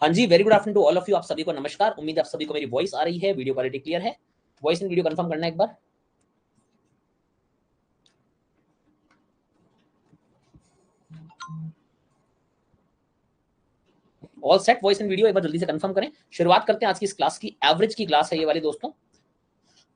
हाँ जी, very good afternoon to all of you. आप सभी को नमस्कार। उम्मीद है आप सभी को मेरी वॉइस आ रही है, वीडियो क्वालिटी क्लियर है। वॉइस एंड वीडियो कंफर्म करना है एक बार। All set, voice and video एक बार जल्दी से कंफर्म करें। शुरुआत करते हैं आज की इस क्लास की। एवरेज की क्लास है ये वाली दोस्तों।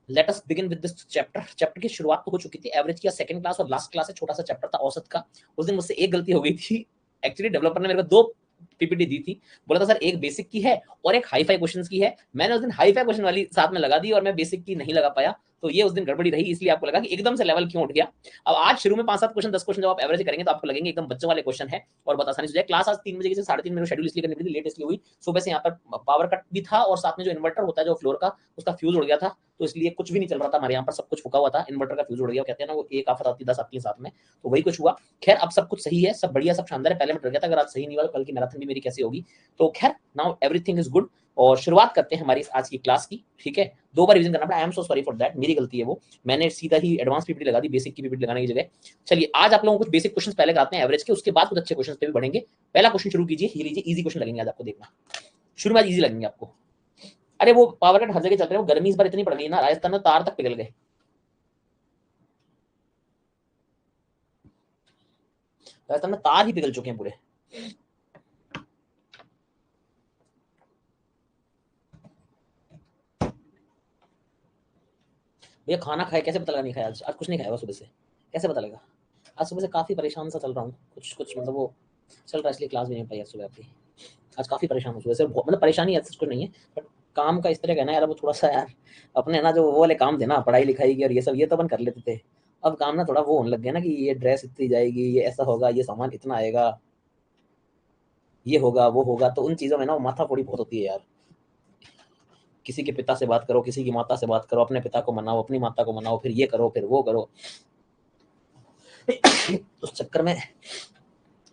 Let us begin with this chapter. Chapter की शुरुआत तो हो चुकी थी। एवरेज की सेकंड क्लास और लास्ट क्लास है, छोटा सा चैप्टर था औसत का। उस दिन मुझसे एक गलती हो गई थी। एक्चुअली डेवलपर ने मेरे को दो पीपीटी दी थी। बोला था सर एक बेसिक की है और एक हाई फाई क्वेश्चंस की है। मैंने उस दिन हाई फाई क्वेश्चन वाली साथ में लगा दी और मैं बेसिक की नहीं लगा पाया। तो ये उस दिन गड़बड़ी रही, इसलिए आपको लगा कि एकदम से लेवल क्यों उठ गया। अब आज शुरू में 5-7 क्वेश्चन 10 क्वेश्चन जब आप एवरेज करेंगे तो आपको लगेंगे एकदम बच्चों वाले क्वेश्चन है और बहुत आसानी से जाए। क्लास आज 3 बजे से 3:30 मेरे शेड्यूल इसलिए करनी पड़ी, लेट इसलिए हुई। सुबह से यहाँ पर पावर कट भी था और साथ में जो इन्वर्टर होता है जो फ्लोर का, उसका फ्यूज उड़ गया था। तो इसलिए कुछ भी नहीं चल रहा था हमारे यहाँ पर, सब कुछ फुका हुआ था। इन्वर्टर का फ्यूज उड़ गया, कहते हैं ना वो एक आफत आती 10 आती है साथ में। तो वही कुछ हुआ। खैर अब सब कुछ सही है, सब बढ़िया, सब शानदार है। पहले मैं डर गया था अगर आज सही नहीं हुआ तो कल की मैराथन भी मेरी कैसी होगी। तो खैर नाउ एवरीथिंग इज गुड। और शुरुआत करते हैं हमारी आज की क्लास की। ठीक है, 2 बार रिवीजन करना पड़ा। I am so sorry for that, मेरी गलती है वो। मैंने सीधा ही एडवांस पीपीटी लगा दी बेसिक की पीपीटी लगाने की जगह। चलिए आज आप लोगों को कुछ बेसिक क्वेश्चन पहले कराते हैं एवरेज के, उसके बाद कुछ अच्छे क्वेश्चन पे भी बढ़ेंगे। पहला क्वेश्चन शुरू कीजिए, ये लीजिए। इजी क्वेश्चन लगेंगे आज आपको, देखना शुरू में आज इजी लगेंगे आपको। अरे वो पावर कट हर जगह चल रहे हैं, वो गर्मी इस बार इतनी पड़ गई ना, राजस्थान में तार तक पिघल गए। राजस्थान में तार ही पिघल चुके हैं पूरे। भैया खाना खाए कैसे पता लगा नहीं खाया? आज कुछ नहीं खाया सुबह से, कैसे पता लगा? आज सुबह से काफी परेशान सा चल रहा हूँ, कुछ कुछ मतलब वो चल रहा है, इसलिए क्लास भी नहीं पाई आज सुबह आपकी। आज काफी परेशान हूँ सुबह से, मतलब परेशानी ऐसा कुछ नहीं है, बट काम का इस तरह कहना यार, वो थोड़ा सा यार अपने ना जो वो वाले काम थे ना, पढ़ाई लिखाई की और ये सब, ये तो अपन कर लेते थे। अब काम ना थोड़ा वो होने लग गया ना कि ये ड्रेस इतनी जाएगी, ये ऐसा होगा, ये सामान इतना आएगा, ये होगा वो होगा, तो उन चीजों में ना माथा फोड़ी बहुत होती है यार। किसी के पिता से बात करो, किसी की माता से बात करो, अपने पिता को मनाओ, अपनी माता को मनाओ, फिर ये करो फिर वो करो। उस चक्कर में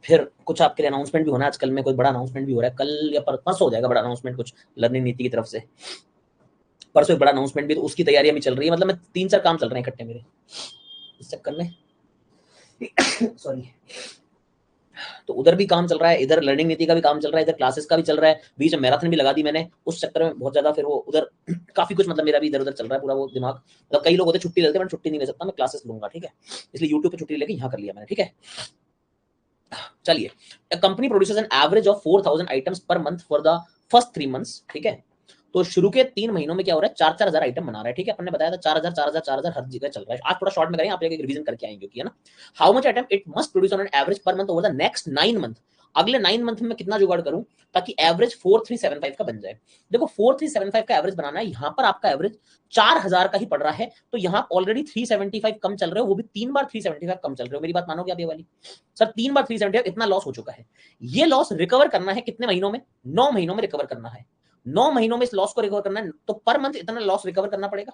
फिर कुछ आपके लिए अनाउंसमेंट भी होना है आजकल में, कोई बड़ा अनाउंसमेंट भी हो रहा है, कल या परसों हो जाएगा बड़ा अनाउंसमेंट कुछ लर्निंग नीति की तरफ से। परसों एक बड़ा अनाउंसमेंट भी, तो उसकी तैयारियां भी चल रही है। मतलब मैं 3-4 काम चल रहे हैं इकट्ठे मेरे इस चक्कर में। सॉरी। तो उधर भी काम चल रहा है, इधर लर्निंग नीति का भी काम चल रहा है, इधर क्लासेस का भी चल रहा है, बीच में मैराथन भी लगा दी मैंने। उस चक्कर में बहुत ज्यादा फिर वो उधर काफी कुछ, मतलब मेरा भी इधर उधर चल रहा है पूरा वो दिमाग। मतलब कई लोग होते छुट्टी लेते हैं, मैं छुट्टी नहीं ले सकता, मैं क्लासेस लूंगा। ठीक है, इसलिए यूट्यूब पे छुट्टी लेके यहाँ कर लिया मैंने। ठीक है, चलिए। Company produces an average of 4,000 items per month for the first 3 months. ठीक है, तो शुरू के 3 महीनों में क्या हो रहा है, 4-4 हजार आइटम बना रहा है। ठीक है, अपन ने बताया था 4,000 4,000 4,000 हर जगह चल रहा है। आज थोड़ा शॉर्ट में करेंगे, आप एक रिवीजन करके आएंगे, है ना। How much item it must produce on an average per month over the next 9 month. अगले 9 मंथ में कितना जुगाड़ करूं ताकि एवरेज 4,375 का बन जाए। देखो 4,375 का एवरेज बनाना है, यहां पर आपका एवरेज 4,000 का ही पड़ रहा है, तो यहां ऑलरेडी 375 कम चल रहे हो, वो भी 3 बार 375 कम चल रहे हो। मेरी बात मानोगे आप ये वाली? सर 3 बार 375, इतना लॉस हो चुका है। ये लॉस रिकवर करना है कितने महीनों में? 9 महीनों में रिकवर करना है। 9 महीनों में इस लॉस को रिकवर करना है, तो पर मंथ इतना लॉस रिकवर करना पड़ेगा।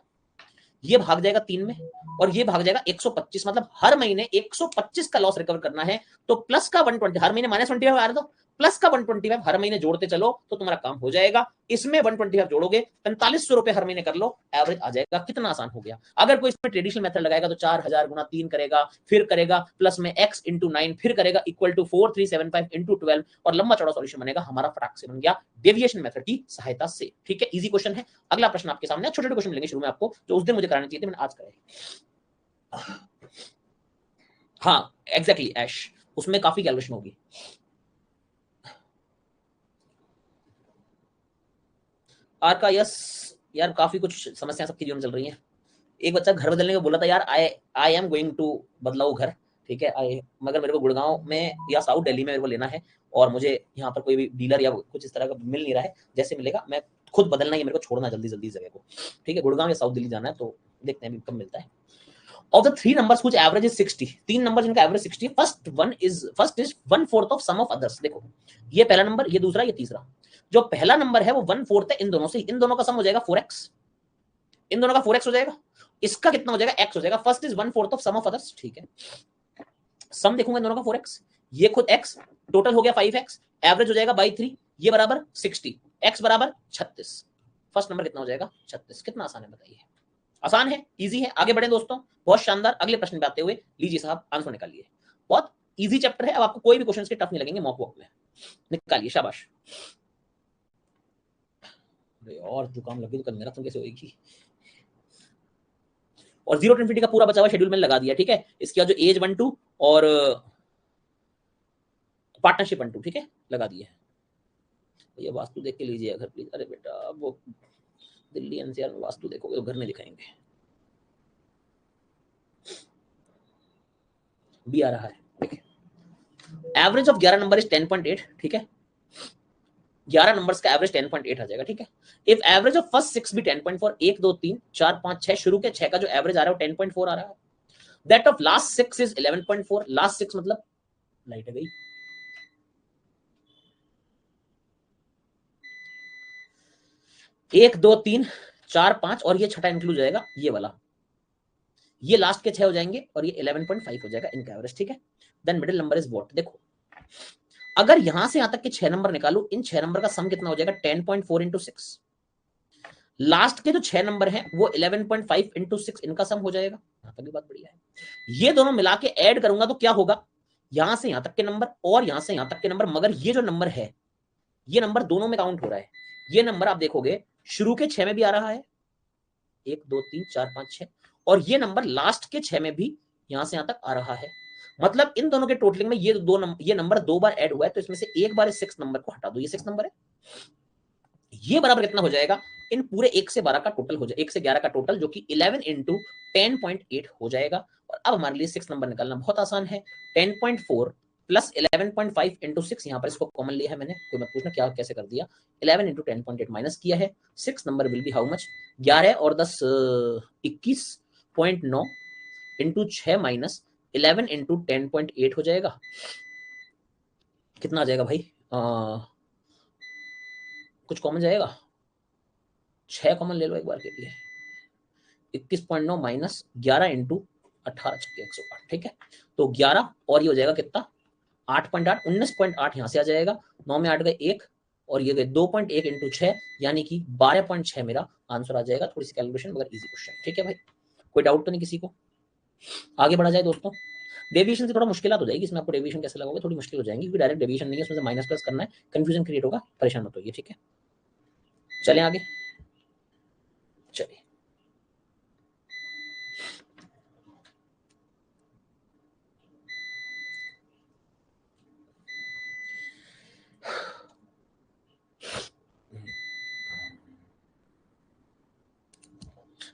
ये भाग जाएगा 3 में और ये भाग जाएगा 125, मतलब हर महीने 125 का लॉस रिकवर करना है। तो प्लस का 120, हर महीने -25 आ रहा, तो प्लस का 125 हर महीने जोड़ते चलो तो तुम्हारा काम हो जाएगा। इसमें 125 जोड़ोगे, 4500 रुपए हर महीने कर लो, एवरेज आ जाएगा। कितना आसान हो गया। अगर कोई इसमें ट्रेडिशनल मेथड लगाएगा तो 4,000 गुना 3 करेगा, फिर करेगा प्लस में x इंटू 9, फिर करेगा इक्वल टू 4,375 इंटू 12, और लंबा चौड़ा सॉल्यूशन बनेगा। हमारा फटाक से बन गया डेविएशन मेथड की सहायता से। ठीक है, इजी क्वेश्चन है। अगला प्रश्न आपके सामने, छोटे छोटे क्वेश्चन मिलेंगे शुरू में आपको, जो उस दिन मुझे कराने चाहिए थे, मैंने आज कराए। हाँ एग्जैक्टली ऐश, उसमें काफी कैलकुलेशन होगी। आर का यस, यार काफी कुछ समस्या सबके जीवन में चल रही है। एक बच्चा घर बदलने को बोला था यार, आई आई एम गोइंग टू बदलाऊ घर। ठीक है, आई, मगर मेरे को गुड़गांव में या साउथ दिल्ली में मेरे को लेना है, और मुझे यहाँ पर कोई भी डीलर या कुछ इस तरह का मिल नहीं रहा है। जैसे मिलेगा मैं खुद बदलना ही है, मेरे को छोड़ना जल्दी जल्दी इस जगह को। ठीक है, गुड़गांव या साउथ दिल्ली जाना है, तो देखते हैं अभी कब मिलता है। ऑफ द 3 नंबर्स कुछ एवरेज इज 60, 3 नंबर जिनका average 60, first is 1/4 of sum of others. देखो ये पहला नंबर, ये दूसरा, ये तीसरा। जो पहला नंबर है वो 1/4 है इन दोनों से, इन दोनों का सम हो जाएगा 4x, इन दोनों का 4x हो जाएगा। इसका कितना हो जाएगा? x हो जाएगा। First is 1/4 of sum of others. ठीक है, सम देखूंगा इन दोनों का 4x, ये खुद x, टोटल हो गया 5x, एवरेज हो जाएगा बाई 3, ये बराबर 60, x बराबर 36। फर्स्ट नंबर कितना हो जाएगा? 36। कितना आसान है बताइए? आसान है, इजी है। आगे बढ़े दोस्तों, बहुत शानदार। अगले प्रश्न पे आते हुए लीजिए साहब, आंसर निकालिए। बहुत इजी चैप्टर है, अब आपको कोई भी क्वेश्चन के टफ नहीं लगेंगे। मॉक वॉक में निकालिए, शाबाश। और जुकाम लगी तो कल मैराथन कैसे होगी। और 0 to infinity का पूरा बचा हुआ शेड्यूल मैंने लगा दिया, ठीक है। इसके बाद जो एज 1-2 और पार्टनरशिप 1-2, ठीक है, लगा दिया है। ये वास्तु देख के लीजिए घर प्लीज। अरे बेटा वो दिल्ली एनसीआर में वास्तु देखोगे तो घर में दिखाएंगे। बी आ रहा है, देखिए एवरेज ऑफ 11 नंबर इज 10.8, ठीक है। 11 नंबर्स का एवरेज 10.8 आ जाएगा, ठीक है। इफ एवरेज ऑफ फर्स्ट 6 भी 10.4, 1 2 3 4 5 6, शुरू के 6 का जो एवरेज आ रहा है वो 10.4 आ रहा है। That of last 6 is 11.4। Last 6 मतलब लाइट है गई, 1 2 3 4 5 और ये छठा इंक्लूड जाएगा ये वाला, ये लास्ट के 6 हो जाएंगे और ये 11.5 हो जाएगा इनका एवरेज, ठीक है। Then middle number is what, देखो अगर यहां से यहां तक के 6 नंबर निकालू, इन 6 नंबर का सम कितना हो जाएगा 10.4 इंटू 6। लास्ट के जो 6 नंबर हैं वो 11.5 इंटू 6 इनका सम हो जाएगा। यहां तक भी बात बढ़िया है। ये दोनों मिला के ऐड करूंगा तो क्या होगा, यहां से यहां तक के नंबर और यहां से यहां तक के नंबर, मगर ये जो नंबर है ये नंबर दोनों में काउंट हो रहा है। ये नंबर आप देखोगे शुरू के 6 में भी आ रहा है 1 2 3 4 5 6, और ये नंबर लास्ट के 6 में भी यहां से यहां तक आ रहा है। मतलब इन दोनों के टोटलिंग में ये नंबर 2 बार ऐड हुआ है, तो इसमें से एक बार इस 6 नंबर को हटा दो, ये 6 नंबर है। ये बराबर कितना हो जाएगा, इन पूरे 1 से 12 का टोटल हो जाएगा, 1 से 11 का टोटल, जो कि 11 इंटू 10.8 हो जाएगा। और अब हमारे लिए 6 नंबर निकालना बहुत आसान है। 10.4 प्लस 11.5 इंटू 6, यहाँ पर इसको कॉमन लिया है मैंने, कोई मत पूछना क्या कैसे कर दिया। 11 इंटू 10.8 माइनस किया है, 6 number will be how much, 11 और 10 21.9 इंटू 6 माइनस 11 इंटू 10.8 हो जाएगा। कितना आ जाएगा भाई, कुछ कॉमन जाएगा, 6 कॉमन ले लो एक बार के लिए। 21.9 माइनस 11 इंटू 18 छक्के 108, ठीक है। तो 11 और ये हो जाएगा कितना 8.8, 19.8 यहां से आ जाएगा, 9 में 8 गए 1 और ये गए 2.1 इंटू 6, यानी कि 12.6 मेरा आंसर आ जाएगा। थोड़ी सी कैलकुलेशन मगर इजी क्वेश्चन, ठीक है भाई। कोई डाउट तो नहीं किसी को, आगे बढ़ा जाए दोस्तों। डेविएशन से थोड़ा मुश्किल हो जाएगी इसमें, आपको डेविएशन कैसे लगाओगे थोड़ी मुश्किल हो जाएगी, क्योंकि डायरेक्ट डेविएशन नहीं है, उसमें से माइनस प्लस करना है, कंफ्यूजन क्रिएट होगा, परेशान मत होइए, ठीक है। चलें आगे, चलिए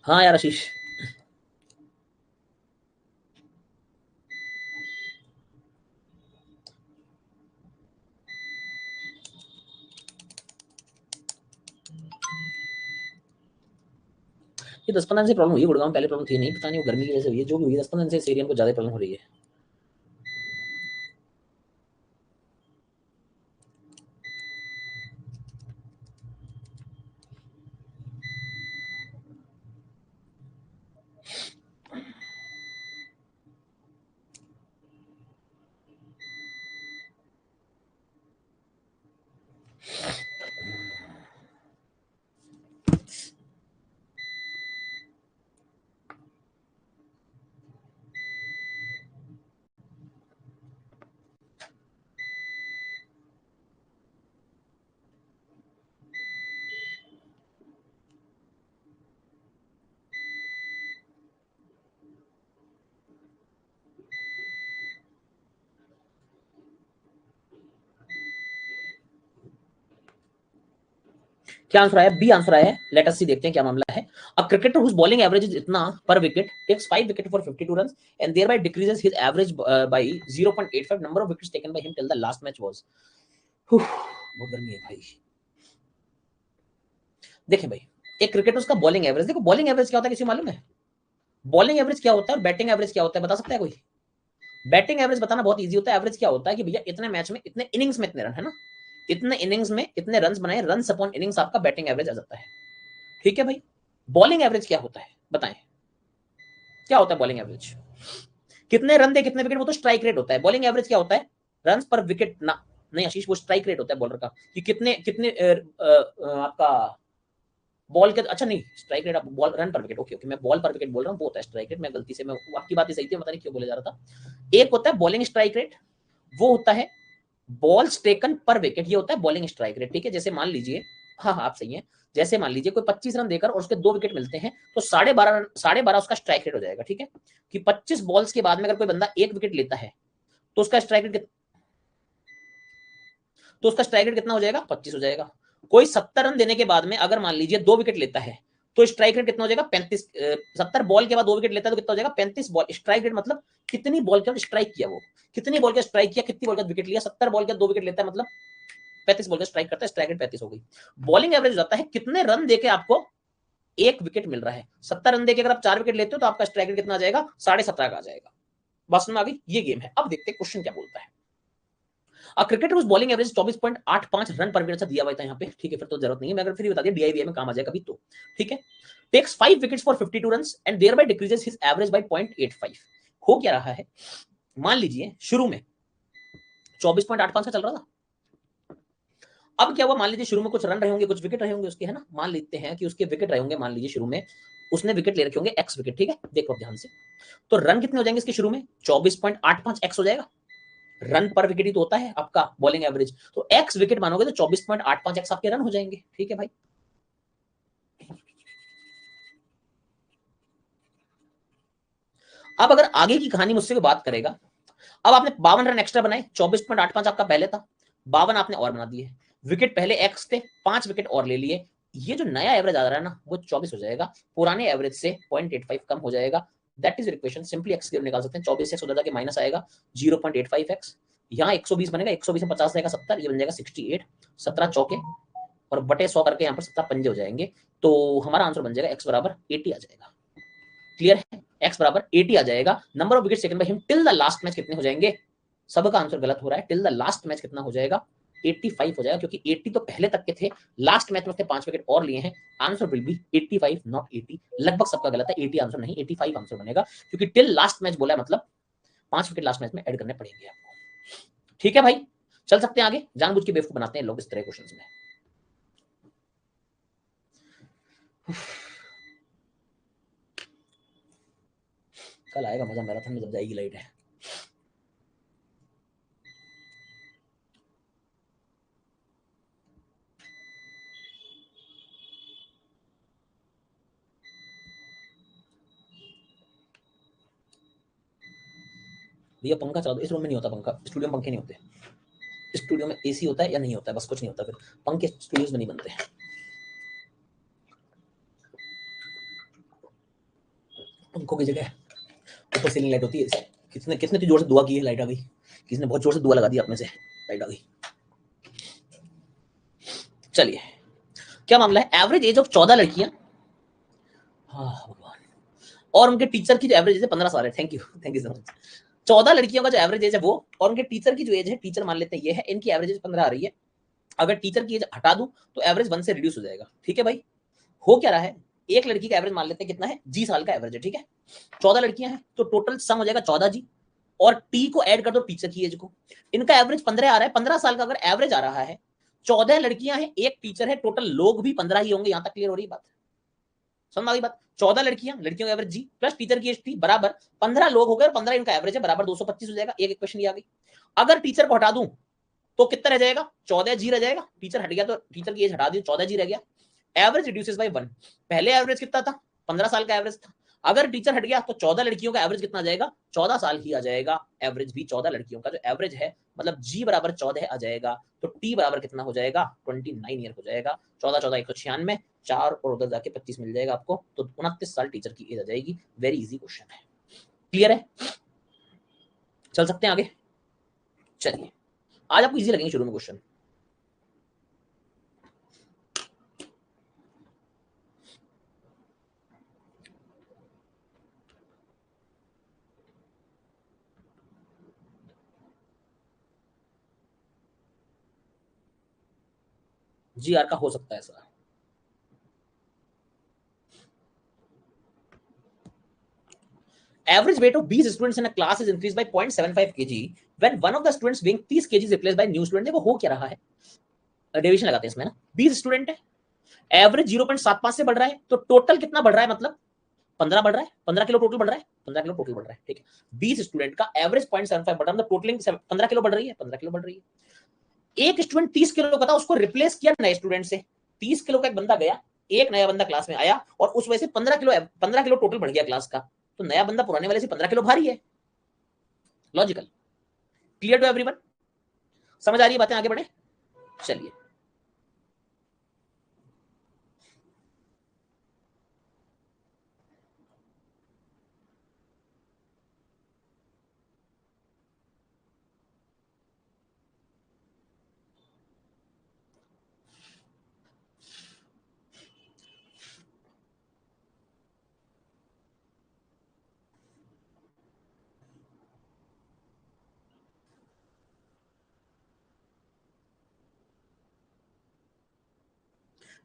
हाँ यार आशीष, ये 10-15 दिन से प्रॉब्लम हुई है गुड़गांव में, पहले प्रॉब्लम थी नहीं, पता नहीं वो गर्मी की वजह से हुई है, जो भी हुई है 10-15 दिन से इस एरिया को ज्यादा प्रॉब्लम हो रही है। क्या आंसर आया, बी आंसर आया है। लेट अस सी, देखते हैं क्या मामला है। A cricketer whose bowling average is इतना per wicket takes 5 wicket for 52 runs and thereby decreases his average by 0.85, number of wickets taken by him till the last match was. बहुत गर्मी है भाई। देखें भाई, एक क्रिकेटर उसका बॉलिंग एवरेज, देखो बॉलिंग एवरेज क्या होता है किसी मालूम है, बॉलिंग एवरेज क्या होता है और बैटिंग एवरेज क्या होता है, बता सकता है कोई। बैटिंग एवरेज बताना बहुत इजी होता है, एवरेज क्या होता है कि भैया इतने मैच में इतने इनिंग्स में इतने रन है ना, इतने इनिंग्स में इतने रन बनाए, रन अपॉन इनिंग्स आपका बैटिंग एवरेज आ जाता है, ठीक है भाई। बॉलिंग एवरेज क्या होता है बताएं, क्या होता है बॉलिंग एवरेज, कितने रन दे कितने विकेट, वो तो स्ट्राइक रेट होता है। बॉलिंग एवरेज क्या होता है, रन पर विकेट ना, नहीं आशीष वो स्ट्राइक रेट होता है बॉलर का, कि कितने कितने आपका बॉल के, अच्छा नहीं स्ट्राइक रेट, आप बॉल रन पर विकेट, ओके ओके मैं बॉल पर विकेट बोल रहा हूँ, वो होता है स्ट्राइक रेट, मैं गलती से, मैं आपकी बात ही सही थी, पता नहीं क्यों बोले जा रहा था। एक होता है बॉलिंग स्ट्राइक रेट, वो होता है बॉल्स टेकन पर विकेट, ये होता है बॉलिंग स्ट्राइक रेट, ठीक है। जैसे मान लीजिए, हाँ हाँ आप सही है, जैसे मान लीजिए कोई 25 रन देकर और उसके 2 विकेट मिलते हैं तो 12.5 उसका स्ट्राइक रेट हो जाएगा, ठीक है, कि 25 बॉल्स के बाद में अगर कोई बंदा 1 विकेट लेता है तो उसका स्ट्राइक रेट कितना हो जाएगा, 25 हो जाएगा। कोई 70 रन देने के बाद में अगर मान लीजिए 2 विकेट लेता है तो स्ट्राइक रेट कितना हो जाएगा, 35। 70 बॉल के बाद 2 विकेट लेता है तो कितना हो जाएगा, 35 बॉल। स्ट्राइक रेट मतलब कितनी बॉल के बाद स्ट्राइक किया, वो कितनी बॉल के स्ट्राइक किया, कितनी बॉल के विकेट लिया। 70 बॉल के 2 विकेट लेता है मतलब 35 बॉल के स्ट्राइक करता है, स्ट्राइक रेट 35 हो गई। बॉलिंग एवरेज जाता है कितने रन देके आपको 1 विकेट मिल रहा है। 70 रन देके अगर आप 4 विकेट लेते हो तो आपका स्ट्राइक रेट कितना आ जाएगा, 17.5 का आ जाएगा। बस में आ गई, ये गेम है। अब देखते हैं क्वेश्चन क्या बोलता है। क्रिकेटर उस बॉलिंग एवरेज 24.85 रन पर विकेट दिया हुआ था यहाँ पे, ठीक है, फिर तो जरूरत नहीं है, मैं अगर फिर बता दिया डीआईवीए में काम आ जाएगा कभी तो, ठीक है। Takes 5 wickets for 52 runs and thereby decreases his average by 0.85। हो क्या रहा है, मान लीजिए शुरू में 24.85 का चल रहा था। अब क्या हुआ, मान लीजिए शुरू में कुछ रन रहे होंगे, कुछ विकेट रहे होंगे उसके, है ना। मान लेते हैं कि उसके विकेट रहे होंगे, मान लीजिए शुरू में उसने विकेट ले रखे होंगे एक्स विकेट, ठीक है, देखो ध्यान से। तो रन कितने हो जाएंगे इसके शुरू में, 24.85 एक्स हो जाएगा। रन पर विकेट ही तो होता है आपका बॉलिंग एवरेज, तो एक्स विकेट मानोगे तो 24.85 एक्स आपके रन हो जाएंगे, ठीक है भाई। अब अगर आगे की कहानी मुझसे बात करेगा, अब आपने 52 रन एक्स्ट्रा बनाए, 24.85 आपका पहले था, 52 आपने और बना दिए। विकेट पहले एक्स थे, 5 विकेट और ले लिए। ये जो नया एवरेज आ रहा है ना वो 24 हो जाएगा, पुराने एवरेज से 0.85 कम हो जाएगा। That is equation, simply x निकाल सकते हैं। 24 एक्स उधर के माइनस आएगा 0.85 एक्स, यहाँ 120 बनेगा, 120 में 50 जाएगा 70, ये बन जाएगा 68। 17 चौके और बटे 100 करके यहाँ पर 17 पंजे हो जाएंगे, तो हमारा आंसर बन जाएगा एक्स बराबर 80 आ जाएगा। क्लियर है, एक्स बराबर 80 आ जाएगा। Number of wicket taken by him till the last match कितने हो जाएंगे, सबका आंसर गलत हो रहा है। टिल द लास्ट मैच कितना हो जाएगा, 85 हो जाएगा, क्योंकि 80 तो पहले तक के थे, लास्ट मैच में उसने 5 विकेट और लिए हैं। Answer will be 85 not 80। लगभग सबका गलत है, 80 आंसर नहीं, 85 आंसर बनेगा, क्योंकि टिल लास्ट मैच बोला है, मतलब 5 विकेट लास्ट मैच में ऐड करने पड़ेंगे आपको। ठीक है भाई, चल सकते हैं आगे। जानबूझ के बेवकूफ बनाते हैं लोग इस तरह क्वेश्चंस में। कल आएगा मजा मैराथन में जब जाएगी लाइट है। भैया पंखा चला दो, इस रूम में नहीं होता पंखा, स्टूडियो में पंखे नहीं होते, स्टूडियो में एसी होता है या नहीं होता है, बस कुछ नहीं होता, फिर पंखे स्टूडियोज में नहीं बनते हैं। पंखों की जगह ऊपर सीलिंग लाइट होती है। किसने किसने तो जोर से दुआ की है, लाइट आ गई। किसी ने बहुत जोर से दुआ लगा दी आप में से, लाइट आ गई। चलिए, क्या मामला है, एवरेज एज ऑफ 14 लड़कियां, हाँ भगवान, और उनके टीचर की जो एवरेज एज है 15 साल है। Thank you so much. 14 लड़कियों का जो एवरेज एज है वो, और उनके टीचर की जो एज है, टीचर मान लेते हैं ये है, इनकी एवरेज एज 15 आ रही है। अगर टीचर की एज हटा दूं तो एवरेज 1 से रिड्यूस हो जाएगा, ठीक है भाई। हो क्या रहा है, एक लड़की का एवरेज मान लेते हैं कितना है, जी साल का एवरेज है, ठीक है। 14 लड़कियां हैं तो टोटल सम हो जाएगा 14 जी, और टी को ऐड कर दो टीचर की एज को। इनका एवरेज 15 आ रहा है, 15 साल का अगर एवरेज आ रहा है, 14 लड़कियां हैं, एक टीचर है, टोटल लोग भी 15 ही होंगे। यहां तक क्लियर हो रही बात, समझ आ गई बात। 14 लड़कियां, लड़कियों का एवरेज जी प्लस टीचर की एज टी बराबर 15 लोग हो गए, और 15 इनका एवरेज है, बराबर 225 हो जाएगा। एक इक्वेशन ये आ गई। अगर टीचर को हटा दूं तो कितना रह जाएगा, 14 जी रह जाएगा। टीचर हट गया तो टीचर की एज हटा दी, 14 जी रह गया। Average reduces by 1। पहले एवरेज कितना था, 15 साल का एवरेज था। अगर टीचर हट गया तो 14 लड़कियों का एवरेज कितना आ जाएगा, 14 साल ही आ जाएगा। एवरेज भी 14 लड़कियों का जो एवरेज है, मतलब जी बराबर 14 आ जाएगा, तो टी बराबर कितना हो जाएगा, 29 ईयर हो जाएगा। 14 14 196, 4 और उधर जाके 25 मिल जाएगा आपको, तो 29 साल टीचर की एज आ जाएगी। वेरी इजी क्वेश्चन है, क्लियर है, चल सकते हैं आगे। चलिए, आज आपको इजी लगेंगे शुरू में क्वेश्चन। जी आर का हो सकता है ऐसा। Average weight of B students in a class is increased by 0.75 kg when one of the students weighing 30 kg is replaced by new student। देखो हो क्या रहा है, डेविएशन लगाते हैं इसमें ना। 20 स्टूडेंट है, एवरेज 0.75 से बढ़ रहा है, तो टोटल कितना बढ़ रहा है, मतलब 15 बढ़ रहा है, 15 किलो टोटल बढ़ रहा है, 15 किलो टोटल बढ़ रहा है, ठीक है। 20 स्टूडेंट का एवरेज 0.75 बढ़ रहा है, मतलब टोटलिंग 15 किलो बढ़ रही है, 15 किलो बढ़ रही है। एक स्टूडेंट 30 किलो का था, उसको रिप्लेस किया नए स्टूडेंट से, 30 किलो का एक बंदा गया, एक नया बंदा क्लास में आया और उस वजह से 15 किलो टोटल बढ़ गया क्लास का, तो नया बंदा पुराने वाले से 15 किलो भारी है। लॉजिकल। Clear to everyone? समझ आ रही है बातें? आगे बढ़े, चलिए।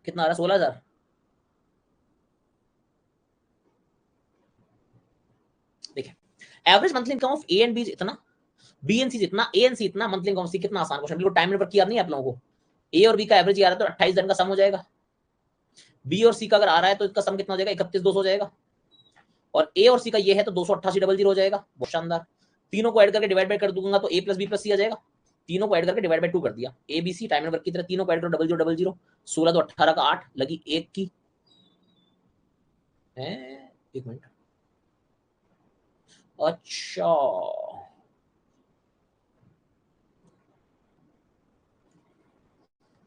कितना आ रहा? 16,000। देखिए, average monthly income of A and B इतना, बी एन सी जितना, ए एन सी इतना, मंथली इनकम सी कितना आसान क्वेश्चन, बिल्कुल टाइम नेटवर्क की याद नहीं आप लोगों को। ए और बी का एवरेज आ रहा है तो 28 दिन का सम हो जाएगा। बी और सी का अगर आ रहा है तो इसका सम कितना हो जाएगा? 31,200 हो जाएगा। और ए और सी का ये है तो 288,000 हो जाएगा। बहुत शानदार। तीनों को ऐड करके डिवाइड बाय कर दूंगा तो ए प्लस बी प्लस सी आ जाएगा। तीनों को ऐड करके डिवाइड बाय 2 कर दिया, A B C time network की तरह तीनों को ऐड करो, 0000, 16 तो 18 का 8 लगी एक की है। एक मिनट, अच्छा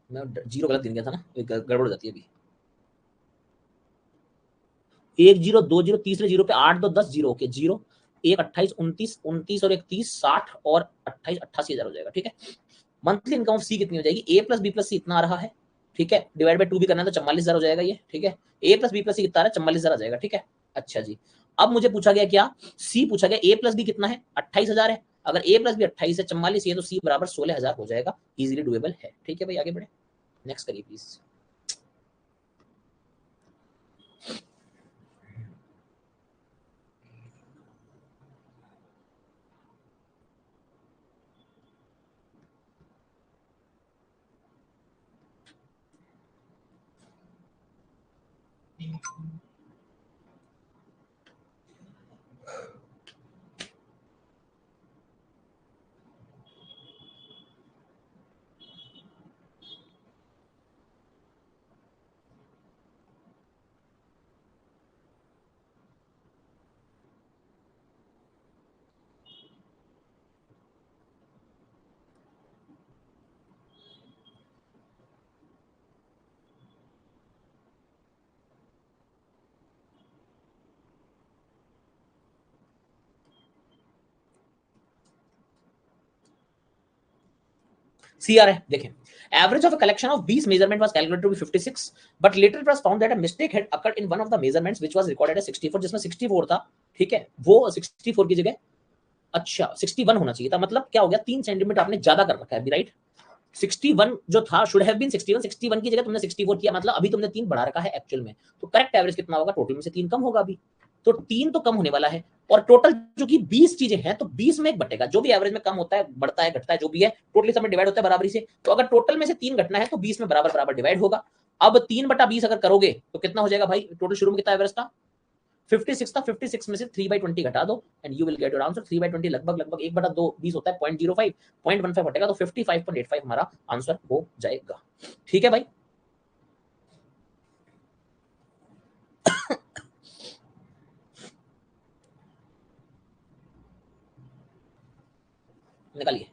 मैं जीरो गलत गिन गया था ना, गड़बड़ हो जाती है अभी। 10, 2 0, तीसरे जीरो पे 8 2 10 जीरो के जीरो, एक 28 29 29 और एक 30 60 और 28 88,000 हो जाएगा। ठीक है। मंथली इनकम ऑफ सी कितनी हो जाएगी? ए प्लस बी प्लस सी इतना आ रहा है। ठीक है, डिवाइड बाय 2 भी करना है तो 44,000 हो जाएगा ये। ठीक है, ए प्लस बी प्लस सी कितना आ रहा है? 44,000 आ जाएगा। ठीक है, अच्छा जी। अब मुझे पूछा गया क्या? सी पूछा गया ए प्लस बी कितना है? 28,000 है। अगर ए प्लस बी 28 है, 44 है, तो सी बराबर 16,000 हो जाएगा। इजीली डुएबल है। ठीक है भाई, आगे बढ़े, नेक्स्ट करिए प्लीज। सी आ रहा है, देखें। Average of a collection of B's measurement was calculated to be 56, but later it was found that a mistake had occurred in one of the measurements which was recorded as 64, जिसमें 64 था। ठीक है, वो 64 की जगह अच्छा 61 होना चाहिए था। मतलब क्या हो गया? 3 सेंटीमीटर आपने ज्यादा कर रखा है अभी, राइट। 61 जो था शुड हैव बीन 61, 61 की जगह तुमने 64 किया, मतलब अभी तुमने 3 बढ़ा रखा है एक्चुअल में। तो करेक्ट एवरेज कितना होगा? टोटल में से 3 कम होगा अभी, तो 3 तो कम होने वाला है। और टोटल जो कि 20 चीजें हैं तो 20 में एक बटेगा, जो भी एवरेज में कम होता है, बढ़ता है, घटता है, जो भी है, टोटली सब में डिवाइड होता है बराबरी से। तो अगर टोटल में से 3 घटना है तो 20 में बराबर बराबर डिवाइड होगा। अब 3/20 अगर करोगे तो कितना हो जाएगा भाई? टोटल शुरू में कितना एवरेज था? 56 था। 56 में से 3/20 घटा दो and you will get your answer. 3/20 लगभग लगभग 1/2 20 होता है, 0.05, 0.15 हटेगा तो 55.85 हमारा आंसर हो जाएगा। ठीक है भाई, निकालिए।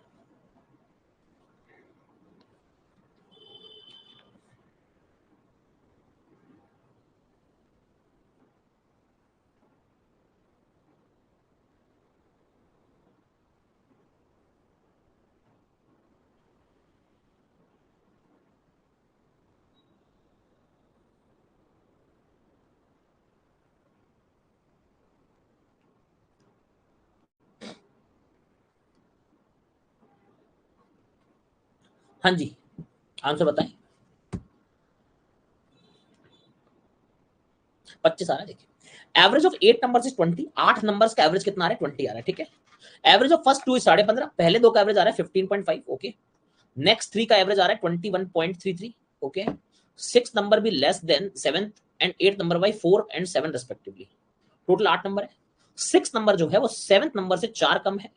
हाँ जी, आंसर बताएं। 25 आ रहा है। देखिए, average of 8 numbers is 20। 8 numbers का एवरेज कितना आ रहा है? 20 आ रहा है। ठीक है, एवरेज ऑफ फर्स्ट 2 इज 15.5, पहले दो का एवरेज आ रहा है 15.5। ओके, नेक्स्ट 3 का एवरेज आ रहा है 21.33। ओके, 6 नंबर भी less than 7th and 8th number by 4 and 7 respectively. Total 8 number है। 6 नंबर जो है वो 7th नंबर से 4 कम है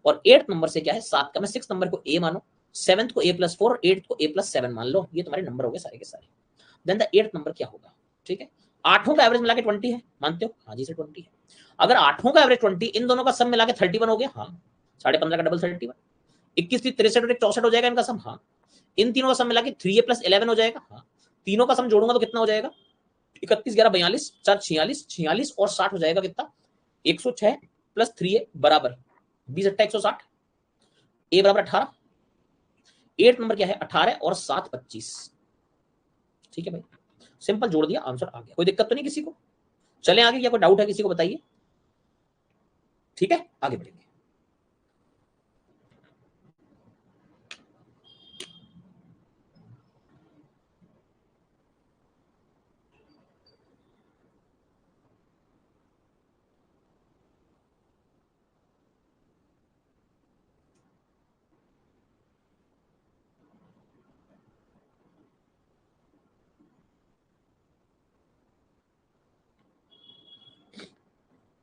और 8th नंबर से क्या है? 7 कम है। 6 नंबर को ए मानो, 7th को a+4 और 8th को a+7 मान लो। ये तुम्हारे नंबर हो गए सारे के सारे। देन द 8th नंबर क्या होगा, ठीक है। आठों का एवरेज मिला के 20 है, मानते हो? हाँ जी सर 20 है। अगर आठों का एवरेज 20, इन दोनों का सम मिला के 31 हो गया, हाँ 15.5 का डबल 31। 21 की 63 और 64 हो जाएगा इनका सम, हाँ। इन तीनों का सम मिला के 3a + 11 हो जाएगा, हाँ। तीनों का सम जोड़ूंगा तो कितना हो जाएगा, 31 11 42 4 46, 46 और 60 हो जाएगा कितना, 106 + 3a बराबर 20 × 160, a बराबर 18। 8 नंबर क्या है, 18 और 7 25, ठीक है भाई। सिंपल जोड़ दिया, आंसर आ गया। कोई दिक्कत तो नहीं किसी को? चलें आगे, क्या कोई डाउट है किसी को, बताइए। ठीक है, आगे बढ़ेंगे।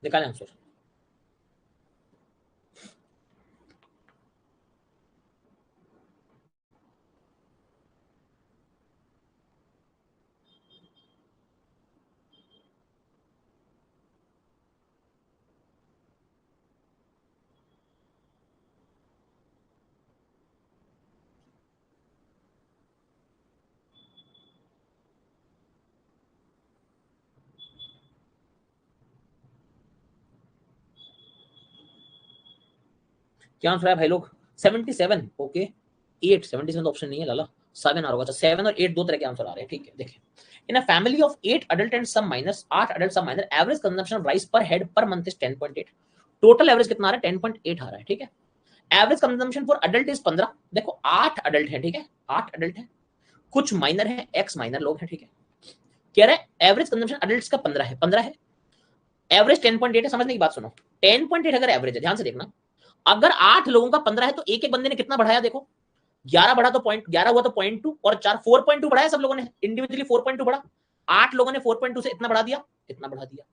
निकालें आंसर। क्या आंसर है भाई लोग, 77, ओके। 8, 77 तो ऑप्शन नहीं है लाला, 7 आ रहा होगा। 7 और 8 दो तरह के आंसर आ रहे हैं, ठीक है। देखिए, in a family of 8 adult and some minors, 8 adult some minor, average consumption rice per head per month is 10.8। Total average कितना आ रहा है, 10.8 आ रहा है, ठीक है। Average consumption for adult is 15। देखो 8 अडल्ट है, ठीक है, 8 अडल्ट है, कुछ माइनर है, एक्स माइनर लोग हैं, ठीक है। कह रहे हैं एवरेज कंजम्पशन अडल्ट्स का 15 है, 15 है, एवरेज 10.8 है। समझने की बात सुनो, 10.8 अगर एवरेज है, ध्यान से देखना, अगर 8 लोगों का 15 है तो एक एक बंदे ने कितना बढ़ाया, देखो 11 बढ़ा तो 11 हुआ तो 0.2 और 4 4.2 बढ़ाया सब लोगों ने इंडिविजुअली, 4.2 बढ़ा। 8 लोगों ने 4.2 से इतना बढ़ा दिया, इतना बढ़ा दिया।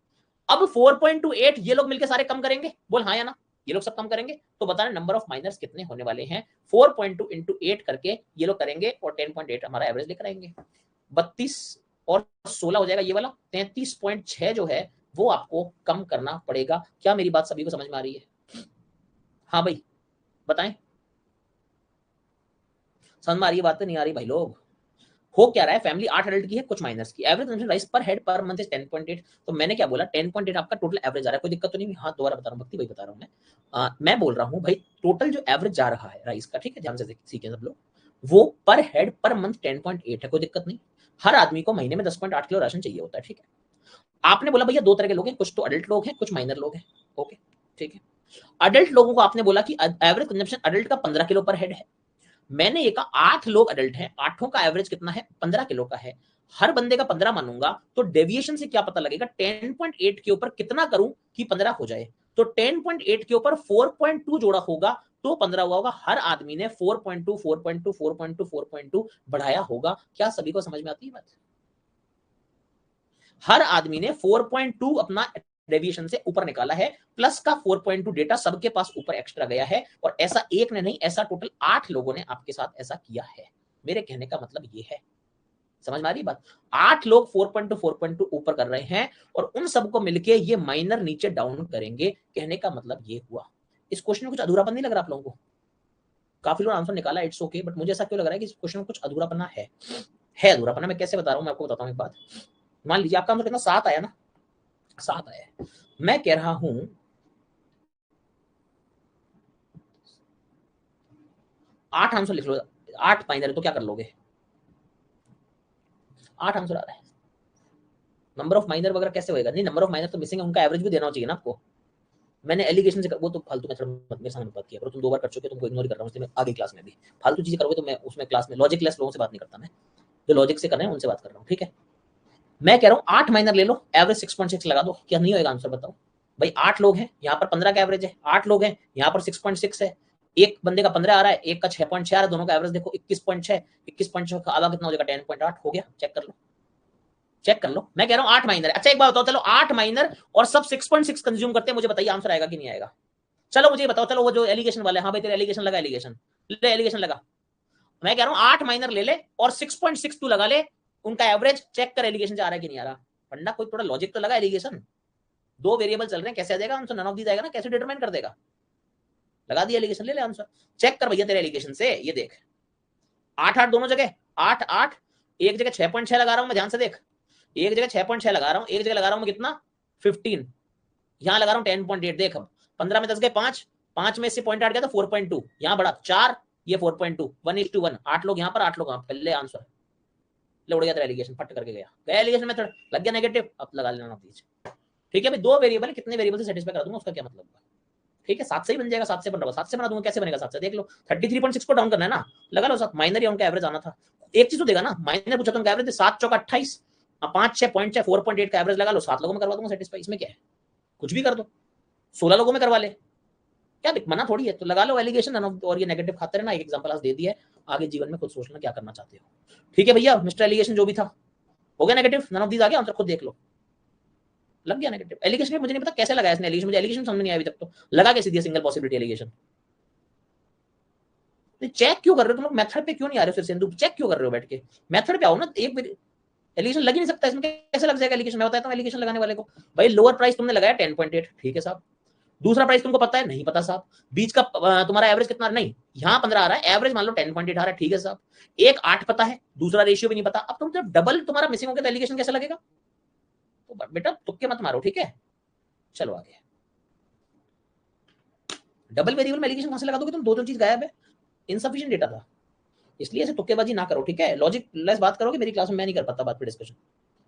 अब 4.28 ये लोग मिलकर सारे कम करेंगे, बोल हाँ या ना, ये लोग सब कम करेंगे, तो बताना नंबर ऑफ माइनर्स कितने होने वाले हैं। 4.2 × 8 करके ये लोग करेंगे और 10.8 हमारा एवरेज लेकर आएंगे। 32 और 16 हो जाएगा ये वाला, 33.6 जो है वो आपको कम करना पड़ेगा। क्या मेरी बात सभी को समझ में आ रही है? हाँ भाई बताएं, समझ में आ रही है बात? नहीं आ रही भाई लोग? हो क्या रहा है, फैमिली 8 अडल्ट की है, कुछ माइनर्स की, average consumption rice per head per month is 10.8। तो मैंने क्या बोला, 10.8 आपका टोटल एवरेज आ रहा है, कोई दिक्कत तो नहीं? हाँ दोबारा बता रहा हूँ भक्ति भाई, बता रहा हूँ मैं बोल रहा हूँ भाई, टोटल जो एवरेज जा रहा है राइस का, ठीक है, ध्यान से सीखें सब लोग, वो पर हेड पर मंथ 10.8 है, कोई दिक्कत नहीं। हर आदमी को महीने में 10.8 किलो राशन चाहिए होता है, ठीक है। आपने बोला भैया दो तरह के लोग हैं, कुछ तो अडल्ट लोग हैं, कुछ माइनर लोग हैं, ओके ठीक है। अडल्ट लोगों को आपने बोला कि एवरेज कंजम्पशन अडल्ट का 15 किलो पर हेड है। मैंने ये कहा 8 लोग अडल्ट हैं, आठों का एवरेज कितना है, 15 किलो का है, हर बंदे का 15 मानूंगा, तो डेविएशन से क्या पता लगेगा, 10.8 के ऊपर कितना करूं कि 15 हो जाए। तो 10.8 के ऊपर 4.2 जोड़ा होगा तो 15 हुआ होगा। हर आदमी ने 4.2 4.2 4.2 4.2 बढ़ाया होगा। क्या सभी को समझ में आती है बात? हर आदमी ने 4.2 अपना डेविएशन से ऊपर निकाला है, प्लस का 4.2 डेटा सबके पास ऊपर एक्स्ट्रा गया है, और ऐसा एक ने नहीं, ऐसा टोटल 8 लोगों ने आपके साथ ऐसा किया है। मेरे कहने का मतलब ये है, समझ में आ रही बात? 8 लोग 4.2 4.2 ऊपर कर रहे हैं और उन सबको मिलके ये माइनर नीचे डाउन करेंगे। कहने का मतलब ये हुआ। इस क्वेश्चन में कुछ अधूरापन नहीं लग रहा आप लोगों को? काफी लोग आंसर निकाला, इट्स ओके, बट मुझे ऐसा क्यों लग रहा है कि इस क्वेश्चन में कुछ अधूरापना है अधूरापना। मैं कैसे बता रहा हूं, मैं आपको बताता हूं एक बात। मान लीजिए आपका आंसर कितना, 7 आया ना, 7 आया है। मैं कह रहा हूं 8 आंसर लिख लो, 8 माइनर है तो क्या कर लोगे? 8 आंसर आ रहा है, नंबर ऑफ माइनर वगैरह कैसे होएगा? नहीं, नंबर ऑफ माइनर तो मिसिंग है, उनका एवरेज भी देना चाहिए ना आपको। मैंने एलिगेशन से वो तो फालतू में मेरे सामने बात किया करो, तुम 2 बार कर चुके हो, तुमको इग्नोर कर रहा हूं, इसलिए मैं आगे क्लास में भी फालतू चीजें करोगे तो मैं उसमें क्लास में लॉजिक लेस लोगों से बात नहीं करता। मैं जो लॉजिक से कर रहे हैं उनसे बात कर रहा हूँ, ठीक है। मैं कह रहा हूँ 8 माइनर ले लो, एवरेज 6.6 लगा दो, क्या नहीं होगा आंसर? बताओ भाई। 8 लोग हैं, यहाँ पर 15 का एवरेज है, 8 लोग हैं, यहाँ पर 6.6 है, एक बंदे का 15 आ रहा है, एक का 6.6 आ रहा है, दोनों का एवरेज देखो 21.6, 21.6 का आधा कितना हो जाएगा, 10.8 हो गया। चेक कर लो, चेक कर लो। मैं कह रहा हूँ 8 माइनर है। अच्छा एक बात बताओ, चलो 8 माइनर और सब 6.6 कंज्यूम करते हैं, मुझे बताइए आंसर आएगा कि नहीं आएगा? चलो मुझे बताओ, चलो वो जो एलिगेशन वाले, हाँ भाई तेरे एलिगेशन लगा, एलिगेशन ले, एलिगेशन लगा। मैं कह रहा हूँ 8 माइनर ले ले और 6.6 तू लगा ले, उनका एवरेज चेक कर एलिगेशन से आ रहा है कि नहीं आ रहा। फंडा कोई थोड़ा लॉजिक तो लगा। एलिगेशन दो वेरिएबल चल रहे हैं, कैसे आ जाएगा आंसर? नन ऑफ दीज आएगा ना, कैसे डिटरमाइन कर देगा? लगा दिया एलिगेशन, ले ले आंसर। चेक कर भैया तेरे एलिगेशन से, ये देख 8 8 दोनों जगह, 8 8, एक जगह 6.6 लगा रहा हूं मैं, ध्यान से देख। एक जगह 6.6 लगा रहा हूं, एक जगह लगा रहा हूं मैं कितना 15, यहां लगा रहा हूं 10.8। देख अब 15 में 10 गए 5, 5 में इससे पॉइंट आठ गया तो 4.2, यहां बढ़ा 4, ये 4.2, 1:1, 8 लोग यहां पर 8 लोग वहां, पहले आंसर ले उड़ गया तेरा एलिगेशन, फट करके गया, गया एलिगेशन मेथड, लग गया नेगेटिव, अब लगा लेना प्लीज। ठीक है भाई, दो वेरिएबल कितने वेरिएबल से सेटिस्फाई कर दूंगा उसका क्या मतलब है? ठीक है, 7 से ही बन जाएगा, 7 से बन रहा है, 7 से बना दूंगा, कैसे बनेगा 7 से? देख लो 33.6 को डाउन करना है ना, लगा लो 7, माइनर या उनका एवरेज आना था। एक चीज तो देगा ना, माइनर पूछा तो उनका एवरेज 7 चौका 28, 5 6.6 4.8 का एवरेज लगा लो, 7 लोगों में करवा दूंगा सेटिस्फाई, इसमें क्या है? कुछ भी कर दो, 16 लोगों में करवा ले, क्या मना थोड़ी है। तो लगा लो एलिगेशन और ये नेगेटिव खाते रहना। एक एग्जांपल आज दे दिया है, आगे जीवन में खुद सोचना क्या करना चाहते हो। ठीक है भैया, मिस्टर एलिगेशन जो भी था हो गया नेगेटिव, नन ऑफ दीज आ गया आंसर, खुद देख लो, लग गया नेगेटिव। एलिगेशन मुझे नहीं पता कैसे लगाया इसने एलिगेशन, मुझे एलिगेशन समझ नहीं आया अभी तक, तो लगा कैसे दिया सिंगल पॉसिबिलिटी एलिगेशन? चेक क्यों कर रहे हो तुम लोग? मेथड पे क्यों नहीं आ रहे हो? फिर सिंधु चेक क्यों कर रहे हो बैठ के? मेथड पे आओ ना। एक एलिगेशन लग ही नहीं सकता इसमें, कैसे लग जाएगा एलिगेशन? मैं बताता हूँ एलिगेशन लगाने वाले को। भाई लोअर प्राइस तुमने लगाया 10.8, ठीक है साहब। दूसरा प्राइस तुमको पता है? नहीं पता साहब। बीच का तुम्हारा एवरेज कितना? नहीं, यहाँ 15 आ रहा है, एवरेज मान लो 10.8 आ रहा है, ठीक है साहब। एक 8 पता है, दूसरा रेशियो भी नहीं पता। अब तुम जब डबल तुम्हारा मिसिंग हो गया तो एलिगेशन कैसे लगेगा? तो बेटा तुक्के मत मारो, ठीक है। चलो आगे। डबल वेरिएबल में एलिगेशन कहां से लगा दोगे तुम? दो चीज गायब है, इनसफिशिएंट डेटा था, इसलिए ऐसे तुक्केबाजी ना करो, ठीक है। लॉजिक लेस बात करोगे, मेरी क्लास में मैं नहीं कर पाता बात पे डिस्कशन,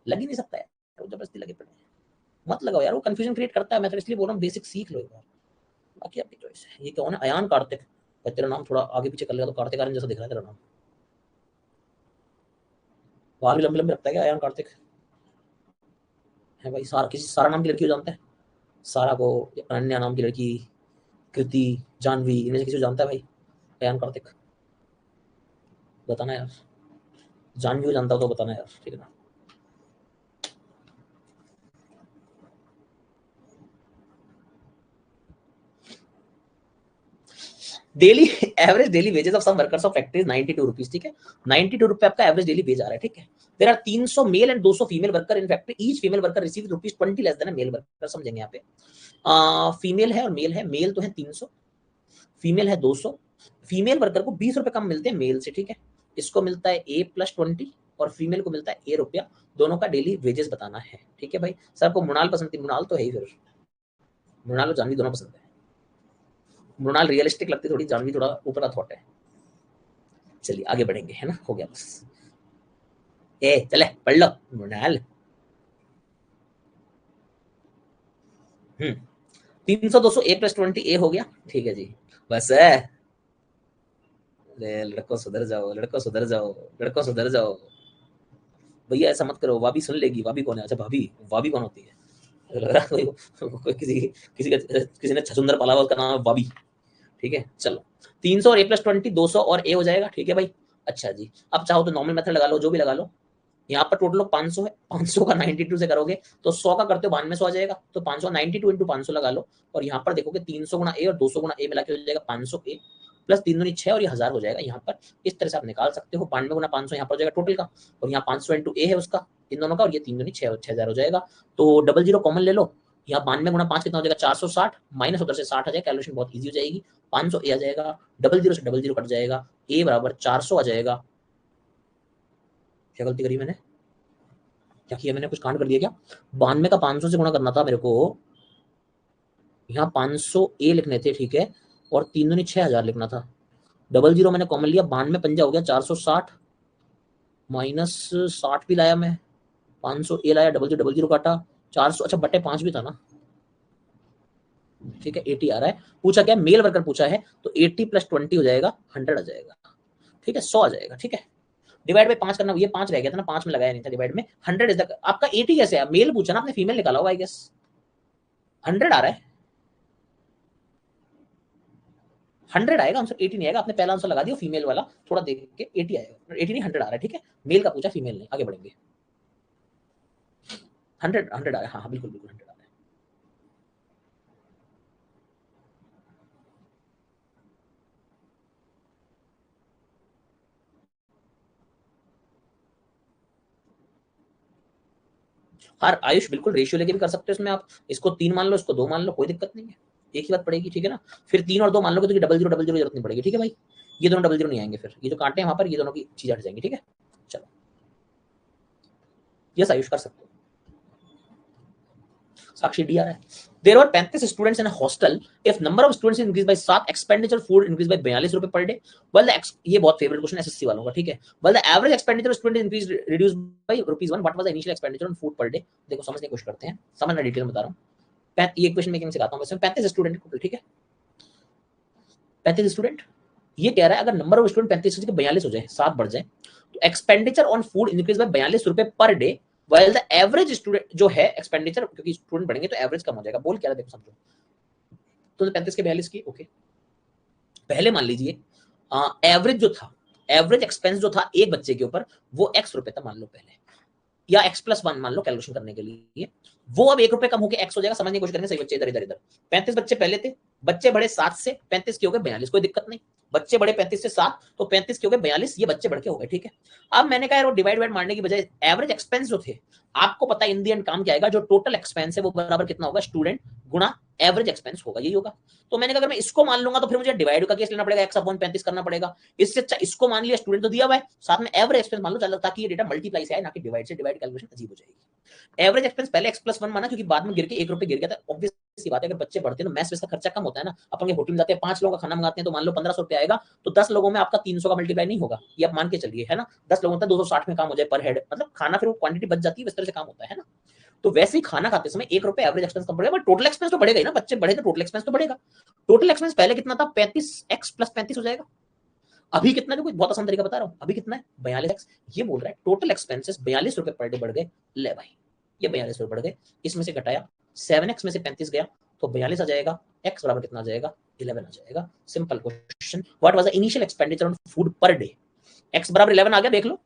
लग ही नहीं सकता है, जबरदस्ती लगे पड़े मत लगाओ यार, वो कंफ्यूजन क्रिएट करता है। मैं तो इसलिए बोल रहा हूँ बेसिक सीख लो एक बार, बाकी आपकी चॉइस है। ये कौन है? अयान कार्तिक, तेरा नाम थोड़ा आगे पीछे कर लेगा तो कार्तिक आर्यन जैसा दिख रहा है तेरा नाम, बाल भी लंबे लंबे रखता है क्या अयान कार्तिक? है भाई, सारा किसी सारा नाम की लड़की को जानता है? सारा को, अनन्या नाम की लड़की, कृति, जानवी, इनमें से किसी को जानता है भाई अयान कार्तिक? बताना यार, जानवी को जानता हो तो बताना यार, ठीक है ना। Daily average daily wages of some workers of factories 92 rupees, ठीक है। 92 रुपए आपका एवरेज डेली वेज आ रहा है, ठीक है। There are 300 male and 200 female worker in factory, each female worker receive rupees 20 less than male worker, समझेंगे यहाँ पे। फीमेल है और मेल है, मेल तो है 300, फीमेल है 200। फीमेल वर्कर को 20 रुपए कम मिलते हैं मेल से, ठीक है। इसको मिलता है ए प्लस 20 और फीमेल को मिलता है ए रुपया, दोनों का डेली वेजेस बताना है, ठीक है भाई। सर आपको मृणाल पसंद थी? मृणाल तो है ही, फिर मृणाल और जानवी दोनों पसंद है। मृणाल रियलिस्टिक लगती थोड़ी, जानवी थोड़ा ऊपर का थॉट है। चलिए आगे बढ़ेंगे, है ना, हो गया बस। ए चले पढ़ लो मृणाल। 300 200 ए प्लस 20 ए हो गया, ठीक है जी। बस है, लड़कों सुधर जाओ, लड़कों सुधर जाओ, लड़कों सुधर जाओ भैया, ऐसा मत करो, भाभी सुन लेगी। भाभी कौन है? अच्छा भाभी, भाभी कौन होती है? लग रहा है कोई किसी ने छछुंदर पाला हुआ, उसका नाम है भाभी, ठीक है। चलो 300 और ए प्लस 20, 200 और ए हो जाएगा, ठीक है भाई। अच्छा जी, अब चाहो तो नॉर्मल मेथड लगा लो, जो भी लगा लो। यहाँ पर टोटल 500 है, 500 का 92 से करोगे तो 100 का करते हो 9200 आ जाएगा, तो 500 92 इंटू 500 लगा लो। और यहाँ पर देखोगे 300 गुना ए और 200 गुना ए मिला के हो जाएगा 500 ए प्लस 3 दूनी 6 और ये 1000 हो जाएगा यहाँ पर। इस तरह से आप निकाल सकते हो, 92 गुना 500 यहाँ पर हो जाएगा टोटल का, और यहाँ 500 इंटू ए है उसका, इन दोनों का, और ये 3 दूनी 6 हो जाएगा। तो डबल जीरो कॉमन ले लो, यहाँ 92 गुना 5 कितना हो जाएगा 460, माइनस उधर से 60 आ जाएगा, कैलकुलेशन बहुत ईजी हो जाएगी। 500 ए आ जाएगा, डबल जीरो से डबल जीरो कट जाएगा, ए बराबर 400 आ जाएगा। क्या गलती करी मैंने? क्या किया मैंने? कुछ कांड कर दिया क्या? 92 का 500 से गुणा करना था मेरे को, यहाँ 500 ए लिखने थे, ठीक है, और 3 दूनी 6000 लिखना था। डबल जीरो मैंने कॉमन लिया, 92 पंजा हो गया 460, माइनस 60 भी लाया मैं, 500 ए लाया, डबल जीरो काटा, 400, अच्छा बटे 5 भी था ना, ठीक है। 80 आ रहा है, पूछा क्या? मेल वर्कर पूछा है, तो 80 प्लस 20 हो जाएगा 100 आ जाएगा, ठीक है, 100 आ जाएगा, ठीक है। डिवाइड बाई 5 करना, ये 5 रह गया था ना, 5 में लगाया नहीं था डिवाइड में। 100 इज द आपका 80 कैसे है? मेल पूछा ना आपने, फीमेल निकाला होगा आई गेस। 100 आ रहा है, 100 आएगा आंसर, 80 नहीं आएगा। आपने पहला आंसर लगा दिया फीमेल वाला, थोड़ा देख के 80 आएगा, 80 नहीं 100 आ रहा है, ठीक है। मेल का पूछा, फीमेल नहीं, आगे बढ़ेंगे। 100 आ रहा है, हाँ हाँ बिल्कुल बिल्कुल 100 आ रहा है। हाँ आयुष बिल्कुल रेशियो लेके भी कर सकते हो इसमें आप, इसको 3 मान लो, इसको 2 मान लो, कोई दिक्कत नहीं है, एक ही बात पड़ेगी, ठीक है ना। फिर 3 और 2 मान लोगे तो डबल जीरो जरूरत नहीं पड़ेगी, ठीक है भाई। ये दोनों डबल जीरो नहीं आएंगे, फिर ये जो कांटे हैं वहां पर, ये दोनों की चीज हट जाएंगी, ठीक है। चलो यस आयुष कर सकते हो। साक्षी डी आ रहा है। There were 35 students in hostel, if number of students increase by 7, expenditure food increase by 42 रुपए पर डे, वेल ये बहुत फेवरेट क्वेश्चन एसएससी वालों का, ठीक है। Well the average expenditure student increase reduce by ₹1, what was the initial expenditure on food per day. देखो समझने की कोशिश करते हैं, समझना डिटेल में बता रहा हूं। ये इक्वेशन मेकिंग सिखाता हूं, इसमें 35 स्टूडेंट टोटल, ठीक है। 35 स्टूडेंट, ये कह रहा है अगर नंबर ऑफ स्टूडेंट 35 से 42 हो जाए, 7 बढ़ जाए, तो expenditure on food increase by 42 रुपए per day, while the average student जो है एक्सपेंडिचर, क्योंकि स्टूडेंट बढ़ेंगे तो एवरेज कम हो जाएगा। बोल क्या रहा है देखो समझो। तो 35 के 42 की ओके, पहले मान लीजिए एवरेज जो था, एवरेज एक्सपेंस जो था एक बच्चे के ऊपर, वो x रुपए था मान लो पहले, या x+1 मान लो कैलकुलेशन करने के लिए, वो अब ₹1 कम होकर x हो जाएगा। समझने की कोशिश करेंगे, सही बच्चे इधर इधर इधर। 35 बच्चे पहले थे, बच्चे बढ़े 7 से, 35 के हो गए 42, कोई दिक्कत नहीं। बच्चे बढ़े 35 से 7, तो 35 के हो गए 42, ये बच्चे बढ़ के हो गए, ठीक है। अब मैंने कहा यार वो डिवाइड बाय मारने की बजाय एवरेज एक्सपेंस जो थे, आपको पता है इन दी एंड काम क्या आएगा, जो टोटल एक्सपेंस है वो बराबर कितना होगा, स्टूडेंट गुणा एवरेज एक्सपेंस होगा, यही होगा। तो मैंने कहा अगर मैं इसको मान लूंगा तो फिर मुझे डिवाइड का केस लेना पड़ेगा, x/35 करना पड़ेगा। इससे अच्छा इसको मान लिया, स्टूडेंट तो दिया हुआ है, साथ में एवरेज एक्सपेंस मान लो, चलो ताकि ये डेटा मल्टीप्लाई से आए, ना कि डिवाइड से। डिवाइड कैलकुलेशन अजीब हो जाएगी। एवरेज एक्सपेंस पहले x+1 माना, क्योंकि बाद में गिर के ₹1 गिर गया था। ऑब्वियस सी बात है, अगर बच्चे बढ़ते हैं तो मैस वेस का खर्चा कम होता है ना। अपन होटल में जाते हैं, 5 लोगों का खाना मंगाते हैं, तो मान लो ₹1500 आएगा, तो 10 लोगों में आपका 300 का मल्टीप्लाई नहीं होगा, ये आप मान के चलिए, है ना। 10 लोगों तक 260 में काम हो जाए पर हेड, मतलब खाना फिर वो क्वांटिटी बच जाती है, इस तरह से काम होता है ना। तो वैसे ही खाना खाते समय ₹1 एवरेज एक्सपेंस कम पड़ेगा, बट टोटल एक्सपेंस तो बढ़ेगा ही ना, बच्चे बढ़े तो टोटल एक्सपेंस तो बढ़ेगा। टोटल एक्सपेंस पहले कितना था, 35x+35 हो जाएगा। अभी कितना, जो बहुत आसान तरीका बता रहा हूं, अभी कितना है 42x। ये बोल रहा है टोटल एक्सपेंसेस ₹42 पर डे बढ़ गए। ले भाई ये ₹42 बढ़ गए, इसमें से घटाया 7x में से 35 गया, तो 42 आ जाएगा। x बराबर कितना आ जाएगा, 11 आ जाएगा। Simple question, what was the initial expenditure on food per day. x बराबर 11 आ गया, देख लो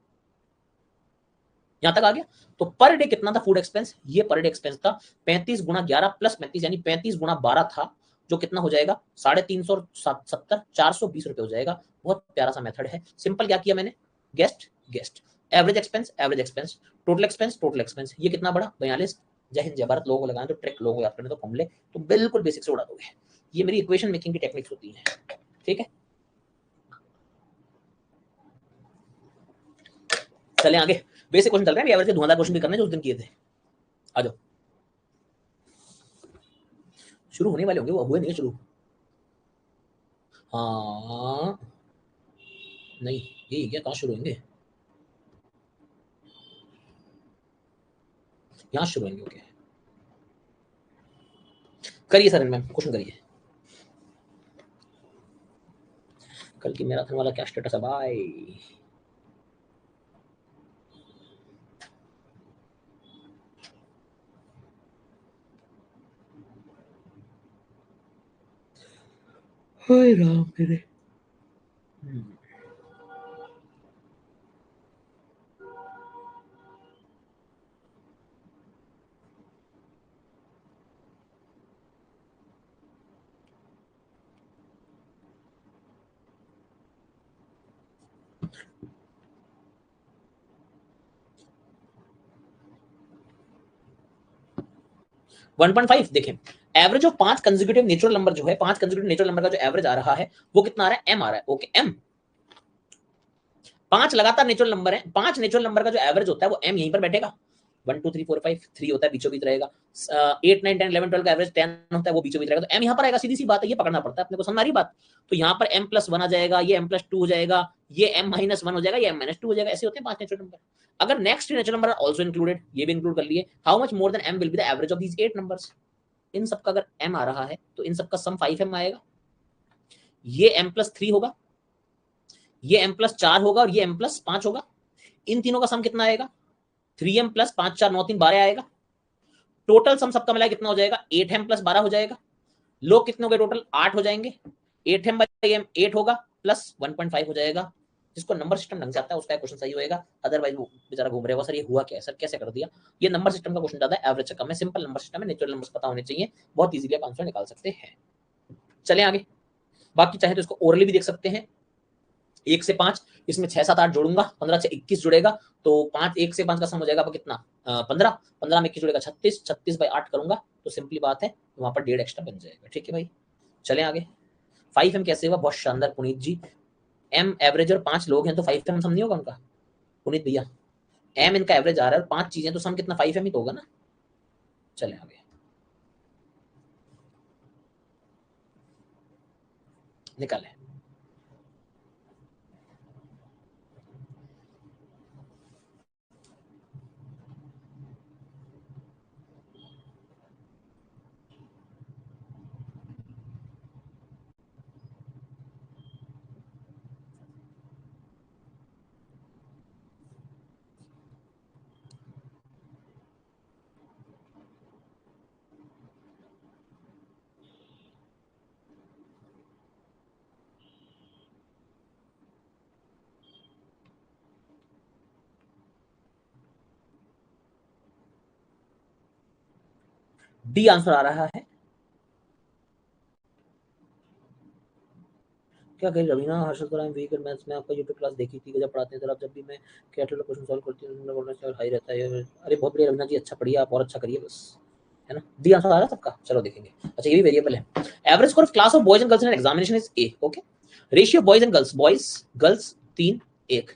यहां तक आ गया। तो पर डे कितना था फूड एक्सपेंस, ये पर डे एक्सपेंस था 35 गुणा 11 प्लस 35, यानी 35 गुणा 12 था, जो कितना हो जाएगा 350 ₹420 हो जाएगा। बहुत प्यारा सा मेथड है, सिंपल क्या किया मैंने, guest guest, average expense average expense, total expense, ये कितना बड़ा 42। जय हिंद जय भारत, लोगों को लगाना तो ट्रिक, लोगों को याद करने तो फॉर्मूले तो बिल्कुल बेसिक से उड़ा दोगे। ये मेरी इक्वेशन मेकिंग की टेक्निक्स होती है, ठीक है। चले आगे, बेसिक क्वेश्चन चल रहे हैं, एवरेज के धुआंधार क्वेश्चन भी करने जो उस दिन किए थे। आ जाओ, शुरू होने वाले होंगे, वो हुए नहीं शुरू। हाँ नहीं, यही क्या, कहाँ शुरू होंगे, यहाँ शुरू होंगे, ओके। करिए सर मैम, क्वेश्चन करिए। कल की मैराथन वाला क्या स्टेटस है भाई। हाय राम मेरे। 1.5 देखें, average of 5 consecutive natural number जो है, 5 कंसेक्यूटिव नेचुरल नंबर का जो एवरेज आ रहा है वो कितना आ रहा है, m आ रहा है, ओके m। 5 लगातार नेचुरल नंबर है, 5 नेचुरल नंबर का जो एवरेज होता है वो m यहीं पर बैठेगा। 1 2 3 4 5 3 होता है, बीचों बीच रहेगा। 8 9 10 11 12 का एवरेज 10 होता है, वो बीचों बीच रहेगा, तो m यहाँ पर आएगा, सीधी सी बात है, ये पकड़ना पड़ता है अपने को, समझ आ रही बात। तो यहाँ पर m+1 आ जाएगा, ये m+2 हो जाएगा, ये m-1 हो जाएगा, ये m-2 हो जाएगा। ऐसे होते हैं 5 नेचुरल नंबर। अगर next natural number also included, ये भी इंक्लूड कर लिए, how much more than m will be the average of these 8 numbers. इन सबका अगर m आ रहा है तो इन सबका सम 5m आएगा, ये m+3 होगा, ये m+4 होगा, और ये m+5 होगा। इन तीनों का सम कितना आएगा, 3m + 5 4 9 3 12 आएगा। टोटल सम सबका मिला कितना हो जाएगा, 8m + 12 हो जाएगा। लोग कितने हो गए टोटल, 8 हो जाएंगे। 8m/m 8 होगा, प्लस 1.5 हो जाएगा। जिसको नंबर सिस्टम ढंग से आता है उसका क्वेश्चन सही होएगा, अदरवाइज वो बेचारा घूम रहा होगा, सर ये हुआ क्या है, सर कैसे कर दिया। ये नंबर सिस्टम का क्वेश्चन ज्यादा है, एवरेज से कम है, सिंपल नंबर सिस्टम है, नेचुरल नंबर्स पता होने चाहिए, बहुत इजीली आप आंसर निकाल सकते हैं। चलें आगे, बाकी चाहे तो इसको ओरली भी देख सकते हैं, 1 से 5, इसमें 6 7 8 जोड़ूंगा, 15 से 21 जुड़ेगा, तो 5 1 से 5 का सम हो जाएगा कितना, 15, 15 में 21 जुड़ेगा 36, 36 बाई 8 करूंगा तो सिंपली बात है वहां पर 1.5 एक्स्ट्रा बन जाएगा। ठीक है भाई, चलें आगे। 5M कैसे हुआ, बहुत शानदार पुनीत जी। M एवरेज और 5 लोग हैं तो 5M सम नहीं होगा उनका पुनीत भैया, M इनका एवरेज आ रहा है और 5 चीजें तो सम कितना 5M ही तो होगा ना। चले आगे, निकालें। डी आंसर आ रहा है। क्या कही रवीना, हर्षद वीक मैथ्स में आपका यूट्यूब क्लास देखी थी, जब पढ़ाते हैं सर आप, जब भी मैं कैटल क्वेश्चन सॉल्व करती हूँ हाई रहता है। अरे बहुत बढ़िया रवीना जी, अच्छा पढ़िए आप, और अच्छा करिए बस, है ना। डी आंसर आ रहा है सबका, चलो देखेंगे। अच्छा ये भी वेरिएबल है। Average score of class of boys and girls in examination is a. Okay, ratio boys and girls, boys girls 3 1,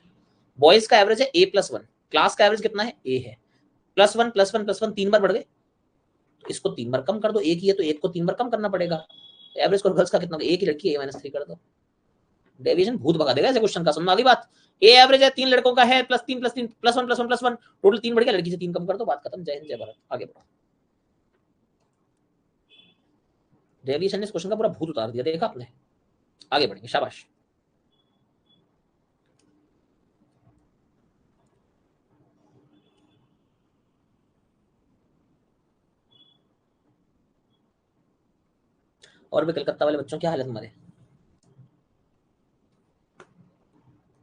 boys का एवरेज है A+1, क्लास का एवरेज कितना है A है, +1 +1 +1 3 बार बढ़ गए, तो इसको 3 बार कम कर दो, एक ही है तो एक को 3 बार कम करना पड़ेगा। एवरेज स्कोर गर्ल्स का कितना, एक ही लड़की है A-3 कर दो, डेविएशन भूत भगा देगा ऐसे क्वेश्चन का, समझ आ गई बात। ए एवरेज है 3 लड़कों का है, +3 +3 +1 +1 +1, टोटल 3 बढ़ गया, लड़की से 3 कम कर दो, बात खत्म, जय हिंद जय भारत, आगे बढ़ो। डेविएशन ने इस क्वेश्चन का पूरा भूत उतार दिया, देखा आपने, आगे बढ़ेंगे, शाबाश। और भी कलकत्ता वाले बच्चों क्या हाल है तुम्हारे,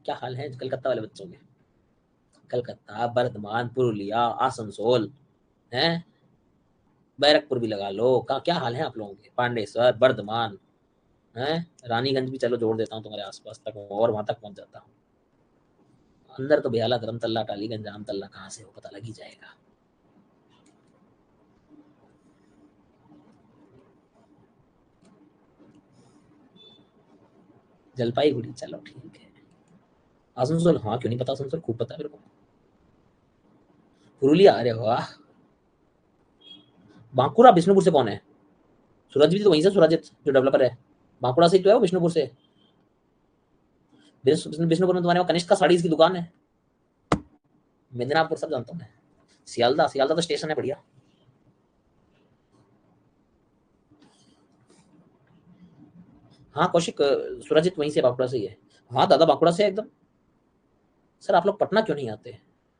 क्या हाल है कलकत्ता वाले बच्चों के, कलकत्ता, बर्धमान, पुरुलिया, आसनसोल, हैं, बैरकपुर भी लगा लो, का क्या हाल है आप लोगों के, पांडेसर, बर्धमान, हैं, रानीगंज भी चलो जोड़ देता हूँ तुम्हारे आसपास तक, और वहां तक पहुंच जाता हूँ, अंदर तो बेहाला, धर्मतल्ला, टालीगंज, आमतल्ला कहाँ से हो पता लग ही जाएगा। जलपाईगुड़ी, चलो ठीक है। आसनसोल, हाँ क्यों नहीं पता, आसनसोल खूब पता है मेरे को। पुरुलिया, अरे वाह। बांकुड़ा विष्णुपुर से कौन है, सूरज भी तो वहीं से, सूरजित जो डेवलपर है, बांकुड़ा से ही तो है वो, विष्णुपुर से। विष्णुपुर में तुम्हारे वहाँ कनिष्क का साड़ी की दुकान है, मिदनापुर सब जानता हूँ मैं। सियालदा, सियालदा तो स्टेशन है बढ़िया। हाँ कौशिक, सूरजित वहीं से बांकुड़ा से ही है। हाँ दादा बांकुड़ा से एकदम। सर आप लोग पटना क्यों नहीं आते,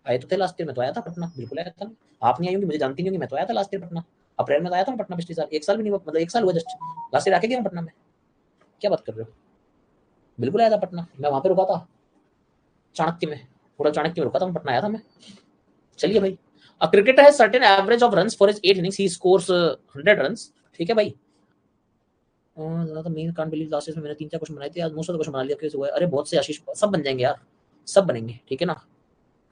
आए तो थे लास्ट ईयर, मैं तो आया था पटना, बिल्कुल आया था। आप नहीं आई होंगी, मुझे जानती नहीं होंगी, मैं तो आया था लास्ट ईयर पटना, अप्रैल में तो आया था पटना, पिछले साल, एक साल भी नहीं हुआ, मतलब एक साल हुआ जस्ट, लास्ट ईयर आके गया पटना में, क्या बात कर रहे हो। बिल्कुल आया था पटना, मैं वहां पे रुका था, चाणक्य में, पूरा चाणक्य में रुका था, मैं पटना आया था मैं। चलिए भाई, अ cricketer has certain average of runs for his 8 innings, he scores 100 runs. ठीक है भाई, ज्यादा मेन कांट बिलीव लास्ट में मैंने 3 4 क्वेश्चन बनाए थे, आज मोस्ट ऑफ द क्वेश्चन बना लिया, कैसे हुआ है, अरे बहुत से आशीष, सब बन जाएंगे यार, सब बनेंगे, ठीक है ना,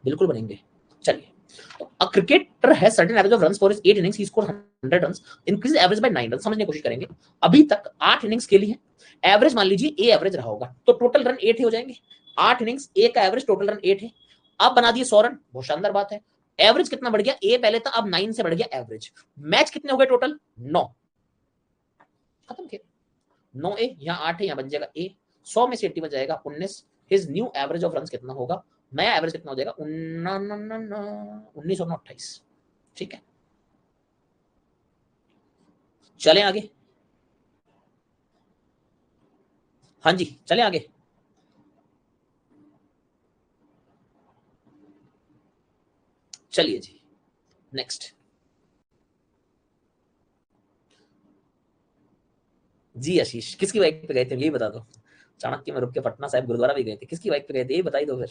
बिल्कुल बनेंगे। चलिए, तो a cricketer has certain average of runs for his 8 innings, he score 100 runs, increase average by 9 run, समझने की कोशिश करेंगे। अभी तक 8 इनिंग्स के लिए एवरेज मान लीजिए ए एवरेज रहा होगा, तो टोटल रन 8 ही हो जाएंगे, 8 इनिंग्स ए का एवरेज टोटल रन 8 है। अब बना दिए 100 रन, बहुत शानदार बात है। एवरेज कितना बढ़ गया, ए पहले था, अब 9 से बढ़ गया एवरेज। मैच कितने हो गए टोटल, 9, खत्म खेल। 9 ए, यहाँ 8 है, यहाँ बन जाएगा ए, 100 में से 80 बच जाएगा 19। His new average of run कितना होगा, नया एवरेज कितना हो जाएगा, 1928। ठीक है, चलें आगे। हाँ जी चलें आगे। चलिए जी, नेक्स्ट। जी आशीष, किसकी बाइक पे गए थे यही बता दो, चाणक्य में रुक के पटना साहिब गुरुद्वारा भी गए थे, किसकी बाइक पे गए थे ये बताई दो फिर।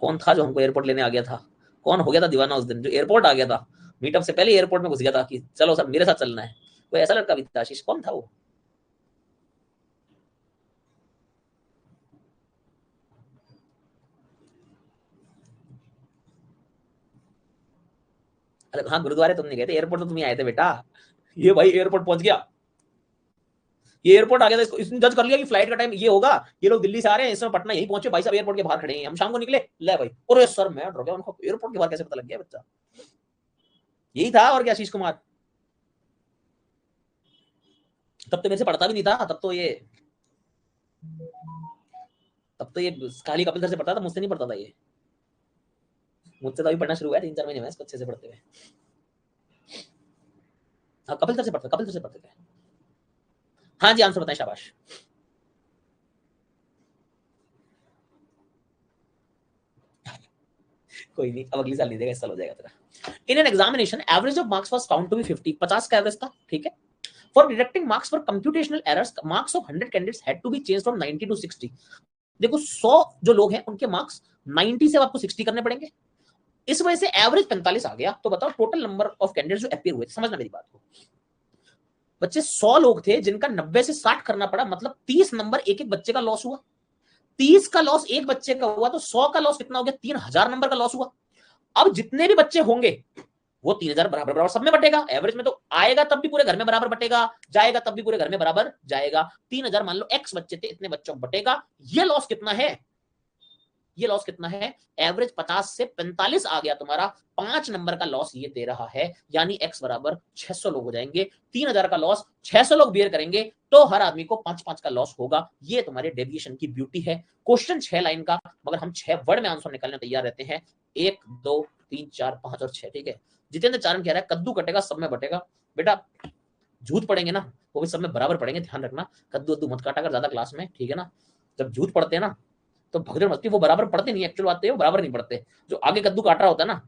कौन था जो हमको एयरपोर्ट लेने आ गया था, कौन हो गया था दीवाना उस दिन जो एयरपोर्ट आ गया था, मीटअप से पहले एयरपोर्ट में घुस गया था कि चलो सब मेरे साथ चलना है, कोई ऐसा लड़का भी था आशीष, कौन था वो। अरे हाँ, गुरुद्वारे तुम नहीं गए थे, एयरपोर्ट तो तुम ही आए थे बेटा। ये भाई एयरपोर्ट पहुंच गया, ये एयरपोर्ट आ गया था, इसने जज कर लिया कि फ्लाइट का टाइम ये होगा, ये लोग दिल्ली से आ रहे हैं, इस समय पटना यही पहुंचे, भाई साहब एयरपोर्ट के बाहर खड़े हैं, हम शाम को निकले, ले भाई, अरे सर मैं डर गया, उनको एयरपोर्ट के बाहर कैसे पता लग गया बच्चा। यही था और क्या आशीष कुमार। तब तो मेरे से पढ़ता भी नहीं था, तब तो ये खाली कपिल सर से पढ़ता था, मुझसे नहीं पढ़ता था ये। मुझसे तो अभी पढ़ना शुरू हुआ है, 3-4 महीने में इसको अच्छे से पढ़ते हुए। हाँ कपिल सर से पढ़ते, कपिल सर से पढ़ते थे। हाँ जी आंसर बताएं, शाबाश। कोई नहीं, अब अगली साल नहीं देगा, इस साल हो जाएगा तेरा। In an examination average of marks was found to be 50, 50 का एवरेज था, ठीक है। For deducting marks for computational errors, marks of 100 candidates had to be change from 90 to 60। देखो 100 जो लोग हैं उनके मार्क्स 90 से आपको 60 करने पड़ेंगे, इस वजह से एवरेज 45 आ गया। तो बताओ टोटल नंबर ऑफ कैंडिडेट्स जो अपीयर हुए, समझना मेरी बात को बच्चे, 100 लोग थे जिनका 90 से 60 करना पड़ा, मतलब 30 नंबर एक एक बच्चे का लॉस हुआ। 30 का लॉस एक बच्चे का हुआ तो 100 का लॉस कितना हो गया, 3000 नंबर का लॉस हुआ। अब जितने भी बच्चे होंगे वो 3000 बराबर बराबर सब में बटेगा, एवरेज में तो आएगा तब भी पूरे घर में बराबर बटेगा, जाएगा तब भी पूरे घर में बराबर जाएगा। 3000 मान लो एक्स बच्चे थे, इतने बच्चों को बटेगा। ये लॉस कितना है, ये लॉस कितना है, एवरेज 50 से 45 आ गया तुम्हारा, 5 नंबर का लॉस ये दे रहा है, यानी एक्स बराबर 600 लोग हो जाएंगे। 3000 का लॉस 600 लोग बियर करेंगे तो हर आदमी को 5-5 का लॉस होगा। ये तुम्हारे डेविएशन की ब्यूटी है। क्वेश्चन 6 लाइन का, मगर हम 6 वर्ड में आंसर निकालने तैयार रहते हैं, 1 2 3 4 5 और 6, ठीक है। जितेंद्र चारण कह रहा है कद्दू कटेगा सब में बटेगा। बेटा झूठ पढ़ेंगे ना वो भी सब में बराबर पढ़ेंगे, ध्यान रखना, कद्दू वद्दू मत काटा कर ज्यादा क्लास में, ठीक है ना। जब झूठ पढ़ते हैं ना तो भगदड़ मस्ती, वो बराबर पढ़ते नहीं, एक्चुअल बात है वो बराबर नहीं पढ़ते। जो आगे कद्दू काट रहा होता है ना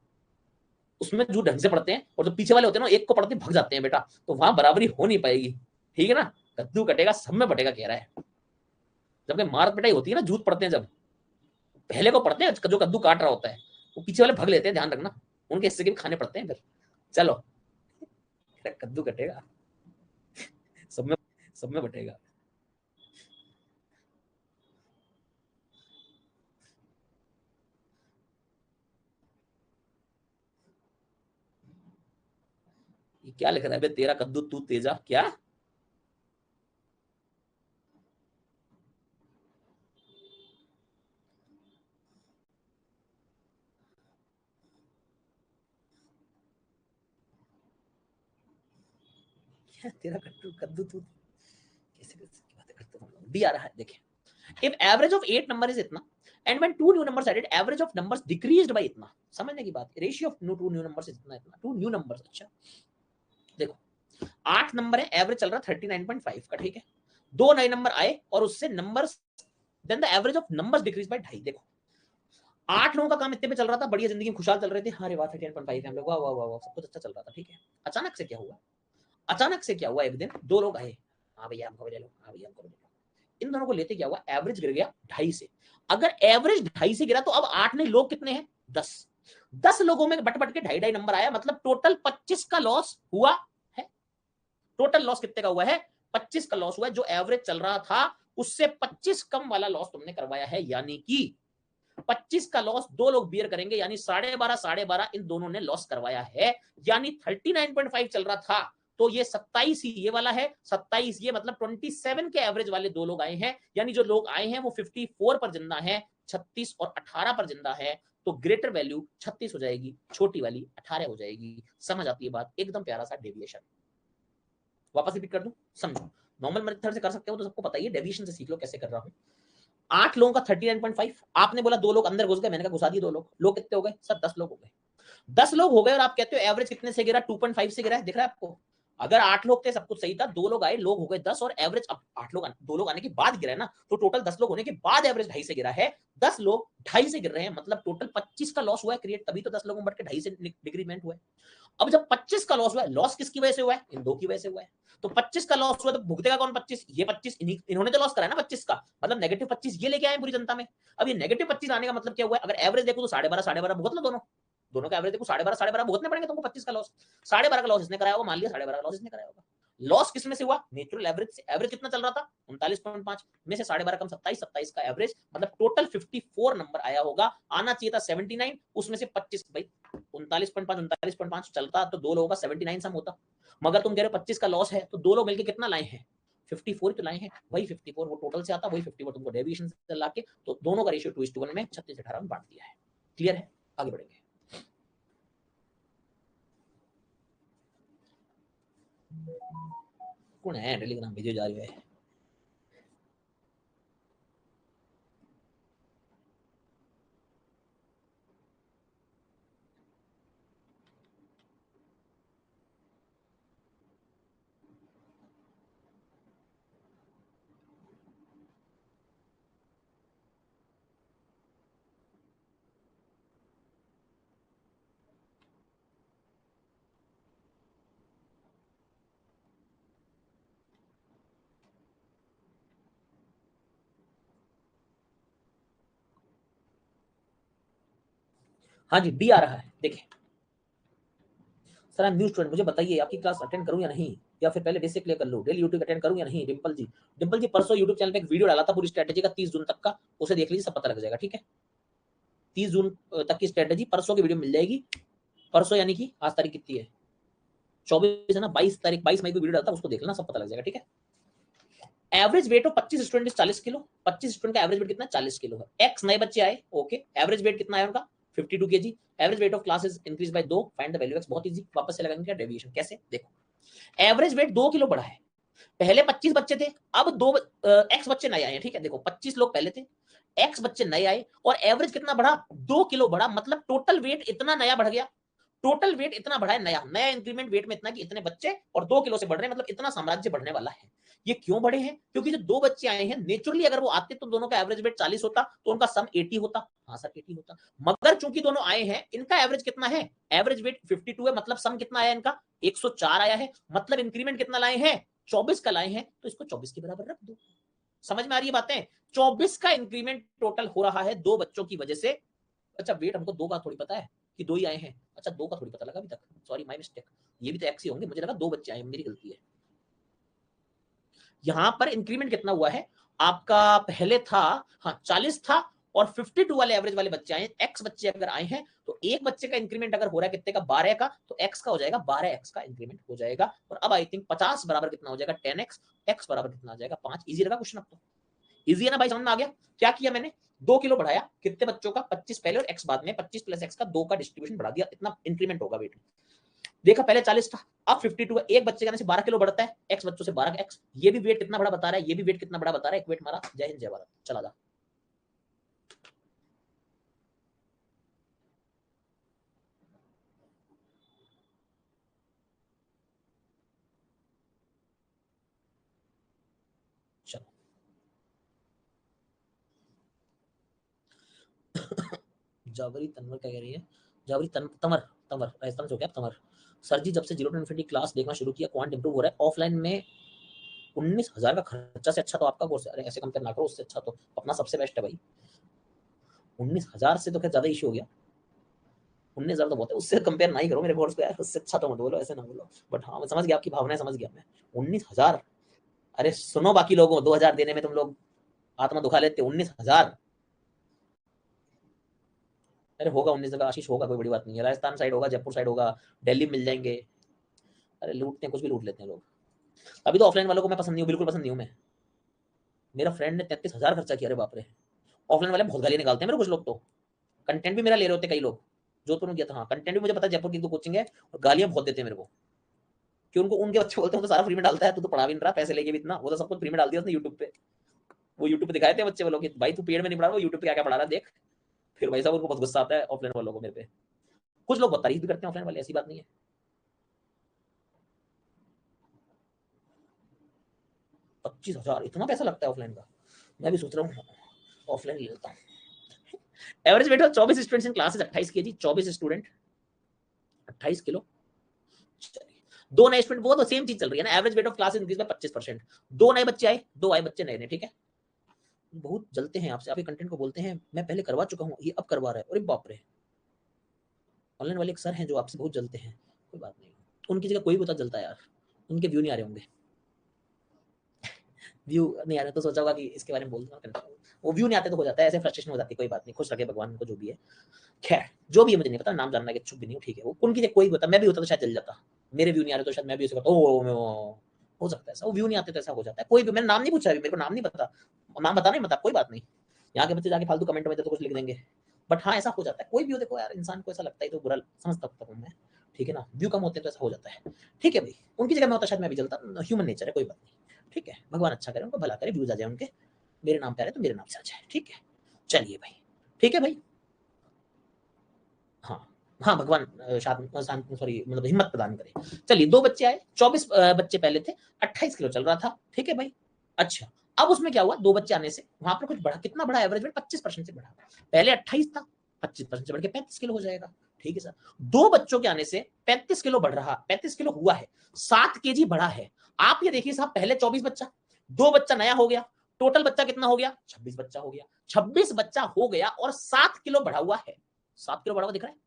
उसमें जो ढंग से पढ़ते हैं, और जो पीछे वाले होते हैं ना एक को पढ़ते भग जाते हैं बेटा, तो वहां बराबरी हो नहीं पाएगी, ठीक है ना। कद्दू कटेगा सब में बटेगा कह रहा है। जबकि मार पिटाई होती है ना, झूठ पढ़ते हैं जब, पहले को पढ़ते हैं जो कद्दू काट रहा होता है, वो पीछे वाले भग लेते हैं, ध्यान रखना, उनके हिस्से के भी खाने पड़ते हैं फिर। चलो, कद्दू कटेगा सब में, सब में बटेगा। ये क्या लिख रहा है बे, तेरा कद्दू तू तेजा, क्या तेरा कद्दू कद्दू तू, कैसे कैसे बातें करते हो डी आ रहा है देखिए। if average of 8 number is इतना and when two new numbers added average of numbers decreased by इतना, समझने की बात, ratio of two new numbers इतना इतना, टू न्यू नंबर्स। अच्छा देखो 8 नंबर है, एवरेज चल रहा 39.5 का, ठीक है। दो नए नंबर आए और उससे numbers, then the average of numbers decrease by 2.5। देखो 8 लोगों का काम इतने पे चल रहा था, बढ़िया जिंदगी में खुशहाल चल रहे थे, हाँ रे वाह 39.5 हम लोग, वाह वाह वाह सब कुछ अच्छा चल रहा था, ठीक है। अचानक से क्या हुआ, अचानक से क्या हुआ, एक दिन दो लोग आए, हाँ भैया हमको भी ले लो, हाँ भैया हमको भी ले लो। इन दोनों को लेते क्या हुआ, एवरेज गिर गया 2.5 से। अगर एवरेज 2.5 से गिरा तो अब 8 नहीं, लोग कितने हैं 10, 10 लोगों में बट बट के 2.5 नंबर आया, मतलब टोटल 25 का लॉस हुआ है। टोटल लॉस कितने का हुआ है, 25 का लॉस हुआ है। जो एवरेज चल रहा था उससे 25 कम वाला लॉस तुमने करवाया है, यानी कि 25 का लॉस दो लोग बियर करेंगे, यानी 12.5 इन दोनों ने लॉस करवाया है। यानी 39.5 चल रहा था तो ये 27 ही ये वाला है, 27 ये मतलब 27 के एवरेज वाले दो लोग आए हैं, यानी जो लोग आए हैं वो 54 पर जिंदा है, 36 और 18 पर जिंदा है। तो ग्रेटर वैल्यू 36 हो जाएगी, छोटी वाली 18 हो जाएगी। समझ आती है बात, एकदम प्यारा सा डेविएशन। वापस रिपीट कर दूं, समझो। नॉर्मल मेथड से कर सकते हो तो सबको पता ही है, डेविएशन से सीख लो कैसे कर रहा हूं। 8 लोगों का 39.5, आपने बोला दो लोग अंदर घुस गए, मैंने कहा घुसा दिए दो लोग, लोग कितने हो गए सर, 10 लोग हो गए। 10 लोग हो गए और आप कहते हो एवरेज कितने से गिरा, 2.5 से गिरा है, दिख रहा है आपको। अगर 8 लोग थे सब कुछ सही था, दो लोग आए, लोग हो गए 10 और एवरेज अब 8 लोग, दो लोग आने के बाद गिरा है ना, तो टोटल 10 लोग होने के बाद एवरेज 2.5 से गिरा है। 10 लोग 2.5 से गिर रहे हैं, मतलब टोटल 25 का लॉस हुआ है क्रिएट, तभी तो 10 लोगों में बढ़ के 2.5 से डिक्रीमेंट हुआ है। अब जब 25 का लॉस हुआ है, लॉस किसकी वजह से हुआ है, इन दो की वजह से हुआ है। तो 25 का लॉस हुआ तो भुगतेगा कौन 25, ये 25 इन्होंने तो लॉस करा है ना 25 का, मतलब नेगेटिव 25 ये लेके आए पूरी जनता में। अब ये नेगेटिव 25 आने का मतलब क्या हुआ है, अगर एवरेज देखो तो 12.5 भुगत लो दोनों, दोनों का एवरेज देखो 12.5 भुगतने पड़ेंगे तुमको 25 का लॉस, 12.5 का लॉस इसने कराया होगा, मान लिया 12.5 का लॉस इसने कराया होगा। लॉस किस में से हुआ? नेचुरल एवरेज से। एवरेज कितना चल रहा था? 39.5 में से 12.5 कम 27, 27 का एवरेज, मतलब टोटल 54 नंबर आया होगा। आना चाहिए था 79, उसमें से 25, भाई 39.5 चलता तो दो लोगों का 79 सम होता, मगर तुम कह रहे हो 25 का लॉस है, तो दो लोग मिलकर कितना लाए हैं? 54 तो लाए हैं, वही 54 वो टोटल से आता, वही 54 तुमको डेविएशन से लाके, तो दोनों का रेशियो 2:1 में 36-18 में बांट दिया है। क्लियर है? आगे बढ़ेंगे। कौन है टेलीग्राम भेजो जा रही है? हाँ जी, डी आ रहा है, देखिए। Sir I am new student, मुझे बताइए आपकी क्लास अटेंड करूं या नहीं, या फिर पहले बेसिक क्लियर कर लूं, डेली यूट्यूब अटेंड करूं या नहीं? डिंपल जी, डिंपल जी परसों यूट्यूब चैनल पे एक वीडियो डाला था पूरी स्ट्रेटेजी का 30 जून तक का, उसे देख लीजिए, सब पता लग जाएगा, ठीक है? 30 जून तक की स्ट्रेटेजी परसों की वीडियो मिल जाएगी। परसों यानी कि आज तारीख कितनी है? 24 है ना, 22 तारीख, 22 मई को वीडियो डालता, उसको देख लेना, सब पता लग जाएगा, ठीक है? Average weight of 25 student 40 kilo, 25 student का एवरेज वेट कितना? 40 किलो है। एक्स नए बच्चे आए, ओके, एवरेज वेट कितना है उनका? 52 kg। Average weight of classes increase by 2, find the value x. बहुत इजी, वापस से लगाएंगे क्या डेविएशन, कैसे? देखो, एवरेज वेट 2 किलो बढ़ा है, पहले 25 बच्चे थे, अब दो एक्स बच्चे नए आए हैं, ठीक है? देखो 25 लोग पहले थे, एक्स बच्चे नए आए, और एवरेज कितना बढ़ा? 2 किलो बढ़ा, मतलब टोटल वेट इतना नया बढ़ गया। टोटल वेट इतना बढ़ा है, नया नया इंक्रीमेंट वेट में इतना कि इतने बच्चे और 2 किलो से बढ़ रहे हैं, मतलब इतना साम्राज्य बढ़ने वाला है। ये क्यों बढ़े हैं? क्योंकि जो दो बच्चे आए हैं, नेचुरली अगर वो आते तो दोनों का एवरेज वेट 40 होता, तो उनका सम 80 होता। हाँ सर 80 होता, मगर चूंकि दोनों आए हैं, इनका एवरेज कितना है? एवरेज वेट 52 है, मतलब सम कितना आया इनका? 104 आया है, मतलब इंक्रीमेंट कितना लाए हैं? 24 का लाए हैं, तो इसको 24 के बराबर रख दो। समझ में आ रही है बातें? 24 का इंक्रीमेंट टोटल हो रहा है दो बच्चों की वजह से। अच्छा वेट हमको दो का थोड़ी पता है कि दो ही आए हैं, अच्छा दो का थोड़ी पता लगा अभी तक, सॉरी माय मिस्टेक, ये भी तो एक्स ही होंगे, मुझे लगा दो बच्चे आए, मेरी गलती है। यहां पर इंक्रीमेंट कितना हुआ है आपका? पहले था, हाँ 40 था, और 52 वाले एवरेज वाले बच्चे आए, एक्स बच्चे अगर आए हैं, तो एक बच्चे का इंक्रीमेंट अगर हो रहा है कितने का? 12 का, तो एक्स का हो जाएगा 12x का इंक्रीमेंट हो जाएगा। और अब आई थिंक 50 बराबर कितना हो जाएगा? 10x। एक्स बराबर कितना आ जाएगा? 5। इजी लगा क्वेश्चन? अब तो इजी है ना भाई, समझ में आ गया? क्या किया मैंने? 2 किलो बढ़ाया, कितने बच्चों का? 25 पहले और एक्स बाद में, 25 प्लस एक्स का 2 का डिस्ट्रीब्यूशन बढ़ा दिया, इतना इंक्रीमेंट होगा वेट में। देखा पहले 40 था, अब 52 है, एक बच्चे का से 12 किलो बढ़ता है, एक्स बच्चों से 12 एक्स। ये भी वेट कितना बड़ा बता रहा है, ये भी वेट कितना बड़ा बता रहा है। एक वेट मारा, जय हिंद जय भारत, चला जा। चलो जावरी तनवर क्या कह रही है? जावरी तमर, तमर राजस्थान से हो क्या तमर? सर जी जब से जीरो टू इन्फिनिटी क्लास देखना शुरू किया, क्वांट इंप्रूव हो रहा है। ऑफलाइन में 19,000 का खर्चा से अच्छा तो आपका कोर्स है। अरे ऐसे कंपेयर ना करो, उससे अच्छा तो अपना सबसे बेस्ट है भाई। 19,000 से तो खैर ज्यादा इशू हो गया, 19,000 तो बहुत है, उससे कंपेयर ना ही करो मेरे कोर्स को यार, उससे अच्छा तो मत बोलो, ऐसे ना बोलो। बट हाँ मैं समझ गया आपकी भावनाएं, समझ गया मैं। 19,000, अरे सुनो बाकी लोगों, 2,000 देने में तुम लोग आत्मा दुखा लेते, 19,000। अरे होगा 19 का आशीष, होगा, कोई बड़ी बात नहीं है। राजस्थान साइड होगा, जयपुर साइड होगा, दिल्ली मिल जाएंगे। अरे लूटते हैं, कुछ भी लूट लेते हैं लोग। अभी तो ऑफलाइन वालों को मैं पसंद नहीं हूँ, बिल्कुल पसंद नहीं हूँ मैं। मेरा फ्रेंड ने 33,000 खर्चा किया, अरे बाप रे। ऑफलाइन वाले बहुत गालियां निकालते हैं मेरे, कुछ लोग तो। कंटेंट भी मेरा ले रहे होते कई लोग। जोधपुर में गया था, हाँ कंटेंट भी मुझे पता है, जयपुर की तो कोचिंग है, और गालियां बहुत देते हैं मेरे को, कि उनको उनके बच्चे बोलते हैं तो सारा फ्री में डालता है, तू तो पढ़ा भी नहीं रहा, पैसे लेके भी इतना, वो तो सब कुछ फ्री में डाल दिया उसने यूट्यूब पे। वो यूट्यूब पे दिखाए थे बच्चे वालों की, भाई तू पेड़ में नहीं पढ़ा रहा, वो यूट्यूब पे क्या क्या पढ़ा रहा है देख। फिर भाई साहब उनको बहुत गुस्सा आता है ऑफलाइन वालों को मेरे पे। कुछ लोग बहुत तारीफ भी करते हैं ऑफलाइन वाले, ऐसी बात नहीं है। 25,000 इतना पैसा लगता है ऑफलाइन का? मैं भी सोच रहा हूँ ऑफलाइन ले लेता हूँ। Average weight of 24 students in classes 28 kg, 24 student 28 kilo. दो नए स्टूडेंट, वो तो सेम चीज चल रही है ना, average weight of class increase by 25%। दो नए बच्चे आए, दो आए बच्चे नए ने, ठीक है? बहुत जलते हैं आपसे, आप कंटेंट को बोलते हैं मैं पहले करवा चुका हूँ, ये अब करवा रहा है, अरे बाप रे। ऑनलाइन वाले एक सर हैं जो आपसे बहुत जलते हैं, कोई बात नहीं, उनकी जगह कोई भी होता जलता है यार। उनके व्यू नहीं आ रहे होंगे, व्यू नहीं आ रहे तो सोचा होगा कि इसके बारे में बोल दूंगा, वो व्यू नहीं आते तो हो जाता है, ऐसे फ्रस्ट्रेशन हो जाती है, कोई बात नहीं, खुश रखे भगवान को जो भी है। खैर जो भी है मुझे नहीं पता, नाम जानना के इच्छुक भी नहीं हूँ, ठीक है, वो उनकी कोई बता, मैं भी होता तो शायद जल जाता, मेरे व्यू नहीं आ रहे तो शायद मैं भी ऐसे करता, ओ हो सकता है ऐसा, वो व्यू नहीं आते तो ऐसा हो जाता है, कोई भी, मैंने नाम नहीं पूछा अभी, मेरे को नाम नहीं पता, नाम बताना ही मत, कोई बात नहीं, यहाँ के बच्चे जाके फालतू कमेंट में तो कुछ लिख देंगे, बट हाँ ऐसा हो जाता है, कोई भी हो, देखो यार इंसान को ऐसा लगता है तो बुरा समझ सकता हूँ मैं, ठीक है ना, व्यू कम होते हैं तो ऐसा हो जाता है, ठीक है भाई, उनकी जगह मैं होता शायद मैं भी जलता, ह्यूमन नेचर है, कोई बात नहीं, ठीक है, भगवान अच्छा करे, उनको भला करे, व्यूज आ जाए उनके, मेरे नाम पे आ रहे तो मेरे नाम से आ जाए, ठीक है, चलिए भाई, ठीक है भाई, हाँ हाँ, भगवान शांत सॉरी मतलब हिम्मत प्रदान करे। चलिए दो बच्चे आए, 24 बच्चे पहले थे, 28 किलो चल रहा था, ठीक है भाई। अच्छा, अब उसमें क्या हुआ, दो बच्चे आने से वहां पर कुछ बढ़ा, कितना बढ़ा, एवरेज वेट 25% से बढ़ा, पहले 28 था, 25% से बढ़ के 35 किलो हो जाएगा, ठीक है सर। दो बच्चों के आने से 35 किलो बढ़ रहा, 35 किलो हुआ है, 7 kg बढ़ा है। आप ये देखिए साहब, पहले 24 बच्चा, दो बच्चा नया हो गया, टोटल बच्चा कितना हो गया, 26 बच्चा हो गया, 26 बच्चा हो गया और 7 किलो बढ़ा हुआ है, 7 किलो बढ़ा हुआ दिख रहा है,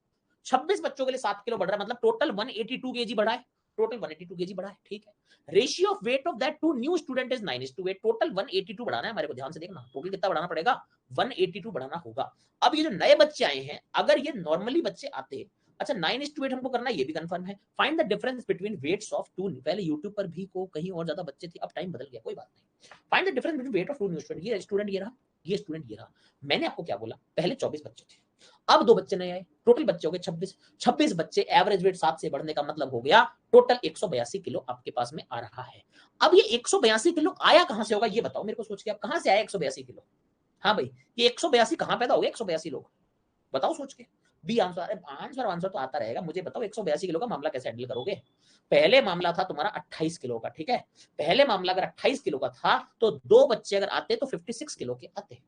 26 बच्चों के लिए 7 किलो बढ़ रहा है, मतलब टोटल 182 kg बढ़ा है, टोटल 182 kg बढ़ा है, ठीक है। Ratio of weight of that two new student is 9:8, total 182 बढ़ाना है हमारे को, ध्यान से देखना टोटल कितना बढ़ाना पड़ेगा, 182 बढ़ाना होगा। अब ये जो नए बच्चे आए हैं, अगर ये नॉर्मली बच्चे आते, अच्छा 9:8 हमको करना, ये भी कंफर्म है, find the difference between weights of two, पहले यूट्यूब पर भी को कहीं और ज्यादा बच्चे थे, अब टाइम बदल गया, कोई बात नहीं, find the difference between weight of two new student, ये स्टूडेंट ये रहा, ये स्टूडेंट ये रहा, मैंने आपको क्या बोला, पहले 24 बच्चे थे, अब दो बच्चे नए आए, टोटल बच्चे हो गए 26, 26 बच्चे, एवरेज वेट 7 से बढ़ने का मतलब हो गया टोटल 182 किलो आपके पास में आ रहा है। अब ये 182 किलो आया कहां से होगा, ये बताओ मेरे को सोच के, आप कहां से आया 182 किलो, हाँ भाई, ये 182 कहां पैदा हो गया, 182 लोग, बताओ सोच के, बी आंसर, अरे आंसर आंसर तो आता रहेगा, मुझे बताओ 182 किलो का मामला कैसे हैंडल करोगे। पहले मामला था तुम्हारा 28 किलो का, ठीक है, पहले मामला अगर 28 किलो का था तो दो बच्चे अगर आते तो 56 किलो के आते,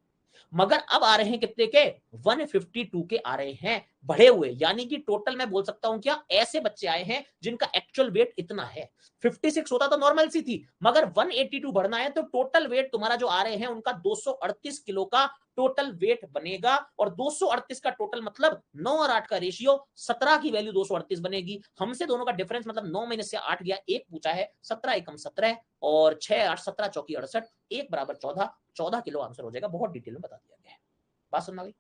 मगर अब आ रहे हैं कितने के, 152 के आ रहे हैं बढ़े हुए, यानी कि टोटल मैं बोल सकता हूं क्या, ऐसे बच्चे आए हैं जिनका एक्चुअल वेट इतना है, 56 होता तो नॉर्मल सी थी, मगर 182 बढ़ना है तो टोटल वेट तुम्हारा जो आ रहे हैं उनका 238 किलो का टोटल वेट बनेगा, और 238 का टोटल मतलब 9 और 8 का रेशियो, 17 की वैल्यू 238 बनेगी, हमसे दोनों का डिफरेंस मतलब 9 में से 8 गया, एक पूछा है, 17 एकम 17 और 6 8 17 चौकी 68, एक बराबर 14, 14 किलो आंसर हो जाएगा, बहुत डिटेल में बता दिया गया है, बात सुनना भाई।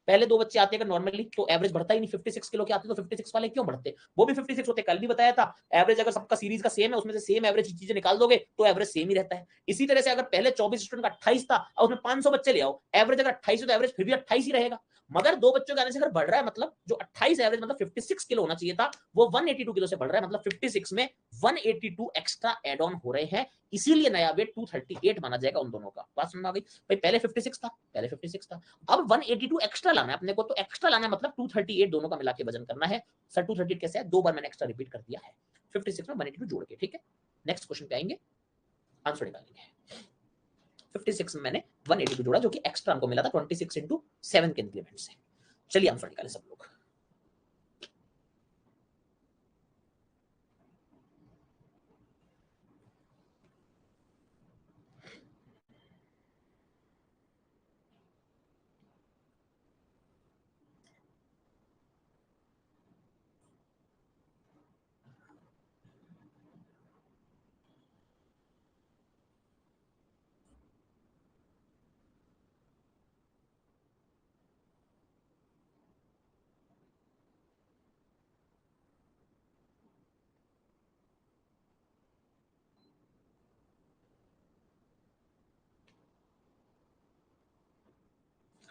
पहले दो बच्चे आते अगर नॉर्मली तो एवरेज बढ़ता ही नहीं, 56 किलो के आते तो 56 वाले क्यों बढ़ते, वो भी 56 होते, कल भी बताया था, एवरेज अगर सबका सीरीज का सेम है, उसमें से सेम एवरेज चीजें निकाल दोगे तो एवरेज सेम ही रहता है। इसी तरह से अगर पहले 24 स्टूडेंट का 28 था और उसमें 500 बच्चे ले आओ, एवरेज अगर 28 है तो एवरेज फिर भी 28 ही रहेगा, मगर दो बच्चों के आने से अगर बढ़ रहा है, मतलब जो 28 एवरेज मतलब 56 किलो होना चाहिए था, वो 182 किलो से बढ़ रहा है, मतलब 56 में 182 एक्स्ट्रा एड ऑन हो रहे हैं, इसीलिए नया वेट 238 माना जाएगा उन दोनों का, बात समझ में आ गई भाई, पहले 56 था, पहले 56 था, अब 182 एक्स्ट्रा लाना है अपने को, तो एक्स्ट्रा लाना है मतलब 238 दोनों का मिला के वजन करना है, सर 238 कैसे है, दो बार मैंने एक्स्ट्रा रिपीट कर दिया है, 56 में 182 जोड़ के, ठीक है। नेक्स्ट क्वेश्चन पे आएंगे, आंसर निकालेंगे। 56 में मैंने 182 जोड़ा जो कि एक्स्ट्रा हमको मिला था 26 इंटू 7 के इंक्रीमेंट से। चलिए आंसर निकालें सब लोग।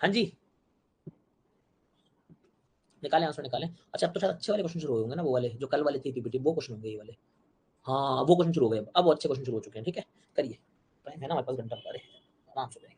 हाँ जी, निकालें आंसर निकालें। अच्छा अब तो शायद अच्छे वाले क्वेश्चन शुरू होंगे ना, वो वाले जो कल वाले थे पीपीटी, वो क्वेश्चन होंगे ये वाले, हाँ वो क्वेश्चन शुरू हो गए, अब वो अच्छे क्वेश्चन शुरू हो चुके हैं, ठीक है, करिए, टाइम है ना हमारे पास, घंटा बता रहे, आराम से करेंगे।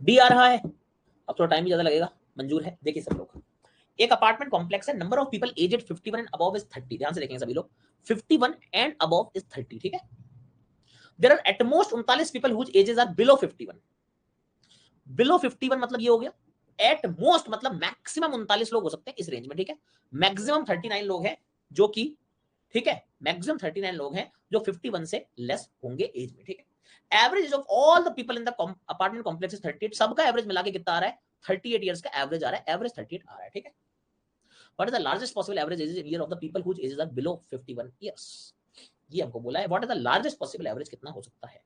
डी आ रहा है, अब थोड़ा टाइम भी ज्यादा लगेगा, मंजूर है। देखिए सब लोग, एक अपार्टमेंट कॉम्प्लेक्स है, number of people aged 51 and above is 30। ध्यान से देखेंगे सभी लोग, 51 एंड अबव इज 30, ठीक है। There are at most 39 people whose ages are below 51। Below 51 मतलब ये हो गया, एट मोस्ट मतलब मैक्सिमम 39 लोग हो सकते हैं इस रेंज में, ठीक है। मैक्सिमम 39 लोग हैं जो कि, ठीक है, मैक्सिमम 39 लोग हैं जो 51 से लेस होंगे एज में, ठीक है। Average of all the people in the apartment complex is 38। सबका एवरेज मिला के कितना आ रहा है, 38 इयर्स का एवरेज आ रहा है, एवरेज 38 आ रहा है, ठीक है। What is the largest possible average age year of the people whose ages are below 51 years. ये हमको बोला है, what is the largest possible average कितना हो सकता है।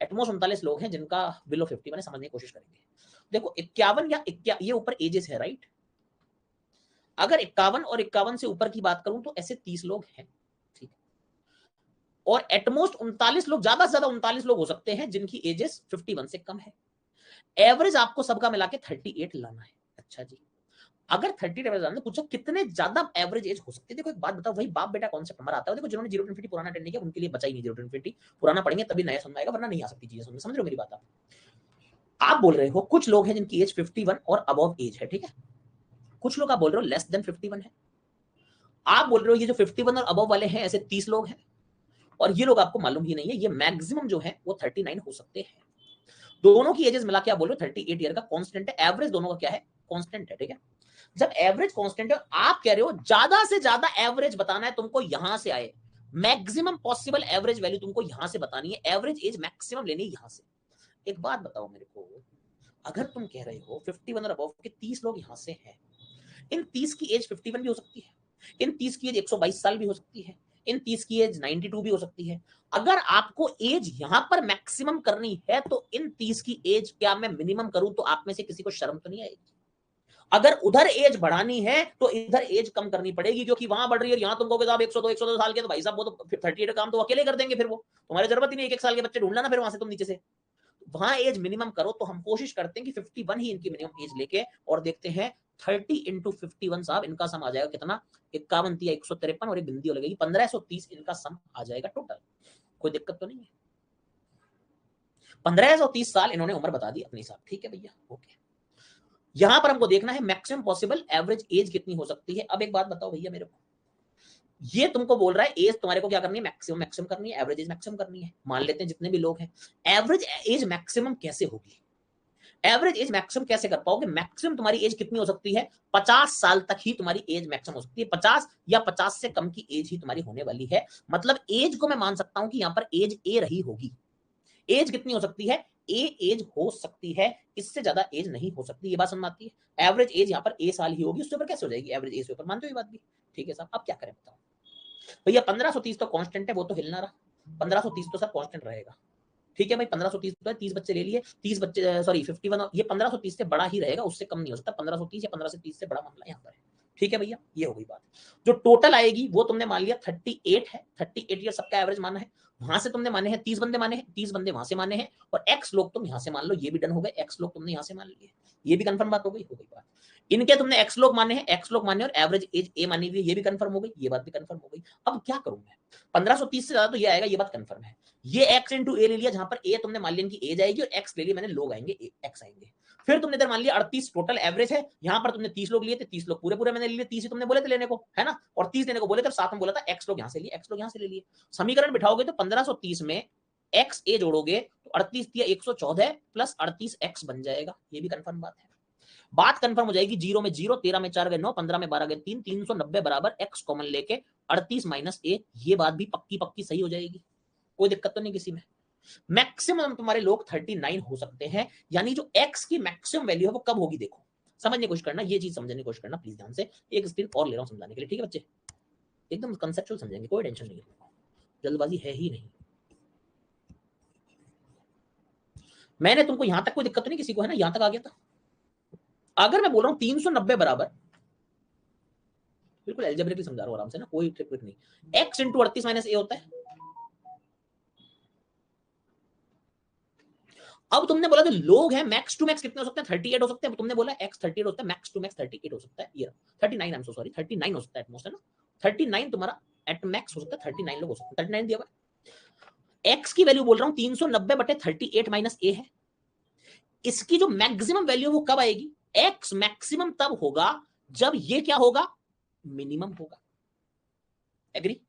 एटमोस्ट 39 लोग हैं जिनका बिलो 51 है, समझने की कोशिश करेंगे। देखो 51 या ये ऊपर एजेस है, राइट। अगर 51 और 51 से ऊपर की बात करूं तो ऐसे 30 लोग हैं, ठीक। और एटमोस्ट 39 लोग, ज्यादा से ज्यादा 39 लोग हो सकते हैं जिनकी एजेस 51 से कम है। एवरेज आपको सबका मिला के 38 लाना है। अच्छा जी, अगर 30 एवरेज लाना, पूछो कितने ज्यादा एवरेज एज हो सकती है। देखो एक बात बताओ, वही बाप बेटा कॉन्सेप्ट हमारा आता है। देखो जिन्होंने जीरो टू इन्फिनिटी पुराना अटेंड नहीं किया उनके लिए बचा ही नहीं जीरो टू इन्फिनिटी, पुराना पढ़ेंगे तभी नया समझ आएगा, वरना नहीं आ सकती चीजें समझ रहे हो मेरी बात। आप बोल रहे हो कुछ लोग हैं जिनकी एज 51 और अबव एज है, ठीक है। कुछ लोग आप बोल रहे हो लेस देन 51 है। आप बोल रहे हो ये जो 51 और अबव वाले हैं ऐसे 30 लोग हैं, और ये लोग आपको मालूम ही नहीं है, ये मैक्सिमम जो है वो 39 हो सकते हैं। दोनों की एजेस मिला के आप बोल रहे हो 38 ईयर का कांस्टेंट है, एवरेज दोनों का क्या है, कांस्टेंट है, ठीक है। जब एवरेज कांस्टेंट है, आप कह रहे हो ज्यादा से ज्यादा एवरेज बताना है तुमको, यहां से आए मैक्सिमम पॉसिबल एवरेज वैल्यू तुमको यहां से बतानी है, एवरेज एज मैक्सिमम लेनी है यहां से। एक बात बताओ मेरे को, अगर तुम कह रहे हो 51 और अबव के 30 लोग यहां से हैं, इन 30 की एज 51 भी हो सकती है, इन 30 की एज 122 साल भी हो सकती है, इन 30 की एज 92 भी हो सकती है। अगर आपको एज यहां पर मैक्सिमम करनी है तो इन 30 की एज क्या मैं मिनिमम करूं तो आप में से किसी को शर्म तो नहीं आएगी। अगर उधर एज बढ़ानी है तो इधर एज कम करनी पड़ेगी, क्योंकि वहां बढ़ रही है, यहां तुम कहोगे साहब 102 साल के, तो भाई साहब वो तो 38 काम तो अकेले कर देंगे, फिर वो तुम्हारी जरूरत ही नहीं, एक साल के बच्चे ढूंढना ना फिर वहां से तुम नीचे से। वहां एज मिनिमम करो, तो हम कोशिश करते हैं कि 51 ही इनकी मिनिमम एज लेके, और देखते हैं 30 इंटू 51 साहब इनका सम आ जाएगा कितना, 51 तिया 153 और एक बिंदी हो लगेगी 1530 इनका सम आ जाएगा टोटल। कोई दिक्कत तो नहीं है। 1530 साल इन्होंने उम्र बता दी अपने हिसाब, ठीक है भैया, ओके। यहां पर हमको देखना है मैक्सिमम पॉसिबल एवरेज एज कितनी हो सकती है। अब एक बात बताओ भैया मेरे को, ये तुमको बोल रहा है एज तुम्हारे को क्या करनी है, मैक्सिमम मैक्सिमम करनी है, एवरेज एज मैक्सिमम करनी है। मान लेते हैं जितने भी लोग हैं, एवरेज एज मैक्सिमम कैसे होगी, एवरेज एज मैक्सिमम कैसे कर पाओगे। मैक्सिमम तुम्हारी एज कितनी हो सकती है, 50 साल तक ही तुम्हारी एज मैक्सिमम हो सकती है, 50 या 50 से कम की एज ही तुम्हारी होने वाली है। मतलब एज को मैं मान सकता हूं कि यहां पर एज ए रही होगी। एज कितनी हो सकती है, ए एज हो सकती है, इससे ज्यादा एज नहीं हो सकती। ये बात समझ आती है। एवरेज एज यहाँ पर ए साल ही होगी, उसके ऊपर कैसे हो जाएगी एवरेज एज के ऊपर, मानते हो ये बात भी, ठीक है साहब। अब क्या करें बताओ भैया, 1530 तो कांस्टेंट है, वो तो हिलना रहा, 1530 तो सर कांस्टेंट रहेगा, ठीक है भाई। 1530 तो है, 30 बच्चे ले लिए, 30 बच्चे सॉरी 51, ये 1530 से बड़ा ही रहेगा, उससे कम नहीं हो सकता। 1530 या 15 से 30 से बड़ा मामला यहाँ पर है, ठीक है भैया, ये हो गई बात। जो टोटल आएगी वो तुमने मान लिया 38 है, 38 ईयर सबका एवरेज माना है। वहां से तुमने माने हैं 30 बंदे, माने हैं 30 बंदे वहां से माने हैं, और एक्स लोग तुम यहां से मान लो, ये भी डन हो गए। एक्स लोग तुमने यहां से मान लिए, ये भी कंफर्म बात हो गई बात। इनके तुमने एक्स लोग माने हैं, एक्स लोग माने और एवरेज एज ए मानी हुई, ये भी कंफर्म हो गई, ये बात भी कंफर्म हो गई। अब क्या करूं मैं, 1530 से ज्यादा तो ये आएगा, ये बात कंफर्म है। ये एक्स इंटू ए ले लिया, जहां पर ए तुमने मान लिया कि एज आएगी, और एक्स ले लिया मैंने लोग आएंगे, एक्स आएंगे। फिर तुमने इधर मान लिया 38 टोटल एवरेज है, यहां पर तुमने 30 लोग लिए थे, 30 लोग पूरे पूरे मैंने लिए, 30 ही तुमने बोले थे लेने को, है ना, और 30 लेने को बोले थे, साथ में बोला था एक्स लोग यहां से लिए, एक्स लोग यहां से ले लिए। समीकरण बिठाओगे तो 1530 में एक्स ए जोड़ोगे तो 38 दिया 114 प्लस 38 एक्स बन जाएगा, ये भी कंफर्म बात है। बात कंफर्म हो जाएगी, 0 में 0, 13 में 4 गए 9, 15 में 12 गए 3, 390 बराबर एक्स कॉमन लेके 38 माइनस ए, ये बात भी पक्की पक्की सही हो जाएगी, कोई दिक्कत तो नहीं किसी में। मैक्सिमम तुम्हारे लोग 39 हो सकते हैं, यानी जो एक्स की मैक्सिमम वैल्यू है वो कब होगी, देखो समझने की कोशिश करना, ये चीज समझने की कोशिश करना प्लीज ध्यान से। एक स्क्रीन और ले रहा हूं समझाने के लिए, ठीक है बच्चे, एकदम कंसेप्चुअल समझेंगे, कोई टेंशन नहीं है, जल्दबाजी है ही नहीं। मैंने तुमको यहां तक कोई दिक्कत तो नहीं किसी को, है ना, यहां तक आ गया था। अगर मैं बोल रहा हूं 390 बराबर, बिल्कुल एल्जेब्रिकली समझा रहा हूं आराम से ना, कोई ट्रिक विक नहीं। एक्स इंटू 38 माइनस ए होता है। अब तुमने बोला जो लोग हैं मैक्स टू मैक्स कितने हो सकते हैं, 38 हो सकते हैं। तुमने बोला एक्स 38 होता है, मैक्स टू मैक्स 38 हो सकता है, ये 39 आई एम सो सॉरी 39 हो सकता है एटमोस्ट, है ना, 39 तुम्हारा एट मैक्स हो सकता है, 39 लोग हो सकते हैं, 39 दिया हुआ। एक्स की वैल्यू बोल रहा हूं 390 बटे 38 माइनस ए है। इसकी जो मैक्सिमम वैल्यू वो कब आएगी, एक्स मैक्सिमम तब होगा जब ये क्या होगा, मिनिमम होगा। एग्री?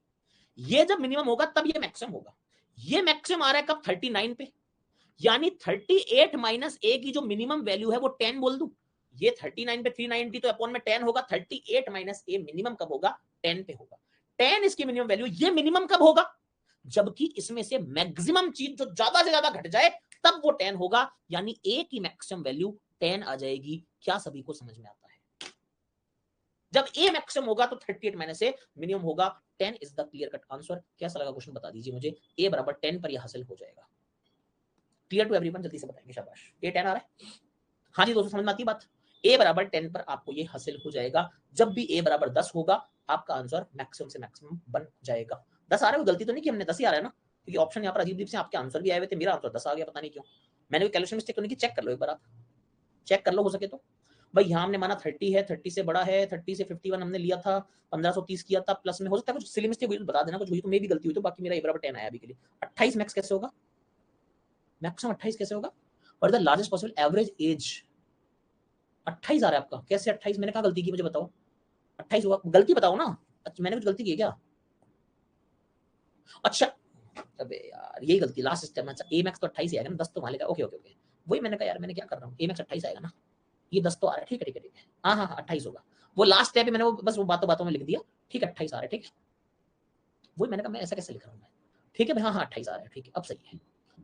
ये जब मिनिमम होगा तब ये मैक्सिमम होगा। ये मैक्सिमम आ रहा है कब, 39 पे, यानी 38 माइनस ए की जो मिनिमम वैल्यू है वो 10 बोल दूं। ये 39 पे 390 तो अपॉन में 10 होगा, 38 माइनस ए मिनिमम कब होगा, 10 पे होगा। 10 इसकी मिनिमम वैल्यू, ये मिनिमम कब होगा, जबकि इसमें से मैक्सिमम चीज जो ज्यादा से ज्यादा घट जाए तब वो 10 होगा, यानी ए की मैक्सिमम वैल्यू 10 आ जाएगी। क्या सभी को समझ में आता है? जब ए मैक्सिमम होगा तो 38 माइनस ए मिनिमम होगा, 10 is the clear cut answer. कैसा लगा क्वेश्चन बता दीजिए मुझे। ए बराबर 10 पर यह हासिल हो जाएगा। Clear to everyone? जल्दी से बताएंगे, शाबाश। ए 10 आ रहा है? हाँ जी दोस्तों, समझ में आती बात। ए बराबर 10 पर आपको ये हासिल हो जाएगा। जब भी ए बराबर 10 होगा आपका आंसर मैक्सिमम से मैक्सिमम बन जाएगा। 10 आ रहा है, गलती तो नहीं कि हमने 10 ही आ रहा है ना, क्योंकि ऑप्शन यहाँ पर अजीब से आपके आंसर भी आए हुए थे, मेरा आंसर 10 आ गया, पता नहीं क्यों। मैंने कोई कैलकुलेशन मिस्टेक तो नहीं की? चेक कर लो एक बार, आप चेक कर लो हो सके तो। भाई यहाँ हमने माना 30 है, 30 से बड़ा है, 30 से 51 हमने लिया था, 1530 किया था, प्लस में हो सकता है कुछ सिली मिस्टेक हुई तो बता देना, कुछ हुई तो मे भी गलती हुई तो, बाकी मेरा ए बराबर 10 आया अभी के लिए। 28 मैक्स कैसे होगा, मैक्सिमम 28 कैसे होगा, और the largest possible average as 28 आ रहा है आपका, कैसे 28? मैंने कहा गलती की, मुझे बताओ। 28 हुआ, गलती बताओ ना। अच्छा मैंने कुछ गलती की क्या? अच्छा, अबे यार यही गलती लास्ट स्टेप में। अच्छा ए मैक्स तो 28 आएगा ना, 10 तो वहां लेगा, ओके ओके ओके। वही मैंने कहा यार, मैंने क्या कर रहा हूँ, ए मैक्स 28 आएगा ना, ये 10 तो आ रहा है, ठीक है ठीक है ठीक है, हाँ हाँ हाँ 28 होगा। वो लास्ट स्टेप मैंने वो बस वो बातों बातों में लिख दिया, ठीक है 28 आ रहा है, ठीक है। वही मैंने कहा मैं ऐसा कैसे लिख रहा हूँ मैं, ठीक है भाई, हाँ हाँ 28 आ रहा है, ठीक है अब सही है।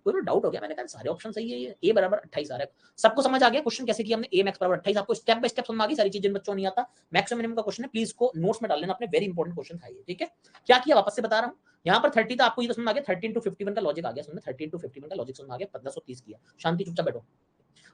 कोई डाउट हो गया, मैंने कहा सारे ऑप्शन सही है, ये ए बराबर 28 आ रहा है। सबको समझ आ गया क्वेश्चन कैसे किया हमने, ए मैक्स बराबर 28, आपको स्टेप बाय स्टेप समझ आ गई सारी चीजें, जिन बच्चों नहीं आता मैक्सिमम मिनिमम का क्वेश्चन है, प्लीज को नोट्स में डाल लेना अपने, वेरी इंपॉर्टेंट क्वेश्चन था ये, ठीक है। क्या किया वापस से बता रहा हूँ, यहाँ पर 30 था, आपको ये तो समझ आ गया, 13 टू 51 का लॉजिक आ गया समझ, 13 टू 51 का लॉजिक समझ आ गया, 1530 किया, शांति चुपचाप बैठो।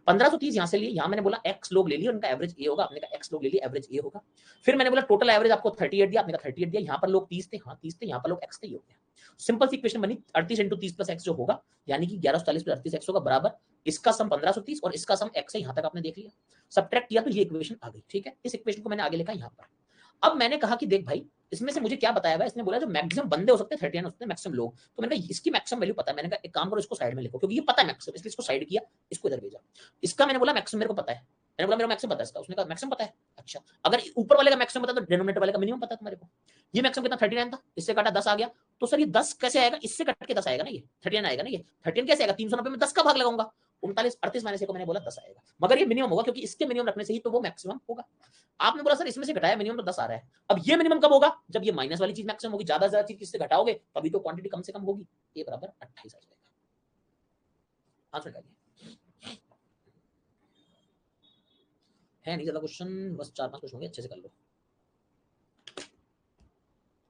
1530 यहां से लिए, यहां मैंने बोला एक्स लोग ले लिए, उनका एवरेज ए होगा, आपने कहा एक्स लोग ले लिए, एवरेज ए होगा। फिर मैंने बोला टोटल एवरेज आपको 38 दिया, आपने कहा 38 दिया, यहां पर लोग 30 थे, हाँ 30 थे, यहां पर लोग एक्स थे, हो गया। सिंपल सी इक्वेशन बनी, 38 इंटू 30 प्लस एक्स जो होगा, यानी कि 1140 प्लस 38 एक्स होगा बराबर, इसका सम 1530 और इसका सम एक्स है, यहां तक आपने देख लिया, सब्ट्रैक्ट किया तो ये इक्वेशन आ गई, ठीक है। इस इक्वेशन को मैंने आगे लिखा यहां पर। अब मैंने कहा कि देख भाई, इसमें से मुझे क्या बताया हुआ है, इसने बोला जो मैक्सिमम बंदे हो सकते हैं 39 हो सकते हैं मैक्सिमम लोग, तो मैंने कहा इसकी मैक्सिमम वैल्यू पता है, मैंने कहा एक काम करो इसको साइड में लिखो, क्योंकि ये पता है मैक्सिमम, इसलिए इसको साइड किया, इसको इधर भेजा। इसका मैंने बोला मैक्सिमम मेरे को पता है, मैंने बोला मेरा मैक्सिमम पता है इसका, उसने कहा मैक्सिमम पता है, अच्छा अगर ऊपर वाले का मैक्सिमम पता तो डिनोमिनेटर वाले का मिनिमम पता है तुम्हारे को। ये मैक्सिमम कितना 39 था, इससे काटा 10 आ गया, तो सर ये 10 कैसे आएगा, इससे कट के 10 आएगा ना, ये 39 आएगा ना, ये 13 कैसे आएगा, 390 में 10 का भाग लगाऊंगा, 39 38 माइनस को मैंने बोला 10 आएगा, मगर ये मिनिमम होगा क्योंकि इसके मिनिमम रखने से ही तो वो मैक्सिमम होगा। आपने बोला सर इसमें से घटाया मिनिमम तो 10 आ रहा है, अब ये मिनिमम कब होगा, जब ये माइनस वाली चीज मैक्सिमम होगी, ज्यादा से ज्यादा चीज किससे घटाओगे तभी तो क्वांटिटी कम से कम होगी, ये बराबर 28 आ जाएगा। आंसर निकालिए। है नहीं ज्यादा क्वेश्चन, बस 4-5 क्वेश्चन होंगे, अच्छे से कर लो।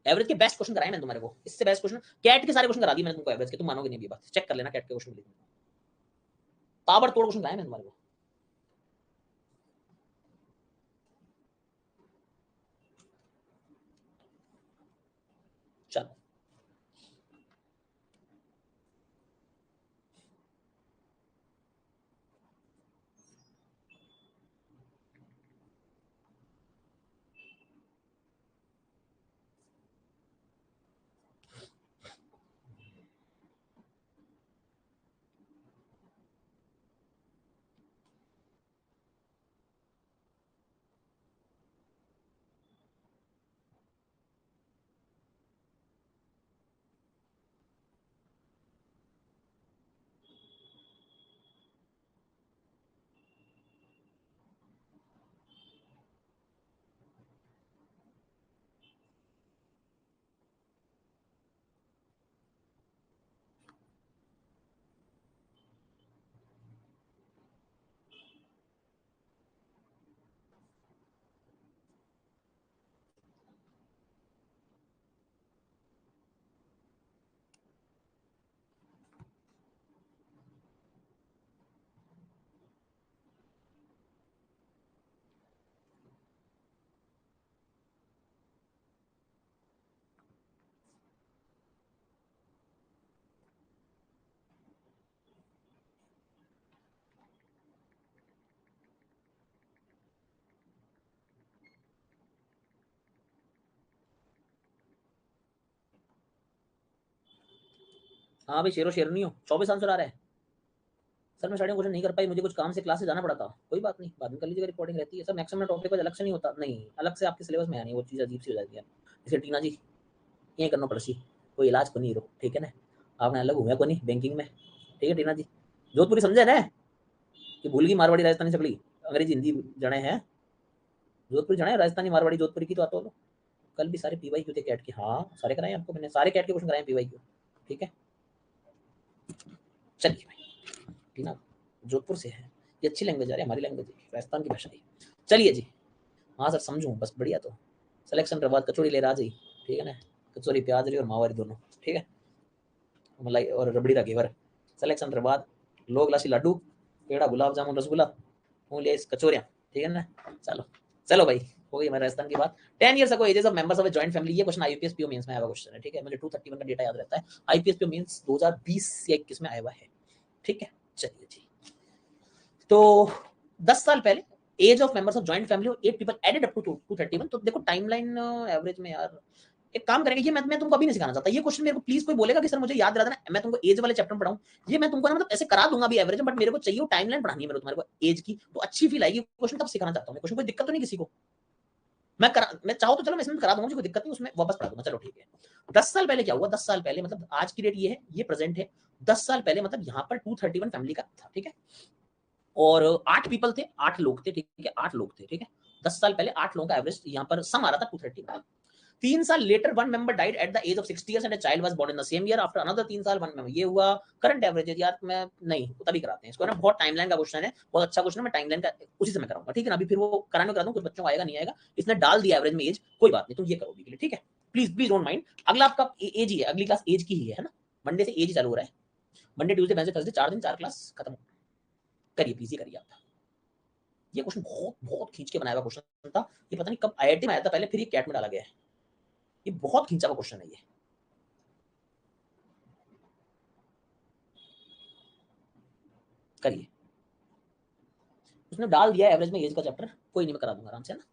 एवरेज के बेस्ट क्वेश्चन कराए मैंने तुम्हारे को, इससे बेस्ट क्वेश्चन कैट के सारे क्वेश्चन करा दिए मैंने तुमको एवरेज के, तुम मानोगे नहीं ये बात, चेक कर लेना कैट के क्वेश्चन, ताबड़तोड़ क्वेश्चन कराए मैंने तुम्हारे को। चलो हाँ भाई शेरो शेरनी हो, 24 आंसर आ रहा है। सर मैं स्टार्टिंग क्वेश्चन नहीं कर पाई, मुझे कुछ काम से क्लास से जाना पड़ा था। कोई बात नहीं, बाद में कर लीजिएगा, रिकॉर्डिंग रहती है। सर मैक्सिमम टॉपिक अलग से नहीं होता, नहीं अलग से आपके सिलेबस में है नहीं, वो चीज़ अजीब सी हो जाती है। जैसे टीना जी ये करना पड़सी, कोई इलाज को नहीं रो, ठीक है ना, आपने अलग घूमे को नहीं बैंकिंग में, ठीक है टीना जी। जोधपुरी समझे ना कि भूल गई मारवाड़ी राजस्थानी सकली, अंग्रेजी हिंदी जड़े हैं, जोधपुरी जड़े राजस्थानी मारवाड़ी जोधपुरी की तो आता हो। कल भी सारे पीवाई क्यू थे कैट के, हाँ सारे कराए आपको मैंने, सारे कैट के क्वेश्चन कराए पीवाई क्यू, ठीक है। चलिए भाई, टीना जोधपुर से है, ये अच्छी लैंग्वेज आ रही है, हमारी लैंग्वेज राजस्थान की भाषा है। चलिए जी, हाँ सर समझूँ बस, बढ़िया। तो सिलेक्शन के बाद कचौड़ी ले रहा जी, ठीक है ना, कचौरी प्याजरी और मावारी दोनों, ठीक है, मलाई और रबड़ी का घेवर। सिलेक्शन के बाद लोग लाशी लड्डू, पेड़ा, गुलाब जामुन, रसगुल्ला, मूंगली, कचौरियाँ, ठीक है ना। चलो चलो भाई, हो गई हमारे राजस्थान की बात। 10 years ago ages of members of a joint family, ये क्वेश्चन आईपीएस पीओ मेंस में आया हुआ क्वेश्चन है, ठीक है। मुझे 231 का डेटा याद रहता है, आईपीएस पीओ मेंस 2020 या 21 में आया हुआ है, ठीक है। चलिए जी, तो 10 साल पहले age of members of joint family 8 people added up to 231। तो देखो टाइमलाइन एवरेज में यार, एक काम करेंगे, ये मैं तुमको अभी नहीं सिखाना चाहता, ये क्वेश्चन मेरे को प्लीज कोई बोलेगा कि सर मुझे याद रहा था, मैं तुमको एज वाले चैप्टर में पढ़ाऊं, ये मैं तुमको ना मतलब ऐसे करा दूंगा अभी एवरेज में, बट मेरे को चाहिए टाइमलाइन पढ़ानी है मेरे को, तुम्हारे को एज की तो अच्छी फील आएगी, क्वेश्चन तब सिखाना चाहता हूं मैं, क्वेश्चन कोई दिक्कत तो नहीं किसी को, मैं चाहूँ तो चलो मैं इसमें करा दूंगा, कोई दिक्कत नहीं, उसमें वापस पढ़ा दूंगा, चलो ठीक है। 10 साल पहले क्या हुआ, 10 साल पहले मतलब आज की डेट ये है, ये प्रेजेंट है, 10 साल पहले मतलब यहाँ पर 231 फैमिली का था, ठीक है। और 8 पीपल थे, 8 लोग थे, ठीक है, 8 लोग थे, ठीक है। 10 साल पहले 8 लोगों का एवरेज यहाँ पर सम आ रहा था 230। 3 साल later one member died at the age of 60 years and a child was born in the same year after another 3 साल वन मेंबर, ये हुआ करंट एवरेज है यार, मैं नहीं तभी कराते हैं इसको ना, बहुत टाइमलाइन का क्वेश्चन है, बहुत अच्छा क्वेश्चन है, मैं टाइमलाइन का उसी से मैं कराऊंगा, ठीक है ना। अभी फिर वो कराने में करा दूं, कुछ बच्चों को आएगा नहीं आएगा, इसने डाल दिया एवरेज में एज, कोई बात नहीं, तुम ये करो अभी के लिए, ठीक है। प्लीज प्लीज डोंट माइंड, अगला आपका एज ही है, अगली क्लास एज की ही है ना, मंडे से एज चालू हो रहा है, मंडे ट्यूसडे वेडनेसडे थर्सडे 4 दिन 4 क्लास खत्म, करिए प्लीज ये करिए आप। ये क्वेश्चन बहुत बहुत खींच के बनाया हुआ क्वेश्चन था, ये पता नहीं कब आईआईटी में आया था पहले, फिर ये कैट में डाला गया है, ये बहुत खींचा हुआ क्वेश्चन है ये। करिए, उसने डाल दिया एवरेज में एज का चैप्टर, कोई नहीं मैं करा दूंगा आराम से ना।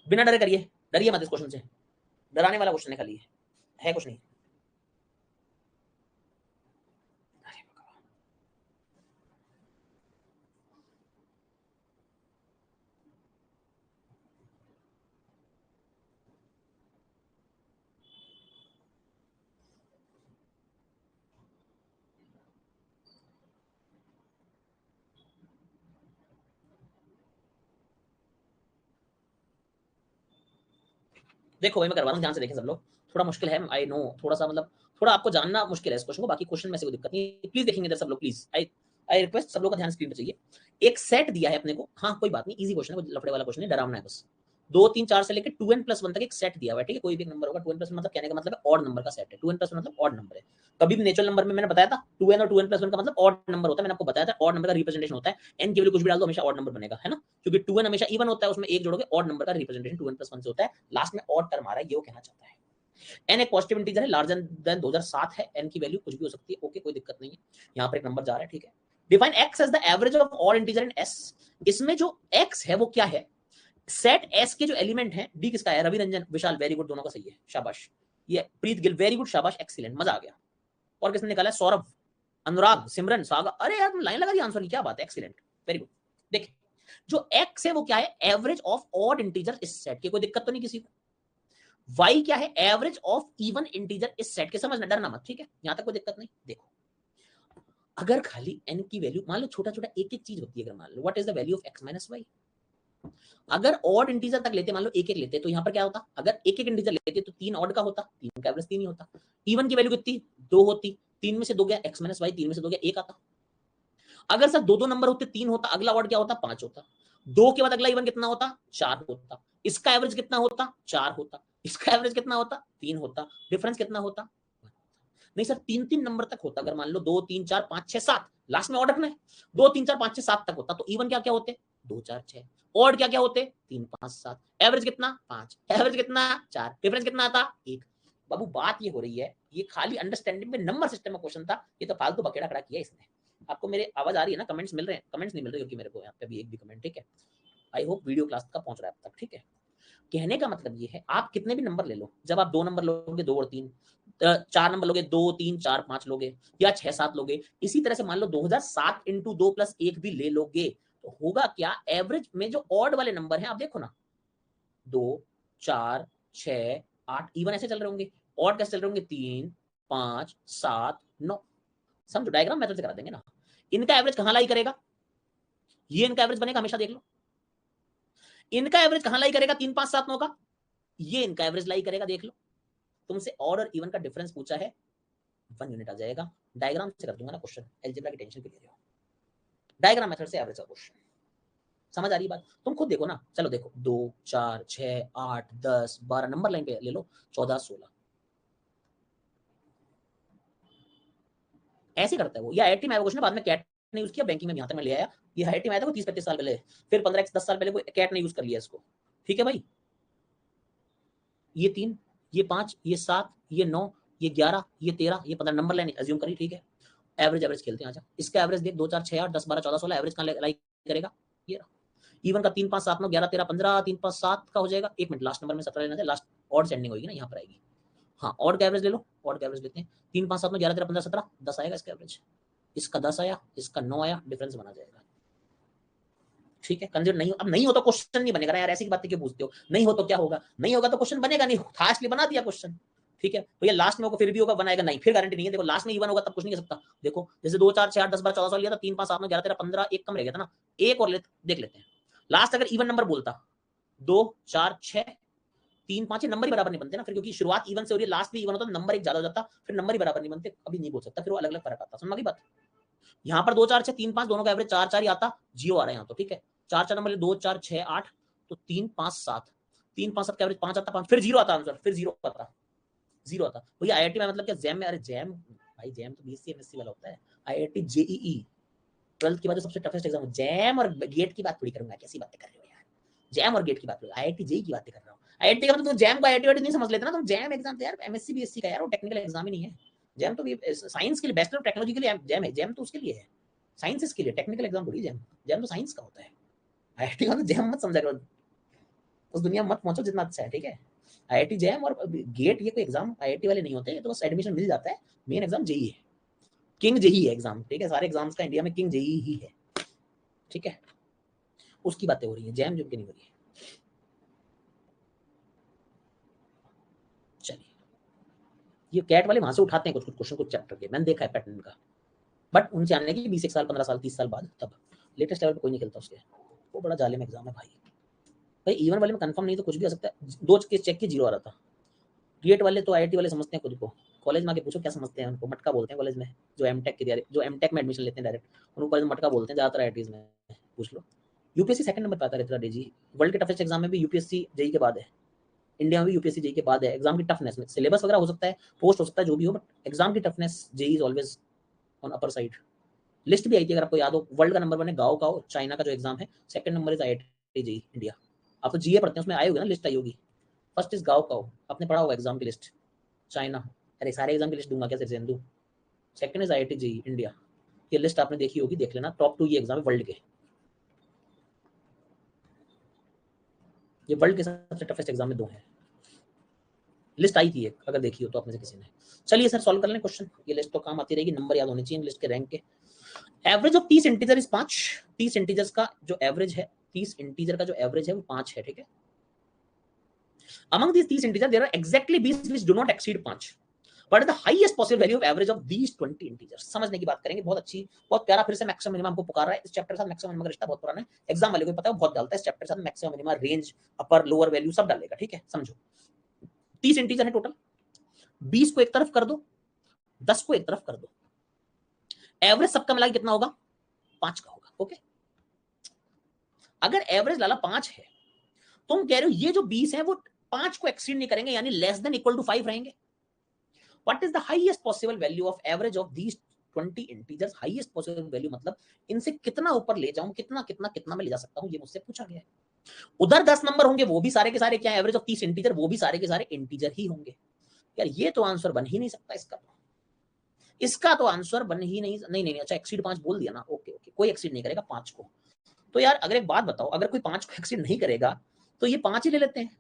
बिना डरे करिए, डरिए मत इस क्वेश्चन से, डराने वाला क्वेश्चन है खाली, है कुछ नहीं। देखो भाई मैं करवा रहा हूँ, ध्यान से देखें सब लोग, थोड़ा मुश्किल है आई नो, थोड़ा सा मतलब थोड़ा आपको जानना मुश्किल है इस क्वेश्चन को, बाकी क्वेश्चन में से कोई दिक्कत नहीं, प्लीज देखेंगे इधर सब लोग प्लीज, आई आई रिक्वेस्ट सब लोग का ध्यान स्क्रीन पे चाहिए। एक सेट दिया है अपने को, हाँ कोई बात नहीं, इजी क्वेश्चन है, लफड़े वाला क्वेश्चन है, डरावना है बस। 2 3 4 से लेकर 2n+1 तक एक सेट दिया हुआ है, ठीक है, कोई भी एक नंबर होगा, 2n+1 मतलब कहने का मतलब है ऑड नंबर का सेट है, 2n+1 मतलब ऑड नंबर है। कभी भी नेचुरल नंबर में मैंने बताया था 2n और 2n+1 का मतलब ऑड नंबर होता है, मैंने आपको बताया था ऑड नंबर का रिप्रेजेंटेशन होता है, n केवल कुछ भी डाल दो हमेशा ऑड नंबर बनेगा, है ना, क्योंकि 2n हमेशा इवन होता है, उसमें एक जोड़ोगे ऑड नंबर का रिप्रेजेंटेशन 2n+1 से होता है, लास्ट में ऑड टर्म आ रहा है, ये वो कहना चाहता है। n एक पॉजिटिव इंटीजर है, लार्जर देन 2007 है, n की वैल्यू कुछ भी हो सकती है, ओके कोई दिक्कत नहीं है, यहाँ पर एक नंबर जा रहा है, ठीक है। Define x as the average of all integer in s, इसमें जो x है वो क्या है, सेट s के जो एलिमेंट है, d किसका है, रवि रंजन विशाल, वेरी गुड, दोनों का सही है, शाबाश। ये प्रीत गिल, वेरी गुड, शाबाश, एक्सीलेंट, मजा आ गया। और किसने निकाला है, सौरभ, अनुराग, सिमरन, सागा, अरे यार तुम लाइन लगा दी आंसर की, क्या बात है, एक्सीलेंट, वेरी गुड। देखिए जो x है वो क्या है, एवरेज ऑफ ऑड इंटीजर इस सेट की, कोई दिक्कत तो नहीं किसी को। y क्या है, एवरेज ऑफ इवन इंटीजर इस सेट के, समझना, डरना मत, ठीक है, यहां तक कोई दिक्कत नहीं। देखो अगर खाली n की वैल्यू मान लो, छोटा छोटा एक एक चीज होती है, अगर मान लो what is the value of x minus y, अगर ऑड इंटीजर तक लेते, मान लो एक एक लेते, तो यहाँ पर क्या होता, अगर एक एक इंटीजर लेते तो 3 ऑड का होता, 3 का एवरेज 3 ही होता, इवन की वैल्यू कितनी 2 होती, 3 में से 2 गया x माइनस वाई, 3 में से 2 गया 1 आता। अगर सर दो दो नंबर होते, 3 होता, अगला ऑड क्या होता, 5 होता, 2 के बाद अगला इवन कितना होता, 4 होता, इसका एवरेज कितना होता, 4 होता, इसका एवरेज कितना होता, 3 होता, डिफरेंस कितना होता, नहीं सर 3 3 नंबर तक होता, अगर मान लो 2 3 4 5 6 7, लास्ट में ऑर्डर है 2 3 4 5 6 7 तक होता, तो इवन क्या क्या होते, 2 4 6, ऑड क्या क्या होते, 3 5 7, एवरेज कितना 5, एवरेज कितना 4, डिफरेंस कितना आता 1। बाबू बात ये हो रही है, ये खाली अंडरस्टैंडिंग में नंबर सिस्टम का क्वेश्चन था, ये तो फालतू बकेड़ा खड़ा किया इसने। आपको मेरे आवाज आ रही है ना, कमेंट्स मिल रहे हैं, कमेंट्स नहीं मिल रहे क्योंकि मेरे को यहाँ पे भी एक भी कमेंट, ठीक है। आई होप वीडियो क्लास का पहुंच रहा है अब तक, ठीक है। कहने का मतलब ये है, आप कितने भी नंबर ले लो, जब आप 2 नंबर लोगे 2 और 3, 4 नंबर लोगे 2 3 4 5 लोगे, या 6 7 लोगे, इसी तरह से मान लो 2007 इंटू 2 प्लस 1 भी ले लोगे, तो होगा क्या, एवरेज में जो ऑड वाले नंबर हैं आप देखो ना, 2 4 6 8 इवन ऐसे चल रहे होंगे, ऑड कैसे चल रहे होंगे, 3 5 7 9। समझो, डायग्राम मेथड से करा देंगे ना। इनका एवरेज कहां लाई करेगा, ये इनका एवरेज बनेगा, हमेशा देख लो। इनका एवरेज कहां लाई करेगा, 3 5 7 9 का, ये इनका एवरेज लाई करेगा, देख लो। तुमसे ऑड और इवन का डिफरेंस पूछा है, 1 यूनिट आ जाएगा। डायग्राम से कर दूंगा ना क्वेश्चन, अलजेब्रा की टेंशन क्यों ले रहे हो, डायग्राम मेथड से एवरेज का क्वेश्चन। समझ आ रही बात, तुम खुद देखो ना। चलो देखो, 2 4 6 8 10 12 नंबर लाइन पे ले लो, 14 16 ऐसे करता है वो। या आईआईटी में आया क्वेश्चन, बाद में कैट ने यूज किया, बैंकिंग में यहां तक मैं ले आया। ये आईआईटी में आया था 30 35 साल पहले, फिर 15 10 साल पहले कोई कैट ने यूज कर लिया इसको, ठीक है भाई। ये 3 ये 5 ये 7 ये 9 ये 11 ये 13 ये 15 नंबर लाइन अज्यूम करी, ठीक है। एवरेज एवरेज खेलते हैं, आजा इसका एवरेज देख, 2 4 6 8 10 12 14 16 एवरेज कहां लाइक करेगा, ये इवन का 3 5 7 9 11 13 15 3 5 7 का हो जाएगा। एक मिनट, लास्ट नंबर में 17 लेना है, लास्ट ऑड सेंडिंग होगी ना, यहाँ पर आएगी। हाँ, ऑड का एवरेज ले लो, ऑड का एवरेज लेते हैं। 3 5 7 9 11 13 15 17 10 आएगा इसका एवरेज, इसका 10 आया, इसका 9 आया, डिफरेंस बना जाएगा, ठीक है। कंसिडर नहीं, अब नहीं हो तो क्वेश्चन नहीं बनेगा यार, ऐसी बातें क्यों पूछते हो, नहीं हो तो क्या होगा, नहीं होगा तो क्वेश्चन बनेगा नहीं, था इसलिए बना दिया क्वेश्चन, ठीक है भैया। लास्ट में होगा फिर भी होगा, बनाएगा नहीं, फिर गारंटी नहीं है। देखो लास्ट में इवन होगा तब कुछ नहीं कर सकता। देखो जैसे 2 4 6 8 10 12 14 लिया था, 3 5 7 9 11 13 15 एक कम रह गया था ना, एक और देख लेते हैं। लास्ट अगर इवन नंबर बोलता 2 4 6 3 5 नंबर ही बराबर नहीं बनते ना फिर, क्योंकि शुरुआत इवन से हो रही है, लास्ट भी इवन होता, नंबर एक ज्यादा हो जाता, फिर नंबर ही बराबर नहीं बनते, अभी नहीं बोल सकता, फिर वो अलग अलग फर्क आता। समझ की बात। यहाँ पर 2 4 6 3 5 दोनों का एवरेज 4 4 ही आता, जीरो आ रहा है यहाँ तो, ठीक है। 4 4 नंबर 2 4 6 8, तो 3 5 7 3 5 7 का एवरेज 5 आता, 5 फिर जीरो आता आंसर, फिर जीरो आता, जीरो आता भैया। आईआईटी में मतलब क्या, जैम में, अरे जैम भाई, जैम तो बीएससी एमएससी वाला होता है। आईआईटी जेईई 12th के बाद सबसे टफेस्ट एग्जाम, जैम और गेट की बात थोड़ी करूंगा, कैसी बातें कर रहे हो यार, जैम और गेट की बात करूंगा, आईआईटी जेईई की बातें कर रहा हूँ। आईआईटी का मतलब तुम जैम को आईआईटी नहीं समझ लेते ना, तुम जैम एग्जाम तो यार एमएससी बीएससी का यार, वो टेक्निकल एग्जाम ही नहीं है। जैम तो साइंस के लिए, बैचलर ऑफ टेक्नोलॉजी के लिए जैम है, जैम तो उसके लिए है, साइंसेस के लिए, टेक्निकल एग्जाम थोड़ी जैम, जैम तो साइंस का होता है। आईआईटी का तो जैम मत समझा करो, उस दुनिया में मत पहुंचो जितना अच्छा है, ठीक है। आईआईटी जैम और गेट ये कोई एग्जाम आईआईटी वाले नहीं होते, ये तो बस एडमिशन मिल जाता है। मेन एग्जाम जेई है, किंग जेई है एग्जाम, ठीक है। सारे एग्जाम्स का इंडिया में किंग जेई ही है, ठीक है। उसकी बातें हो रही है, जैम की नहीं हो रही है। चलिए, ये कैट वाले वहां से उठाते हैं कुछ कुछ क्वेश्चन, कुछ चैप्टर के, मैंने देखा है पैटर्न का, बट उनसे आने की 20 साल 15 साल 30 साल बाद, तब लेटेस्ट लेवल पे कोई नहीं खेलता उसके। वो बड़ा जालिम एग्जाम है भाई। भाई इवन वाले में कंफर्म नहीं तो कुछ भी हो सकता है। 2 के चेक की जीरो आ रहा था। गेट वाले तो आईआईटी वाले समझते हैं खुद को, कॉलेज में आके पूछो क्या समझते हैं, उनको मटका बोलते हैं कॉलेज में, जो एमटेक की तैयारी, जो एमटेक में एडमिशन लेते हैं डायरेक्ट, उनको कॉलेज में मटका बोलते हैं ज्यादातर आईआईटीज में, पूछ लो। यूपीएससी सेकंड नंबर पे आता रहता है जी, वर्ल्ड के टफेस्ट एग्जाम में भी यूपीएससी जेई के बाद है, इंडिया में भी यूपीएससी जेई के बाद है। एग्जाम की टफनेस में सिलेबस वगैरह हो सकता है, पोस्ट हो सकता है, जो भी हो, बट एग्जाम की toughness JEE is always on upper side. List भी आई थी अगर आपको याद हो, वर्ल्ड का नंबर 1 है गाओ काओ, चाइना का जो एग्जाम है, second number is IIT JEE India. आप तो जीए पढ़ते हैं, उसमें आए होगी ना, लिस्ट आई होगी। फर्स्ट इज गाओ काओ, आपने पढ़ा होगा एग्जाम की लिस्ट, चाइना। अरे सारे एग्जाम की लिस्ट दूंगा कैसे Sindhu. Second is IIT JEE India, ये लिस्ट आपने देखी होगी, देख लेना, टॉप 2 ये एग्जाम है वर्ल्ड के, ये वर्ल्ड के सबसे टफेस्ट एग्जाम में 2 है। लिस्ट आई थी एक, अगर देखी हो तो आप में से किसी ने। चलिए सर सॉल्व कर लें क्वेश्चन, ये लिस्ट तो काम आती रहेगी, नंबर याद होने चाहिए लिस्ट के, रैंक के। Average of 30 integer is 5, 30 integers का जो एवरेज है, 30 इंटीजर का जो एवरेज है वो 5 है, ठीक है। Among this 30 integer there are exactly 20 which do not exceed 5, what is the highest possible value of average of these 20 integers. समझने की बात करेंगे, बहुत अच्छी, बहुत प्यारा, फिर से मैक्सिमम मिनिमम हमको पुकार रहा है। इस चैप्टर के साथ मैक्सिमम मिनिमम का रिश्ता बहुत पुराना है, एग्जाम वाले को पता है, बहुत डालता है इस चैप्टर के साथ, maximum minimum range upper lower value सब डालेगा, ठीक है। समझो 30 इंटीजर है टोटल, 20 को एक तरफ कर दो, 10 को एक तरफ कर दो, एवरेज सबका मिला कितना होगा, 5 का होगा, ओके। अगर एवरेज लाला 5 है, तुम कह रहे हो ये जो 20 है वो 5 को एक्सीड नहीं करेंगे, यानी लेस देन इक्वल टू 5 रहेंगे। What is the highest possible value of average of these 20 integers, highest possible value मतलब इनसे कितना ऊपर ले जाऊं, कितना कितना कितना में ले जा सकता हूं, ये मुझसे पूछा गया है। उधर 10 नंबर होंगे, वो भी सारे के सारे क्या, एवरेज ऑफ 30 इंटीजर, वो भी सारे के सारे इंटीजर ही होंगे। यार ये तो आंसर बन ही नहीं सकता इसका, इसका तो आंसर बन ही नहीं, नहीं नहीं, अच्छा एक्सीड 5 बोल दिया ना, ओके ओके, कोई एक्सीड नहीं करेगा 5 को। तो यार अगर एक बात बताओ, अगर कोई 5 को एक्सीड नहीं करेगा तो ये 5 ही ले लेते हैं,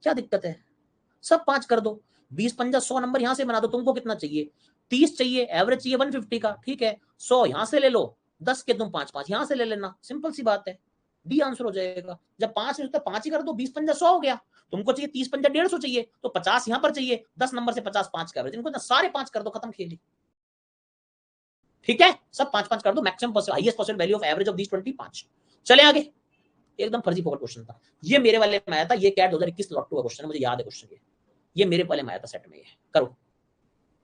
क्या दिक्कत है? सब 5 कर दो, 20 पंजा 100 नंबर यहां से बना दो। तुमको कितना चाहिए? 30 चाहिए, एवरेज चाहिए 150 का, ठीक है, 100 यहां से ले लो, 10 के तुम 5 यहां से ले लेना, सिंपल सी बात है, डी आंसर हो जाएगा। जब 5 है तो 5 ही कर दो, 20 पंजा 100 हो गया। तुमको चाहिए 30 पंजा 150 चाहिए, तो 50 यहां पर चाहिए, 10 नंबर से 50 5 का एवरेज, इनको सारे 5 कर दो, खत्म खेली। ठीक है, सब 5 कर दो, maximum highest possible value of average of these 20 5। चले आगे। एकदम फर्जी फोकट क्वेश्चन था ये, मेरे वाले में आया था, ये कैट 2021 स्लॉट 2 का क्वेश्चन है, मुझे याद है क्वेश्चन ये मेरे वाले में आया था सेट में। ये करो,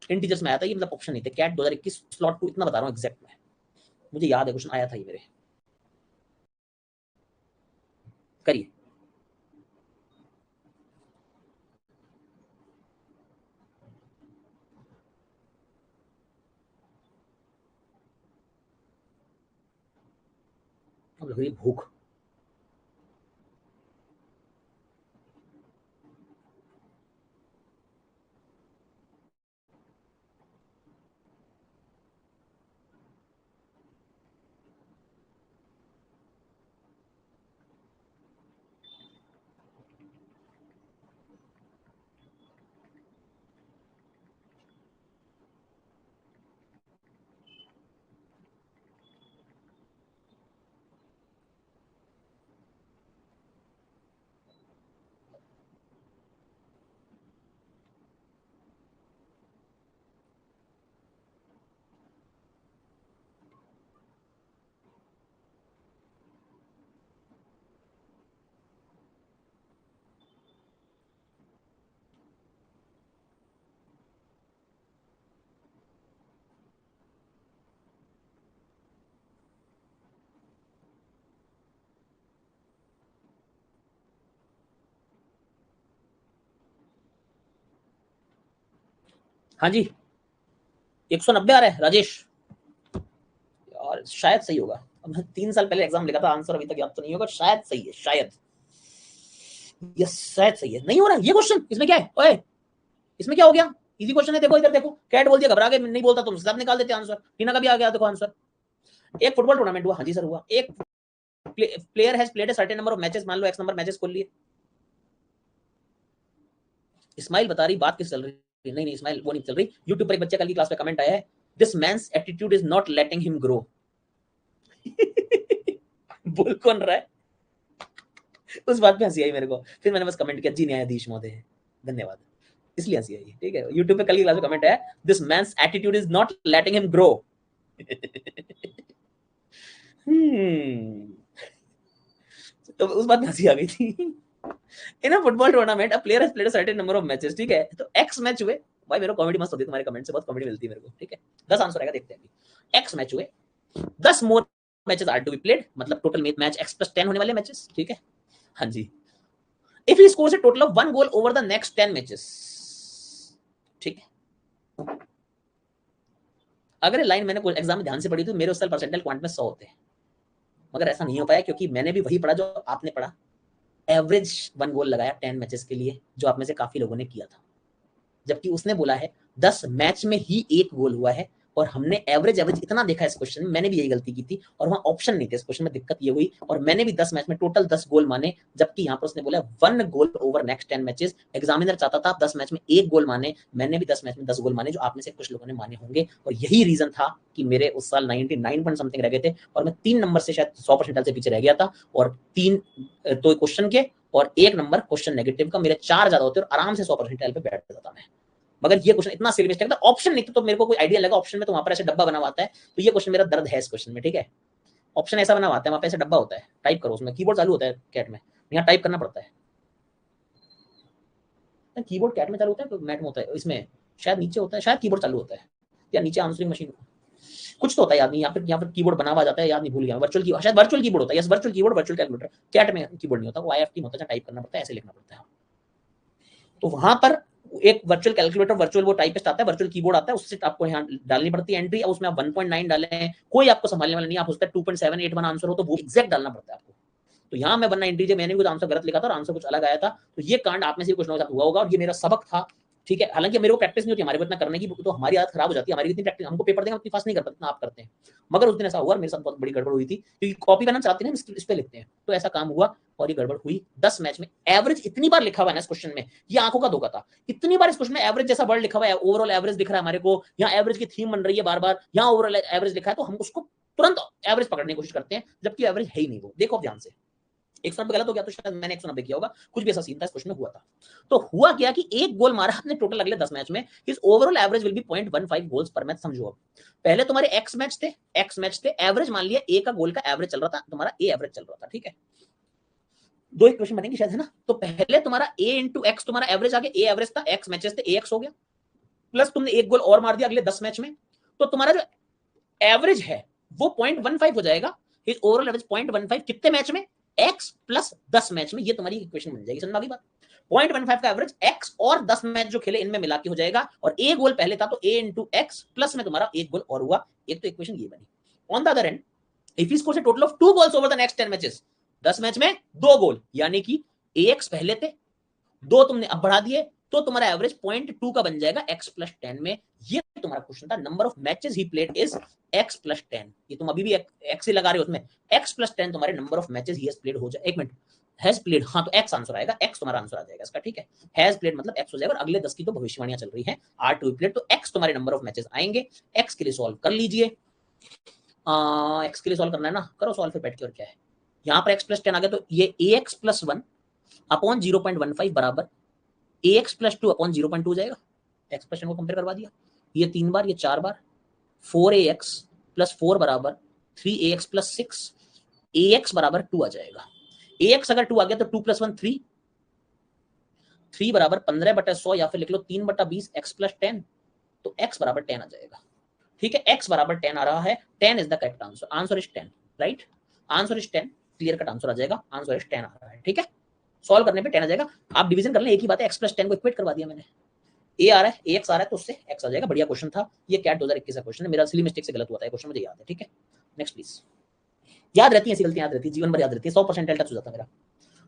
इंटीजर्स में आया था ये, मतलब ऑप्शन नहीं थे। कैट 2021 स्लॉट 2, इतना बता रहा हूं एग्जैक्ट में, मुझे याद है क्वेश्चन आया था ये मेरे। करिए। अब लग रही भूख। हाँ जी, 190 आ रहा है राजेश, और शायद सही होगा। अब 3 साल पहले एग्जाम लिखा था, आंसर अभी तक याद तो नहीं होगा, शायद सही है, शायद, यस शायद सही है। नहीं हो रहा ये क्वेश्चन, इसमें क्या है ओए, इसमें क्या हो गया? इजी क्वेश्चन है, देखो इधर देखो, कैट बोल दिया, घबरा के नहीं बोलता तुम, सब निकाल देते आंसर। टीना का भी आ गया देखो आंसर। एक फुटबॉल टूर्नामेंट हुआ, हाँ जी सर हुआ। एक player has played a certain number of matches, मान लो एक्स नंबर मैचेस खोल लिए। इस्माइल बता रही बात किस चल रही है? नहीं इस्माइल वो नहीं चल रही। यूट्यूब पर एक बच्चे कल की क्लास में कमेंट आया है, this man's attitude is not letting him grow. बोल कौन रहा है? उस बात पे हंसी आई मेरे को, फिर मैंने बस कमेंट किया, जी न्यायाधीश महोदय धन्यवाद, इसलिए हंसी आई। ठीक है, यूट्यूब पे कल की क्लास में कमेंट है, this man's attitude is not letting him grow. तो उस बात में हंसी आ गई थी। In a football tournament a player has played a certain number of matches, ठीक है, तो एक्स मैच हुए। भाई मेरे को कॉमेडी मस्त होती है तुम्हारे कमेंट से, बहुत कॉमेडी मिलती है मेरे को। ठीक है, 10 आंसर आएगा, देखते हैं अभी। एक्स मैच हुए, 10 more matches are to be played, मतलब टोटल मैच एक्स प्लस 10 होने वाले मैचेस। ठीक है, हाँ जी। If he scores a total of 1 goal over the next 10 matches, ठीक है। अगर लाइन मैंने एग्जाम में ध्यान से पढ़ी तो मेरे उस साल परसेंटाइल क्वांट में 100 होते हैं, मगर ऐसा नहीं हो पाया क्योंकि मैंने भी वही पढ़ा जो आपने पढ़ा, एवरेज 1 गोल लगाया 10 मैचेस के लिए, जो आप में से काफी लोगों ने किया था। जबकि उसने बोला है 10 मैच में ही 1 गोल हुआ है, और हमने एवरेज इतना देखा इस क्वेश्चन में। मैंने भी यही गलती की थी, और वहां ऑप्शन नहीं थे इस क्वेश्चन में, दिक्कत ये हुई। और मैंने भी 10 मैच में टोटल 10 गोल माने, जबकि यहाँ पर उसने बोला 1 goal over next 10 matches. Examiner चाहता था आप 10 मैच में 1 गोल माने, मैंने भी 10 मैच में 10 गोल माने, जो आप में से कुछ लोगों ने माने होंगे। और यही रीजन था कि मेरे उस साल 99 पॉइंट समथिंग रह गए थे, और मैं 3 नंबर से शायद 100% से पीछे रह गया था। और 3 तो क्वेश्चन के और 1 नंबर क्वेश्चन नेगेटिव का, मेरे 4 ज्यादा होते और आराम से 100% पे बैठ जाता मैं। मगर ये क्वेश्चन इतना सिली मिस्टेक था, ऑप्शन नहीं था तो मेरे को कोई आइडिया लगा ऑप्शन में, तो वहां पर ऐसे डब्बा बना हुआ आता है। तो ये क्वेश्चन मेरा दर्द है इस क्वेश्चन में। ठीक है, ऑप्शन ऐसा बना हुआ आता है, वहां पे ऐसे डब्बा होता है, टाइप करो उसमें, कीबोर्ड चालू होता है कैट में, यहाँ टाइप करना पड़ता है। कीबोर्ड कैट में चालू होता है, मैट में होता है, इसमें शायद नीचे होता है, शायद कीबोर्ड चालू होता है, या नीचे आंसरिंग मशीन कुछ तो होता है, याद नहीं। यहाँ पर कीबोर्ड बना हुआ जाता है, याद नहीं, भूल गया। वर्चुअल कीबोर्ड, शायद वर्चुअल कीबोर्ड होता है, yes virtual keyboard, virtual calculator. CAT में कीबोर्ड नहीं होता, वो आईएफटी में होता है, टाइप करना पड़ता है, ऐसे लिखना पड़ता है। तो वहां पर एक वर्चुअल कैलकुलेटर, वर्चुअल वो टाइपिस्ट आता है, वर्चुअल कीबोर्ड आता है, उससे आपको यहाँ डालनी पड़ती है एंट्री। उसमें आप 1.9 डाले हैं, कोई आपको संभालने वाला नहीं, आप उसका 2.781 आंसर हो तो वो एग्जैक्ट डालना पड़ता है आपको। तो यहाँ मैं बनना एंट्री, मैंने भी कुछ आंसर गलत लिखा था और आंसर कुछ अलग आया था। तो ये कांड आप में से कुछ लोगों के साथ हुआ होगा, और ये मेरा सबक था ठीक है, हालांकि मेरे को प्रैक्टिस नहीं होती हमारे को इतना करने की, तो हमारी आदत खराब हो जाती है, हमारी इतनी प्रैक्टिस, हमको पेपर देंगे उतनी फास्ट नहीं कर पाते जितना आप करते हैं। मगर उस दिन ऐसा हुआ, मेरे साथ बहुत बड़ी गड़बड़ हुई थी, क्योंकि कॉपी करना चाहते हैं इस पे लिखते हैं, तो ऐसा काम हुआ और ये गड़बड़ हुई। 10 मैच में एवरेज इतनी बार लिखा हुआ है ना इस क्वेश्चन में, ये आंखों का धोखा था। इतनी बार इस क्वेश्चन में एवरेज जैसा वर्ड लिखा हुआ है, ओवरऑल एवरेज दिख रहा है हमारे को, यहाँ एवरेज की थीम बन रही है बार बार, यहाँ ओवरऑल एवरेज लिखा है, तो हम उसको तुरंत एवरेज पकड़ने की कोशिश करते हैं, जबकि एवरेज है ही नहीं। वो देखो ध्यान से, 190 गलत हो गया तो शायद मैंने 190 किया होगा, कुछ भी ऐसा सीन था इस क्वेश्चन में हुआ था। तो हुआ क्या कि एक गोल मारा आपने टोटल अगले 10 मैच में, his overall average will be 0.15 goals पर मैच। समझो अब, पहले तुम्हारे एक्स मैच थे, एवरेज मान लिया ए का गोल का एवरेज चल रहा था, तुम्हारा ए एवरेज चल रहा था, ठीक है। दो इक्वेशन बनेंगी शायद, है ना। तो पहले तुम्हारा ए इंटू एक्स तुम्हारा एवरेज आ गया, ए एवरेज था, एक्स मैचेस थे, ए एक्स हो गया, प्लस तुमने एक गोल और मार दिया अगले 10 मैच में, तो तुम्हारा जो एवरेज है वो 0.15 हो जाएगा। हिज ओवरऑल एवरेज 0.15 कितने मैच में, एक्स प्लस 10 मैच में, ये तुम्हारी इक्वेशन बन जाएगी। समझ आ गई बात। 0.15 का एवरेज एक्स और 10 मैच जो खेले इनमें मिला के हो जाएगा, और ए गोल पहले था तो ए इंटू एक्स प्लस में तुम्हारा एक गोल और हुआ, एक तो इक्वेशन ये बनी। On the other and, if he scores a total of 2 goals over the next 10 matches, 10 match में 2 गोल, यानी कि ए एक्स पहले थे, 2 तुमने अब बढ़ा दिए, तो तुम्हारा एवरेज 0.2 का बन जाएगा x प्लस 10 में। ये तुम्हारा क्वेश्चन था, number of matches he played is x plus 10। ये तुम अभी भी x ही लगा रहे हो उसमें, x प्लस 10 तुम्हारे number of matches he has played हो जाए। एक मिनट, हैज प्लेड, हाँ तो x आंसर आएगा, x तुम्हारा आंसर आ जाएगा इसका, ठीक है। हैज प्लेड मतलब x हो जाएगा, और अगले 10 की तो भविष्यवाणियां चल रही हैं, आर टू प्लेड, तो x तुम्हारे नंबर ऑफ मैचेस आएंगे। x के लिए सॉल्व कर लीजिए, x के लिए सॉल्व करना है ना, करो सॉल्व फिर बैठ के। और क्या है, यहाँ पर x प्लस 10 आ गया, तो ये ax प्लस 1 अपॉन 0.15 बराबर ax प्लस 2 अपॉन 0.2 जाएगा। एक्स प्लस 10 को कंपेयर करवा दिया, ये 3 बार, ये 4 बार, 4ax प्लस 4 बराबर 3ax प्लस 6, ax बराबर 2 आ जाएगा। ax अगर 2 आ गया तो 2 प्लस 1 3, 3 बराबर 15/100, या फिर लिख लो 3/20 x प्लस 10, तो x बराबर 10 आ जाएगा, ठीक है। x बराबर 10 आ रहा है, 10 is the correct answer, answer is 10, right, answer is 10, clear cut answer आ जाएगा, आंसर इज 10 आ रहा है, ठीक है। सॉल्व करने पे 10 आ जाएगा, आप डिवीजन कर लें, एक ही बात है, x प्लस 10 को इक्वेट करवा दिया मैंने, ए आ रहा है, ए एक्स आ रहा है, तो उससे एक्स आ जाएगा। बढ़िया क्वेश्चन था ये, कैट 2021 का क्वेश्चन है, मेरा सिली मिस्टेक से गलत हुआ था क्वेश्चन, मुझे याद है, ठीक है। नेक्स्ट प्लीज, याद रहती है ऐसी गलतियां, याद रहती है, जीवन भर याद रहती है, 100% टच हो जाता मेरा।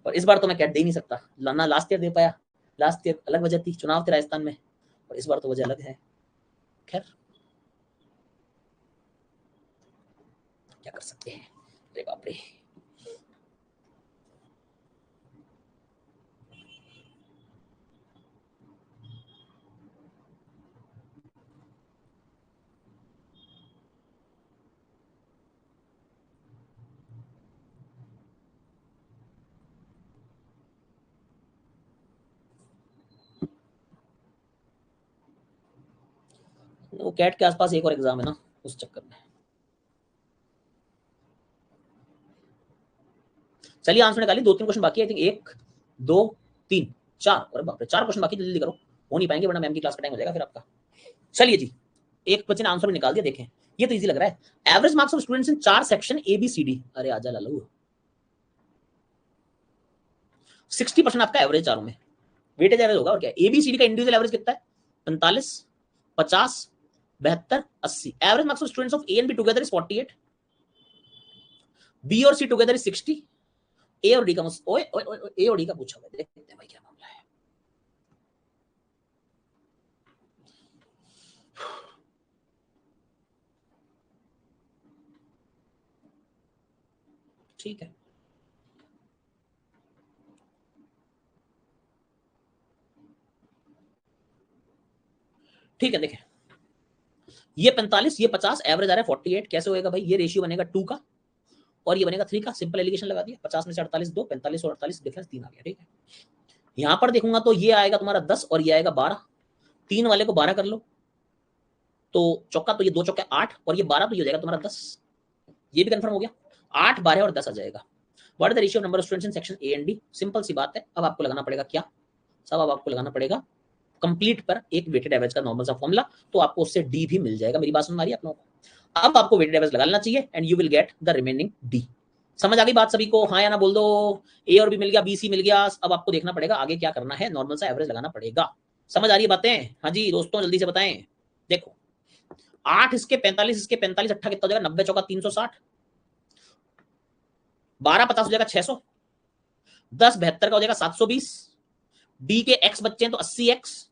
और इस बार तो मैं कैट दे नहीं सकता, ना लास्ट ईयर दे पाया, लास्ट ईयर अलग वजह थी, चुनाव थे राजस्थान में, और इस बार तो वजह अलग है। खैर क्या कर सकते हैं, अरे बाप रे। वो कैट के आसपास एक और एग्जाम है ना, उस चक्कर में। चलिए आंसर निकालिए, 2-3 क्वेश्चन बाकी है, आई थिंक 1 2 3 4, अरे बाप रे 4 क्वेश्चन बाकी, जल्दी करो, हो नहीं पाएंगे वरना मैम की क्लास का टाइम हो जाएगा फिर आपका। चलिए जी, एक बच्चे ने आंसर भी निकाल दिया, देखें, ये तो इजी लग रहा है। Average marks of students in 4 section A B C D, अरे आजा लालू, 60% आपका एवरेज चारों में, वेटेज एवरेज होगा, और क्या, ए बी सी डी का इंडिविजुअल एवरेज कितना है, 45 50 72 80। Average marks of students of A and B together is 48, B और सी टुगेदर इज 60, ए और डी का ओए ओए ओए ए और डी का पूछा हुआ है, देखते हैं भाई क्या मामला है। ठीक है, ठीक है, देखें, ये 45 ये 50, एवरेज आ रहा है 48, कैसे होएगा भाई, ये रेशियो बनेगा 2 का और ये बनेगा 3 का, सिंपल एलिगेशन लगा दिया, 50 में से 48 2, 45 और 48 डिफरेंस 3 आ गया, ठीक है। यहां पर देखूंगा तो ये आएगा तुम्हारा 10 और ये आएगा 12, 3 वाले को 12 कर लो तो चौका, तो ये 2 चौके 8 और ये 12, तो ये हो जाएगा तुम्हारा 10, ये भी कंफर्म हो गया, 8 12 और 10 आ जाएगा। What is the ratio of number of students in section A and D, simple सी बात है, अब आपको लगाना पड़ेगा क्या, सब अब आपको लगाना पड़ेगा कंप्लीट पर एक वेटेड एवरेज का नॉर्मल सा फॉर्मूला, तो आपको उससे डी भी मिल जाएगा। मेरी बात सुन रही है आप लोगों को, अब आपको वेटेड एवरेज लगाना चाहिए and you will get the remaining D. समझ आ गई बात सभी को, हाँ या ना बोल दो, ए और बी मिल गया, बी सी मिल गया, अब आपको देखना पड़ेगा आगे क्या करना है, नॉर्मल सा एवरेज लगाना पड़ेगा। समझ आ रही है बातें, हाँ जी दोस्तों जल्दी से बताएं। देखो 8 इसके 45 इसके 45 अट्ठा कितना हो जाएगा, 90 चौका 360, 12 50 हो जाएगा 600, 10 72 का हो जाएगा 720, बी के एक्स बच्चे हैं तो 80 एक्स,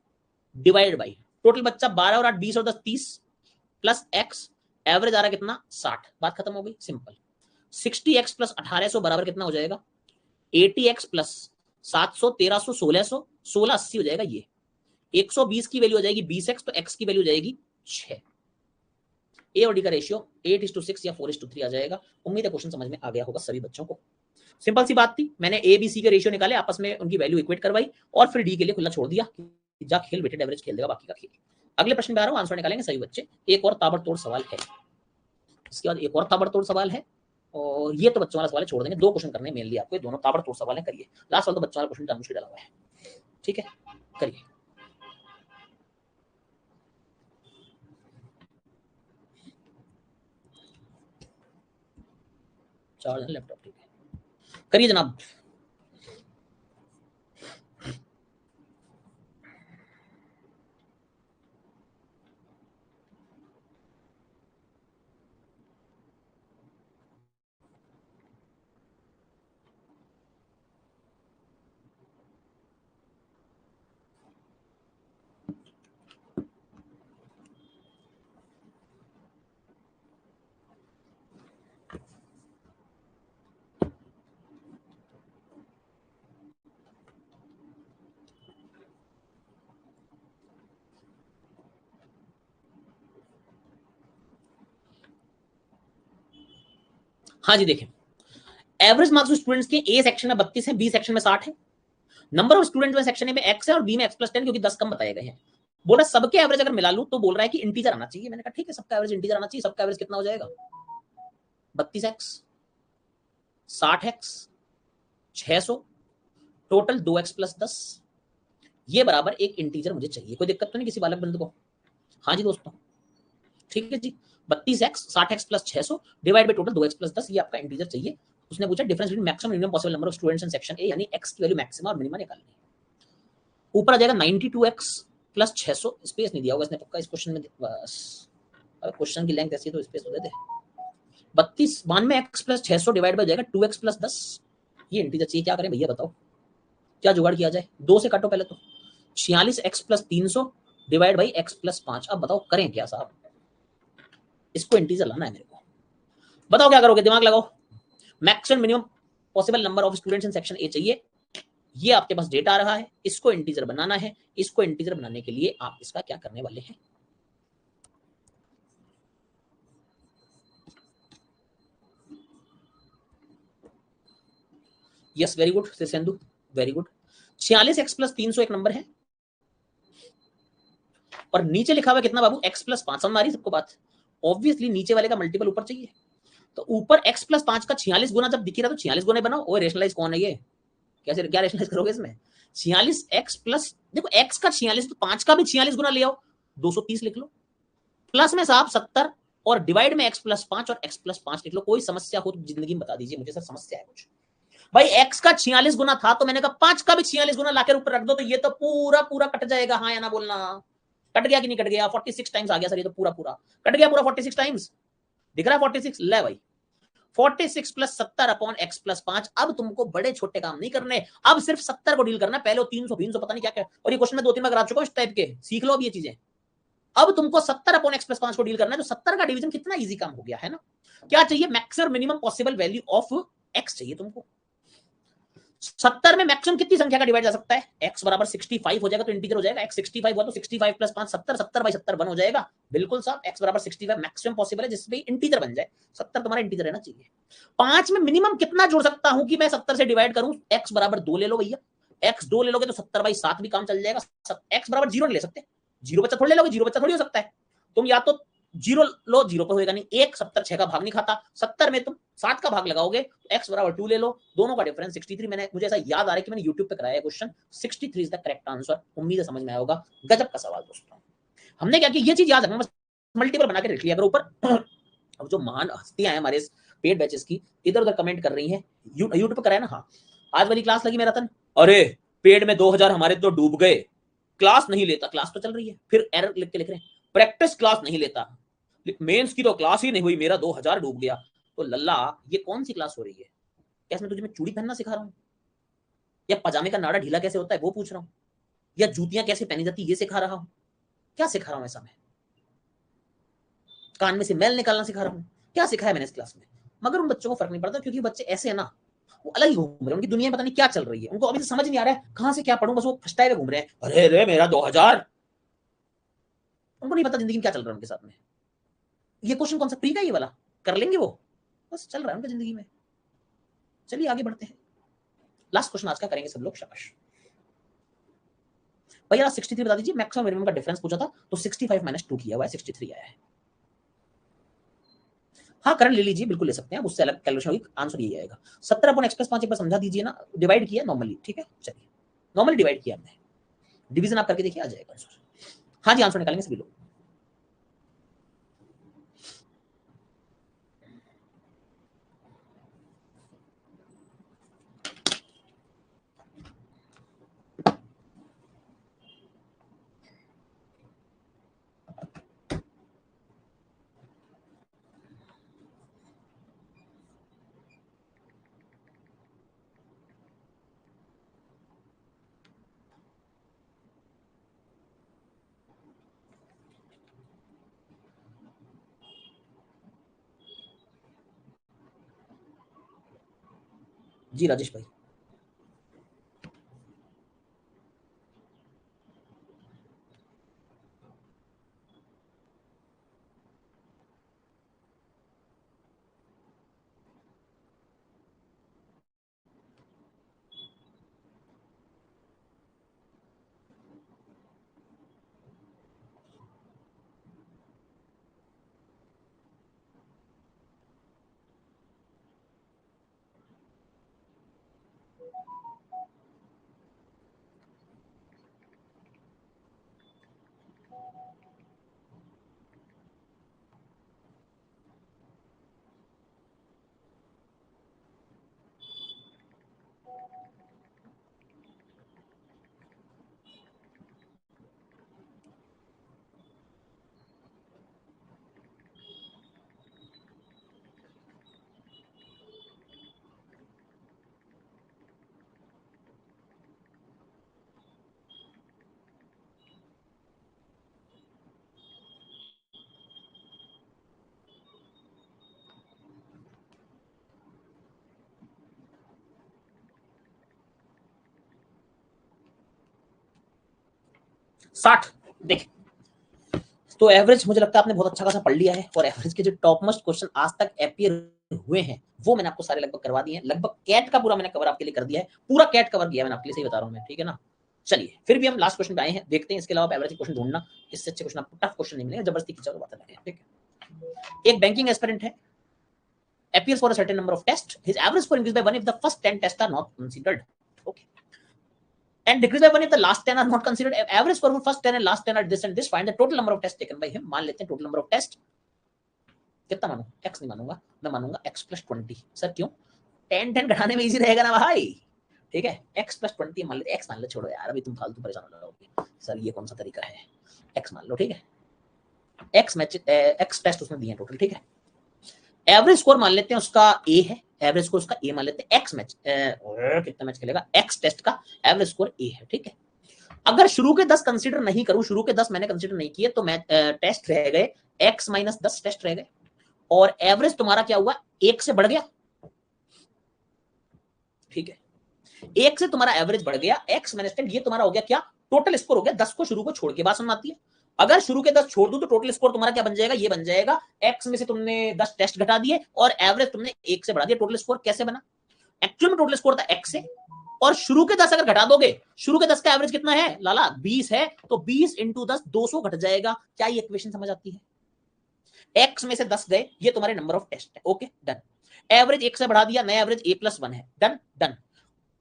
डिवाइड बाई टोटल बच्चा 12 और 8 20 और 10 30 प्लस एक्स, एवरेज आ रहा कितना 60, बात खत्म हो गई, सिंपल। 60x प्लस 1800 बराबर कितना हो जाएगा 80x प्लस 700 1300 1600 1680 हो जाएगा। ये 120 की वैल्यू हो जाएगी 20x, तो x की वैल्यू हो जाएगी 6। ए और डी का रेशियो 8:6 या 4:3 आ जाएगा। उम्मीद है क्वेश्चन समझ में आ गया होगा सभी बच्चों को। सिंपल सी बात थी, मैंने ए बी सी के रेशियो निकाले, आपस में उनकी वैल्यू इक्वेट करवाई और फिर डी के लिए खुला छोड़ दिया, जा खेल वेटेड एवरेज खेल देगा बाकी का खेल। अगले प्रश्न पे आ रहा हूं, आंसर निकालेंगे सभी बच्चे। एक और ताबड़तोड़ सवाल है, इसके बाद एक और ताबड़तोड़ सवाल है, और ये तो बच्चों वाला सवाल है, छोड़ देंगे। 2 क्वेश्चन करने मेनली आपको, दोनों ताबड़तोड़ सवाल है, करिए। लास्ट वाला तो बच्चों वाला क्वेश्चन जानबूझ के डाला हुआ है, ठीक है, करिए। चार्ज है लैपटॉप, ठीक है, करिए जनाब। हाँ जी, देखें, एवरेज मार्क्स स्टूडेंट्स के ए सेक्शन में 32 है, बी सेक्शन में 60 है। नंबर ऑफ स्टूडेंट में सेक्शन ए में एक्स है और बी में एक्स प्लस 10, क्योंकि 10 कम बताए गए हैं। बोल रहा सबके एवरेज अगर मिला लूं तो बोल रहा है कि इंटीजर आना चाहिए। मैंने कहा ठीक है, सबका एवरेज इंटीजर आना चाहिए। सबका एवरेज कितना हो जाएगा 32x 60x 600 total 2x plus 10, ये बराबर एक इंटीजर मुझे चाहिए। कोई दिक्कत तो नहीं किसी बालक बंधु को? हाँ जी दोस्तों, ठीक है जी। 32x 60x plus 600 divide by total 2x plus 10, ये आपका इंटीजर चाहिए। उसने पूछा difference between maximum minimum possible number of students in section ए, यानी x की वैल्यू मैक्सिमम और मिनिमम निकालनी है। ऊपर आ जाएगा 92x प्लस 600, स्पेस नहीं दिया होगा इसने पक्का इस क्वेश्चन में, बस क्वेश्चन की लेंथ ऐसी है तो स्पेस तो दे दे। 92 एक्स प्लस 600 डिवाइड बाई जाएगा 2x प्लस 10, ये इंटीजर चाहिए। क्या करें भैया बताओ, क्या जुगाड़ किया जाए? 2 से काटो पहले तो। 46x plus 300 divide by x plus 5, अब बताओ करें क्या साहब? इसको इंटीजर लाना है मेरे को, बताओ क्या करोगे, दिमाग लगाओ। Maximum minimum possible number of students in section ए चाहिए, ये आपके पास डेटा आ रहा है, इसको इंटीजर बनाना है। इसको इंटीजर बनाने के लिए आप इसका क्या करने वाले हैं? Yes, very good Sindhu, very good. 46x plus 300 एक नंबर है, और नीचे लिखा हुआ कितना बाबू x प्लस 5। समझ आ रही सबको बात? ऑब्वियसली नीचे वाले का मल्टीपल ऊपर चाहिए, तो ऊपर x प्लस 5 का 46 गुना जब दिख रहा तो 46 गुना बनाओ। वो रेशनलाइज कौन है ये? कैसे क्या रेशनलाइज करोगे इसमें? 46x प्लस, देखो x का 46 तो 5 का भी 46 गुना ले आओ, 230 लिख लो। प्लस में साहब 70 और डिवाइड में x प्लस 5 और x प्लस 5 लिख लो। कोई समस्या हो तो जिंदगी में बता दीजिए मुझे, सर समस्या है कुछ? भाई x का 46 गुना था तो मैंने कहा 5 का भी 46 गुना लाकर ऊपर रख दो, तो ये तो पूरा पूरा कट जाएगा। हाँ या ना बोलना, कट गया कि नहीं कट गया? 46 टाइम्स आ गया सर, ये तो पूरा पूरा कट गया, पूरा 46 टाइम्स दिख रहा है 46। ले भाई 46 प्लस 70 अपॉन x प्लस 5। अब तुमको बड़े छोटे काम नहीं करने, अब सिर्फ 70 को डील करना। पहले 300 300 पता नहीं क्या क्या, और ये क्वेश्चन में 2-3 बार करा चुका हूं इस टाइप के, सीख लो अब ये चीजें। अब तुमको 70 अपॉन x प्लस 5 को डील करना है, तो 70 का डिवीजन कितना इजी काम हो गया है ना। क्या चाहिए? Maximum minimum possible value of x चाहिए तुमको। 70 में मैक्सिमम कितनी संख्या का डिवाइड जा सकता है? x बराबर 65 हो जाएगा तो इंटीजर हो जाएगा। x 65 हुआ तो 65 प्लस 5 70, 70 बाई 70 1 हो जाएगा। बिल्कुल साहब, x बराबर 65 मैक्सिमम पॉसिबल है जिसमें इंटीजर बन जाए। 70 तुम्हारा इंटीजर रहना चाहिए। 5 में मिनिमम कितना जोड़ सकता हूं कि मैं 70 से डिवाइड करूं? x बराबर 2 ले लो भैया, x 2 ले लोगे तो 70 बाई 7 भी काम चल जाएगा। x बराबर 0 नहीं ले सकते, 0 बच्चा थोड़ी ले लोगे, 0 बच्चा थोड़ी हो सकता है। तुम या तो 0 लो, 0 पर होएगा नहीं। 1 70 6 का भाग नहीं खाता, 70 में तुम 7 का भाग लगाओगे, x बराबर 2 ले लो, दोनों का डिफरेंस 63। मैंने, मुझे ऐसा याद आ रहा है कि मैंने YouTube पे कराया है question, 63 is the correct answer. उम्मीद है समझ में आया होगा। गजब का सवाल दोस्तों। हमने क्या किया, ये चीज याद रखना, बस मल्टीपल बना के रख लिया अगर ऊपर। अब जो महान हस्तियां हैं हमारे पेड बैचेस की, इधर उधर कमेंट कर रही हैं, यूट्यूब पे कराया ना। हाँ, आज वाली क्लास लगी मेरा तन, अरे पेड में 2000 हमारे तो डूब गए, क्लास नहीं लेता। क्लास तो चल रही है, फिर एरर लिख के लिख रहे हैं प्रैक्टिस क्लास नहीं लेता, मेंस की तो क्लास ही नहीं हुई, मेरा 2000 डूब गया। तो लल्ला ये कौन सी क्लास हो रही है? क्या इसमें तुझे मैं चूड़ी पहनना सिखा रहा हूँ, या पजामे का नाड़ा ढीला कैसे होता है वो पूछ रहा हूँ? या जूतियां कैसे पहनी जाती ये सिखा रहा हूं? क्या सिखा रहा हूं ऐसा? मैं कान में से मैल निकालना सिखा रहा हूं? क्या सिखाया मैंने इस क्लास में? मगर उन बच्चों को फर्क नहीं पड़ता, क्योंकि बच्चे ऐसे है ना, वो अलग ही घूम रहे हैं, उनकी दुनिया में पता नहीं क्या चल रही है, उनको अभी से समझ नहीं आ रहा है कहां से क्या पढ़ूं, बस वो फस्टाए हुए घूम रहे हैं, अरे रे मेरा 2000। उनको नहीं पता जिंदगी में क्या चल रहा है उनके साथ में। ये क्वेश्चन कौन सा प्री का, ये वाला कर लेंगे वो, बस चल रहा है उनकी जिंदगी में। चलिए आगे बढ़ते हैं, लास्ट क्वेश्चन आज का करेंगे सब लोग, शाबाश भैया। 63 बता दीजिए, मैक्सिमम मिनिमम का डिफरेंस पूछा था, तो 65 माइनस 2 किया हुआ है, 63 आया है। हाँ करंट ले लीजिए, बिल्कुल ले सकते हैं, उससे अलग कैलकुलेशन होगी, आंसर यही आएगा। 17 अपॉन एक्स प्लस 5 एक बार समझा दीजिए ना, डिवाइड किया नॉर्मली, ठीक है चलिए, नॉर्मली डिवाइड किया हमने, डिवीजन आप करके देखिए, आ जाएगा आंसर। हाँ जी, आंसर निकालेंगे सभी लोग। जी राजेश भाई। साठ, देख, तो एवरेज मुझे लगता है आपने बहुत अच्छा खासा पढ़ लिया है, और एवरेज के जो टॉप मोस्ट क्वेश्चन आज तक अपीयर हुए हैं वो मैंने आपको सारे लगभग करवा दिए हैं, लगभग कैट का पूरा मैंने कवर आपके लिए कर दिया है, पूरा कैट कवर किया मैंने आपके लिए, सही बता रहा हूं मैं, ठीक है ना। चलिए फिर भी हम लास्ट क्वेश्चन पे आए हैं, देखते हैं इसके अलावा एवरेज क्वेश्चन ढूंढना, इससे अच्छे क्वेश्चन आपको टफ क्वेश्चन नहीं मिलेगा, जबरदस्ती खींचा बात है, ठीक है। एक बैंकिंग एस्पिरेंट है, appears for a certain number of tests, his average score increases by 1 if the first 10 tests are not considered. Okay. And decrease by 1 if the last 10 are not considered. Average score for first 10 and last 10 are this and this. Find the total number of tests taken by him. मान लेते हैं total number of tests कितना मानूं? x नहीं मानूंगा, मैं मानूंगा x plus 20। Sir क्यों? 10 घटाने में इजी रहेगा ना भाई, ठीक है। x plus 20 मान लेते, x मान लो, छोड़ो यार अभी तुम फालतू परेशान हो जाओगे, सर ये कौन सा तरीका है, x मान लो, ठीक है। x मैच x टेस्ट उसमें दिए हैं टोटल, ठीक है। एवरेज स्कोर मान लेते हैं उसका ए है, एवरेज स्कोर उसका ए मान लेते हैं, एक्स मैच कितना मैच खेलेगा, एक्स टेस्ट का एवरेज स्कोर ए है, ठीक है। अगर शुरू के 10 कंसीडर नहीं करूं, शुरू के 10 मैंने कंसीडर नहीं किए, तो मैं टेस्ट रह गए x माइनस 10 टेस्ट रह गए, और एवरेज तुम्हारा क्या हुआ, एक से बढ़ गया, ठीक है। एक से तुम्हारा एवरेज बढ़ गया, x माइनस 10, ये तुम्हारा हो गया क्या, टोटल स्कोर हो गया। 10 को शुरू को छोड़ के बात समझ आती है, अगर शुरू के 10 छोड़ दूं तो टोटल स्कोर तुम्हारा क्या बन जाएगा, ये बन जाएगा x में से तुमने 10 टेस्ट घटा दिए और एवरेज तुमने 1 से बढ़ा दिया। टोटल स्कोर कैसे बना, एक्चुअल में टोटल स्कोर था x से, और शुरू के 10 अगर घटा दोगे, शुरू के 10 का एवरेज कितना है लाला, 20 है, तो 20 इंटू 10 200 घट जाएगा। क्या ये इक्वेशन समझ आती है, x में से 10 गए, ये तुम्हारे नंबर ऑफ टेस्ट है, ओके डन। एवरेज 1 से बढ़ा दिया, नया एवरेज a+1 है, done done.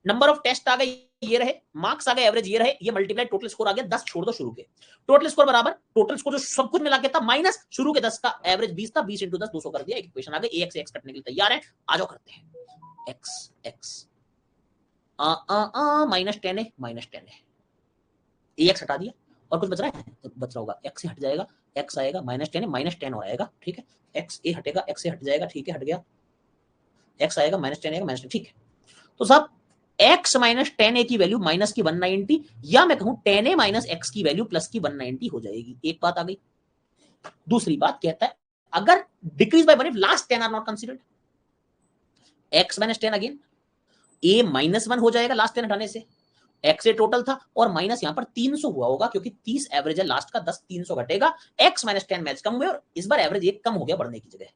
Number of test आ गए, ये रहे, मार्क्स आ गए, एवरेज ये रहे, ये मल्टीप्लाई, टोटल स्कोर आ गया 10, छोड़ दो शुरू के, टोटल स्कोर बराबर टोटल स्कोर जो सब कुछ मिला के था माइनस शुरू के 10 का एवरेज 20 था, 20 इंटू 10 200 कर दिया, एक इक्वेशन आ गई। x x कटने के लिए तैयार है, आ जाओ करते हैं। x x माइनस 10 है, माइनस 10 है, x हटा दिया, और कुछ बच रहा है, तो बच रहा होगा, x से हट जाएगा, x आएगा, माइनस 10 है, माइनस 10 और आएगा, ठीक है। x ए हटेगा, x से हट जाएगा, ठीक है, हट गया, x आएगा, माइनस 10 आएगा, माइनस 10, ठीक है। तो साहब x माइनस 10a की वैल्यू माइनस की 190, या मैं कहूं 10a माइनस x की वैल्यू प्लस की 190 हो जाएगी। एक बात आ गई। दूसरी बात कहता है अगर decrease by 1 if last 10 are not considered, x minus 10 again a minus 1 हो जाएगा लास्ट 10 हटाने से, x ए टोटल था और माइनस यहां पर 300 हुआ होगा क्योंकि 30 एवरेज है लास्ट का, 10 300 घटेगा, x माइनस 10 मैच कम हुए और इस बार एवरेज एक कम हो गया बढ़ने की जगह,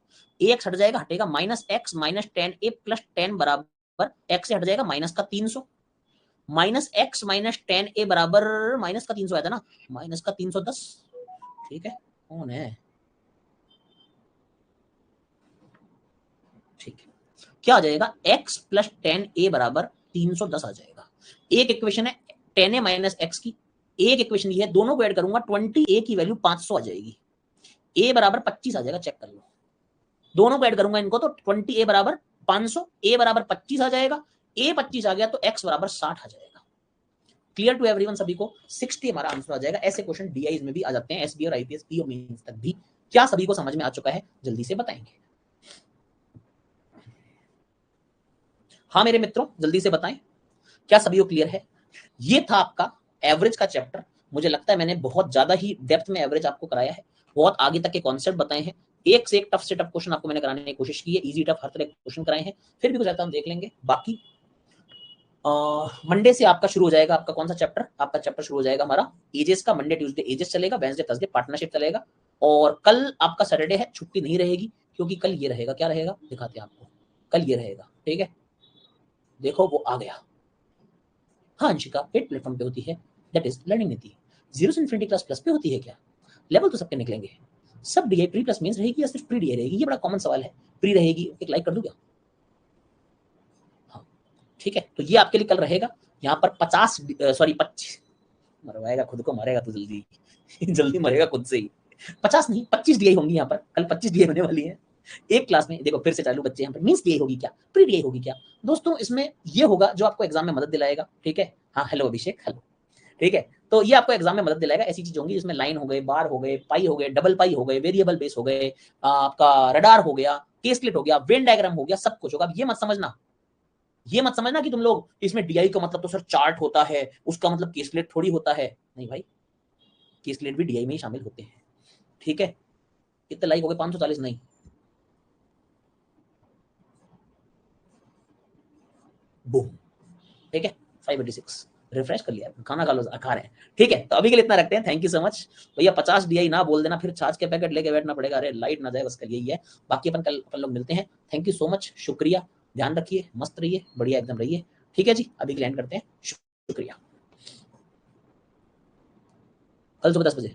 ax हट जाएगा, हटेगा minus x minus 10a plus 10 बराबर x से हट जाएगा माइनस का 300, माइनस x माइनस 10a बराबर माइनस का 300 आया था ना, माइनस का 310। ठीक है, कौन है, ठीक है, क्या आ जाएगा x प्लस 10a बराबर 310 आ जाएगा। एक इक्वेशन है 10a माइनस x की, एक इक्वेशन ये है, दोनों को ऐड करूंगा 20a की वैल्यू 500 आ जाएगी, a बराबर 25 आ जाएगा, चेक कर लो, दोनों को ऐड करूंगा इनको तो 20a बराबर 500, a बराबर 25 आ जाएगा, a 25 आ गया तो x बराबर 60 आ जाएगा। क्लियर टू एवरीवन, सभी को 60 हमारा आंसर आ जाएगा। ऐसे क्वेश्चन डीआई में भी आ जाते हैं, एसबी और आईपीएस पी और मेंस तक भी। क्या सभी को समझ में आ चुका है, जल्दी से बताएंगे। हाँ मेरे मित्रों, जल्दी से बताएं, क्या सभी को क्लियर है। ये था आपका एवरेज का चैप्टर। मुझे लगता है मैंने बहुत ज्यादा ही डेप्थ में एवरेज आपको कराया है, बहुत आगे तक के कॉन्सेप्ट बताए हैं, एक से एक टफ से टफ क्वेश्चन आपको मैंने कराने की कोशिश की है, इजी टफ हर तरह के क्वेश्चन कराए हैं, फिर भी कुछ आता हम देख लेंगे। बाकी मंडे से आपका शुरू हो जाएगा, आपका कौन सा चैप्टर, आपका चैप्टर शुरू हो जाएगा हमारा एजेस का। मंडे ट्यूसडे एजेस चलेगा, वेंसडे थर्सडे पार्टनरशिप चलेगा, और कल आपका सैटरडे है, छुट्टी नहीं रहेगी, क्योंकि कल ये रहेगा, क्या रहेगा दिखाते हैं आपको, कल ये रहेगा, ठीक है, देखो वो आ गया। हाँ अंशिका, पेड प्लेटफॉर्म पे होती है, दैट इज लर्निंग नीति। जीरो से इन्फिनिटी क्लास प्लस पे होती है क्या? लेवल तो सबके निकलेंगे। सब डीआई प्री प्लस मेंस रहेगी या सिर्फ प्री डीआई रहेगी? ये बड़ा कॉमन सवाल है। प्री रहेगी, एक लाइक कर दूं क्या? हाँ ठीक है, तो ये आपके लिए कल रहेगा। यहाँ पर 50 सॉरी 25 मरवाएगा, खुद को मारेगा तो जल्दी जल्दी मरेगा खुद से ही। 50 नहीं 25 डीआई होंगी यहाँ पर, कल 25 डीआई होने वाली है एक क्लास में। देखो फिर से चालू बच्चे यहाँ पर, मींस डीआई होगी क्या, प्री डीआई होगी क्या? दोस्तों इसमें ये होगा जो आपको एग्जाम में मदद दिलाएगा, ठीक है। हाँ हेलो अभिषेक, हेलो, ठीक है। तो ये आपको एग्जाम में मदद दिलाएगा, ऐसी चीज होंगी जिसमें लाइन हो गए, बार हो गए, पाई हो गए, डबल पाई हो गए, वेरिएबल बेस हो गए, आपका रडार हो गया, केसलेट हो गया, वेन डायग्राम हो गया, सब कुछ होगा। अब ये मत समझना, ये मत समझना कि तुम लोग इसमें डीआई का मतलब तो सर चार्ट होता है, उसका मतलब केसलेट थोड़ी होता है। नहीं भाई, केसलेट भी डीआई में ही शामिल होते हैं, ठीक है। कितने लाइक हो गए? 540 नहीं, बूम, ठीक है, 586। रिफ्रेश कर लिया, खाना खा लो, खा रहे हैं, ठीक है। तो अभी के लिए इतना रखते हैं, थैंक यू सो मच भैया। 50 डीआई ना बोल देना, फिर छाछ के पैकेट लेके बैठना पड़ेगा, अरे लाइट ना जाए बस, कल यही है। बाकी अपन कल अपन लोग मिलते हैं, थैंक यू सो मच, शुक्रिया, ध्यान रखिए, मस्त रहिए, बढ़िया एकदम रहिए, ठीक है जी। अभी के लिए एंड करते हैं, शुक्रिया। कल सुबह 10 बजे।